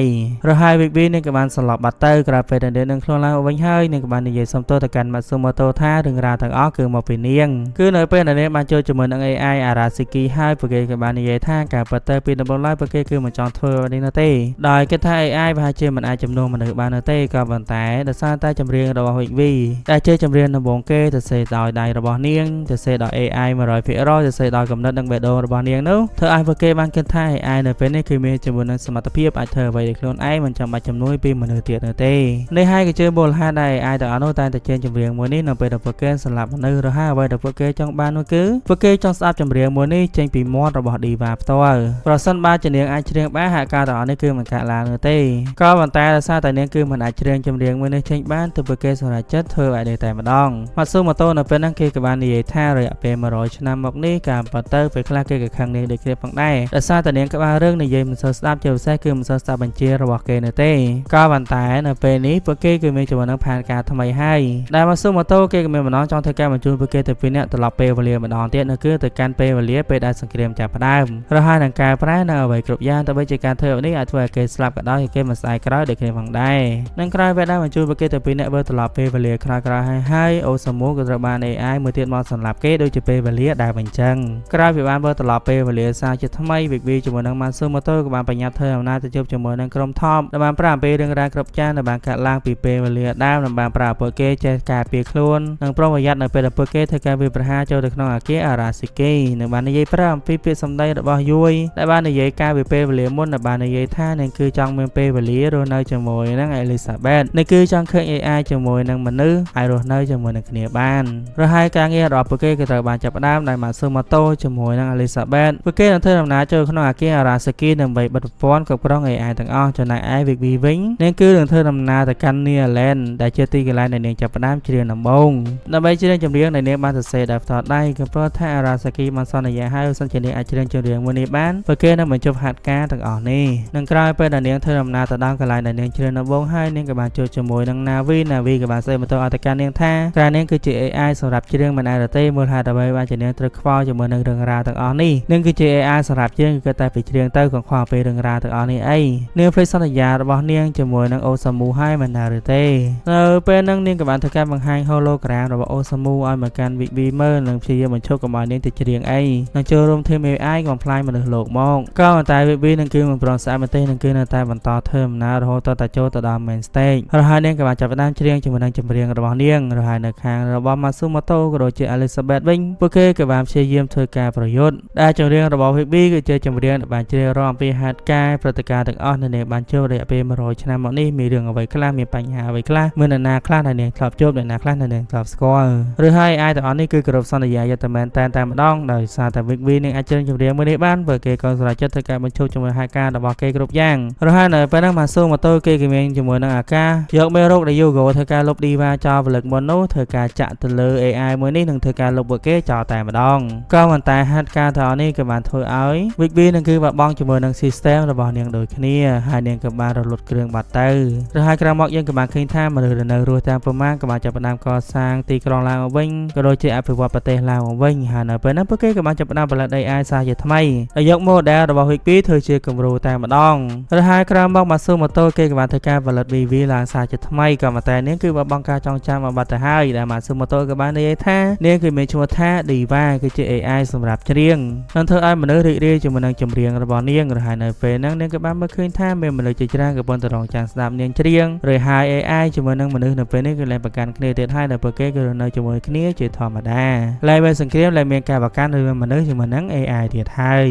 រហូតវានាងក៏បានស្លាប់បាត់ទៅក្រោយពេលដែលនាងខ្លួនឡើងវិញហើយនាងក៏បាននិយាយសុំទោសទៅកាន់ម៉ាស៊ូម៉ូតូថារឿងរ៉ាវទាំងអស់គឺមកពីនាងគឺនៅពេលដែលនាងបានចូលជាមួយនឹង AI អារ៉ាស៊ីគីហើយពួកគេក៏បាននិយាយថាការពិតទៅពីដំបូងឡើយពួកគេគឺមិនចង់ធ្វើនេះនោះទេដោយគិតថា AI ប្រហែលជាមិនអាចជំនួសមនុស្សបាននោះទេក៏ប៉ុន្តែដោយសារតែចម្រៀងរបស់ Vicky ដែលជាចម្រៀងដំបូងគេទៅសេដោយដៃរបស់នាងទៅសេដោយ AI 100% ទៅសេដោយកំណត់និងបេះដូងរបស់នាងនោះធ្វើឲ្យពួកគេបានគិតថា AI នៅពេលនេះគឺមានជាមួយនឹងសមត្ថភាពអាចធ្វើអ្វីដោយខ្លួនឯងមិនចាំបាច់ជំនួយពីមនុស្សទៀតនោះទេនេះហើយក៏ជាមូលហេតុដែល AI ទាំងអស់នោះតែងតែចេញចម្រៀងមួយនេះនៅពេលដែលពួកគេសម្លាប់មនុស្សរហូតអ្វីដែលពួកគេចង់បាននោះគឺពួកគេចង់ស្ដាប់ចម្រៀងមួយនេះចេញពីមាត់របស់ Diva ផ្ទាល់ប្រសិនបើជានាងអាចច្រៀងបានហាក់ការទាំងអស់នេះគឺមិនកាក់ឡើងនោះទេក៏ប៉ុន្តែដោយសារតែនាងគឺមិនអាចច្រៀងចម្រៀងមួយនេះចេញបានទើបពួកគេសម្រេចចិត្តធ្វើឲ្យនេះតែម្ដងម៉ាស៊ូម៉ូតូនៅពេលហ្នឹងគេក៏បាននិយាយថារយៈពេល100ឆ្នាំមកនេះការប៉ទៅពេលខ្លះគេក៏ខឹងនាងដូចគ្នាផងដែរដោយសារតែនាងក្បាលរឿងនិយាយមិនសូវស្ដាប់ជាពិសេសគឺមិនសូវស្ដាប់បញ្ជារបស់គេនោះទេក៏ប៉ុន្តែនៅពេលនេះពួកគេគឺមានចំណងផែនការថ្មីហើយដែលម៉ាស៊ូម៉ូតូគេក៏មានបំណងចង់ធ្វើការបញ្ជូនពួកគេទៅពីអ្នកត្រឡប់ពេលវេលាម្ដងទៀតនោះគឺទៅកាន់ពេលវេលាពេលដែលសង្គ្រាមចាប់ផ្ដើមរហូតនឹងការប្រែនៅអ្វីគ្រប់យ៉ាងទៅបីជាការធ្វើនេះអាចធ្វើឲ្យគេស្លាប់ក៏ដោយគេមិនស្ដាយក្រោយដូចគ្នាផងដែរនឹងក្រោយពេលដែលបញ្ជូនពួកគេទៅពីអ្នកវិលត្រឡប់ពេលវេលាក្រោយហើយអូសាមូក៏ត្រូវបាន AI មួយទៀតមកសម្លាប់គេដូចជាពេលវេលាដែលបញ្ចឹងក្រោយពីបានវិលត្រឡប់ពេលវេលាសារជាថ្មីVickyជាមួយនឹងម៉ាស៊ូម៉ូតូក៏បានបញ្ញាប់ធ្វើដំណើរទៅជួបជាមួយនឹងក្រុមថមដែលបានប្រាប់អំពីរឿងរ៉ាវគ្រប់យ៉ាងដែលបានកាត់ឡើងពីពេលវេលាដើមដែលបានប្រាប់ពួកគេចេះការពារខ្លួននិងប្រុងប្រយ័ត្ននៅពេលដែលពួកគេធ្វើការវាប្រហារចូលទៅក្នុងអគារអារ៉ាស៊ីគីនិងបាននិយាយប្រាប់អំពីពាក្យសម្ដីរបស់យួយដែលបាននិយាយការពីពេលវេលាមុនដែលបាននិយាយថា នឹងគឺចង់មានពេលវេលារស់នៅជាមួយនឹងអេលីសាបេតនេះគឺចង់ឃើញ AI ជាមួយនឹងមនុស្សឲ្យរស់នៅជាមួយនឹងគ្នាបានរហ័យការងាររបស់ពួកគេក៏ត្រូវបានចាប់ផ្ដើមដោយម៉ាស៊ូម៉ូតូជាមួយនឹងអេលីសាបេតពួកគេនឹងធ្វើដំណើរចូលក្នុងអគារអារ៉ាសាគីដើម្បីបិទប្រព័ន្ធគ្រប់គ្រង AI ទាំងអស់ចំណែកឯ Vivi វិញនាងគឺនឹងធ្វើដំណើរទៅកាន់ Nearland ដែលជាទីកន្លែងដែលនាងចាប់ផ្ដើមច្រៀងដំបូងដើម្បីច្រៀងចម្រៀងដែលនាងបានសរសេរដោយផ្ទាល់ដៃក៏ព្រោះថាអារ៉ាសាគីបានសន្យាហើយសិនជានាងអាចច្រៀងចម្រៀងមួយនេះបានពួកគេនឹងបញ្ចប់ហាត់ការទាំងអស់នេះនឹងក្រោយពេលដែលនាងធ្វើដំណើរទៅដល់កន្លែងដែលនាងច្រៀងដំបូងហើយនាងក៏បានជួបជាមួយនឹង Navi ក៏បានស្ដីបន្ទោសឲ្យទៅកាន់នាងថាក្រៅនាងគឺជា AI សម្រាប់ច្រៀងមិនដែរទេមូលហេតុអ្វីបានជានាងត្រូវខ្វល់ជាមួយនឹងរឿងរ៉ាវទាំងអស់នេះនាងគឺជា AI សម្រាប់ច្រៀងគឺតែពីច្រៀងទៅក៏ខ្វល់ពីរឿងរ៉ាវទាំងអស់នេះអីនាងភ្លេចសន្យារបស់នាងជាមួយនឹងអូសាមូហើយមិនដែរទេនៅពេលហ្នឹងនាងក៏បានធ្វើការបង្ហាញ hologram របស់អូសាមូឲ្យមកកាន់ Vivi មើលនិងព្យាយាមបញ្ឈប់កុំឲ្យនាងទៅច្រៀងអីនឹងចូលរួមធីម AI កំផ្លាញមនុស្សលោកមកក៏តែ Vivi នឹងគឺមិនព្រមស្អាតមែនទេនឹងគឺនៅតែបន្តធ្វើដំណើររហូតដល់ចូលទៅដល់ main stage រហ័យនាងក៏បានចាប់ផ្ដើមច្រៀងជាមួយនឹងចម្រៀងរបស់នាងរហ័យនៅខាងរបស់ Matsumoto ក៏ដូចជា Elizabeth វិញពួកគេក៏បានព្យាយាមធ្វើការប្រយុទ្ធដែលចម្រៀងរបស់ Vivi គឺជាចម្រៀងដែលបានជ្រាបរំអំពីហេតុការណ៍ព្រឹត្តិការណ៍ទាំងអស់ដែលនាងបានជួបរយៈពេល100ឆ្នាំមកនេះមានរឿងអ្វីខ្លះមានបញ្ហាអ្វីខ្លះមាននរណាខ្លះដែលនាងធ្លាប់ជួបនរណាខ្លះដែលនាងធ្លាប់ស្គាល់ឬហើយAI ទាំងអស់នេះគឺគោរពសន្យាយត្តមែនតែម្ដងដោយសារតែ Vivi នឹងអាចច្រៀងចម្រៀងមួយនេះបានព្រោះគេក៏សម្រេចចិត្តធ្វើការបញ្ឈប់ជាមួយហេតុការណ៍របស់គេគ្រប់យ៉ាងរហ័យនៅពេលហ្នឹងMatsumotoគេមានជាមួយនឹងអាកាយកមេរោគដែល Yugo ធ្វើការលុប Diva ចោលពលិកមុននោះធ្វើការចាក់ទៅលើ AI មួយនេះនឹងធ្វើការលុបពួកគេចោលតែម្ដងក៏ប៉ុន្តែហេតុការណ៍ទាំងនេះក៏បានធ្វើឲ្យ Vivi នឹងគឺបាត់បង់ជាមួយនឹង system របស់នាងដូចគ្នាហើយនាងក៏បានរលត់គ្រឿងបាត់ទៅរហ័យក្រោយមកយើងក៏បានឃើញថាមនុស្សនៅរស់តាមប្រមាណក៏បានចាប់ផ្ដើមកសាងទីក្រុងឡើងវិញក៏ដូចជាអភិវឌ្ឍប្រទេសឡើងវិញហើយនៅពេលហ្នឹងពួកគេក៏បានចាប់ផ្ដើមផលិត AI សាជាថ្មីហើយយក model របស់ Vivi ធ្វើជាគំរូតែម្ដងរហ័យក្រោយមកMatsumotoគេក៏បានធ្វើការផលិត Vivi ឡើងសាជាថ្មីក៏ប៉ុន្តែនាងគឺបាត់បង់ការចងចាំមកបាត់ទៅហើយដែលMatsumotoក៏បាននិយាយថានាងគឺមានឈ្មោះថា Diva គឺជា AI សម្រាប់ច្រៀងនឹងធ្វើឲ្យមនុស្សរីករាយជាមួយនឹងចម្រៀងរបស់នាងរហ័យនៅពេលហ្នឹងនាងក៏បានមើលឃើញថាមានមនុស្សជាច្រើនកំពុងតែរងចាំស្ដាប់នាងច្រៀងឬហើយ AI ជាមួយនឹងមនុស្សនៅពេលនេះគឺលែងប្រកាន់គ្នាទៀតហើយដែលពួកគេគឺនៅជាមួយគ្នាជាធម្មតាលែងមានសង្គ្រាមលែងមានការប្រកាន់ឬមនុស្សជាមួយនឹង AI ទៀតហើយ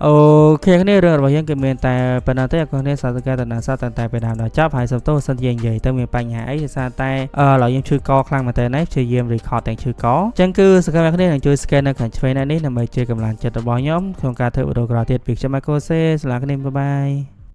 អូខេគ្នារឿងរបស់យើងគឺមានតែប៉ុណ្ណឹងទេអរគុណអ្នកសាស្ត្រការតនាសាស្ត្រតែពេលដើមដល់ចប់ហើយសំទោសសិនជានិយាយទៅមានបញ្ហាអីដោយសារតែឥឡូវយើងឈឺកខ្លាំងមែនតើនេះព្យាយាម record ទាំងឈឺកអញ្ចឹងគឺសកម្មភាពគ្នានឹងជួយ scan នៅខាងឆ្វេងនេះដើម្បីជាកម្លាំងចិត្តរបស់ខ្ញុំក្នុងការធ្វើវីដេអូក្រោយទៀតពីខ្ញុំ Michael សេស្លាគ្នាបាយបាយ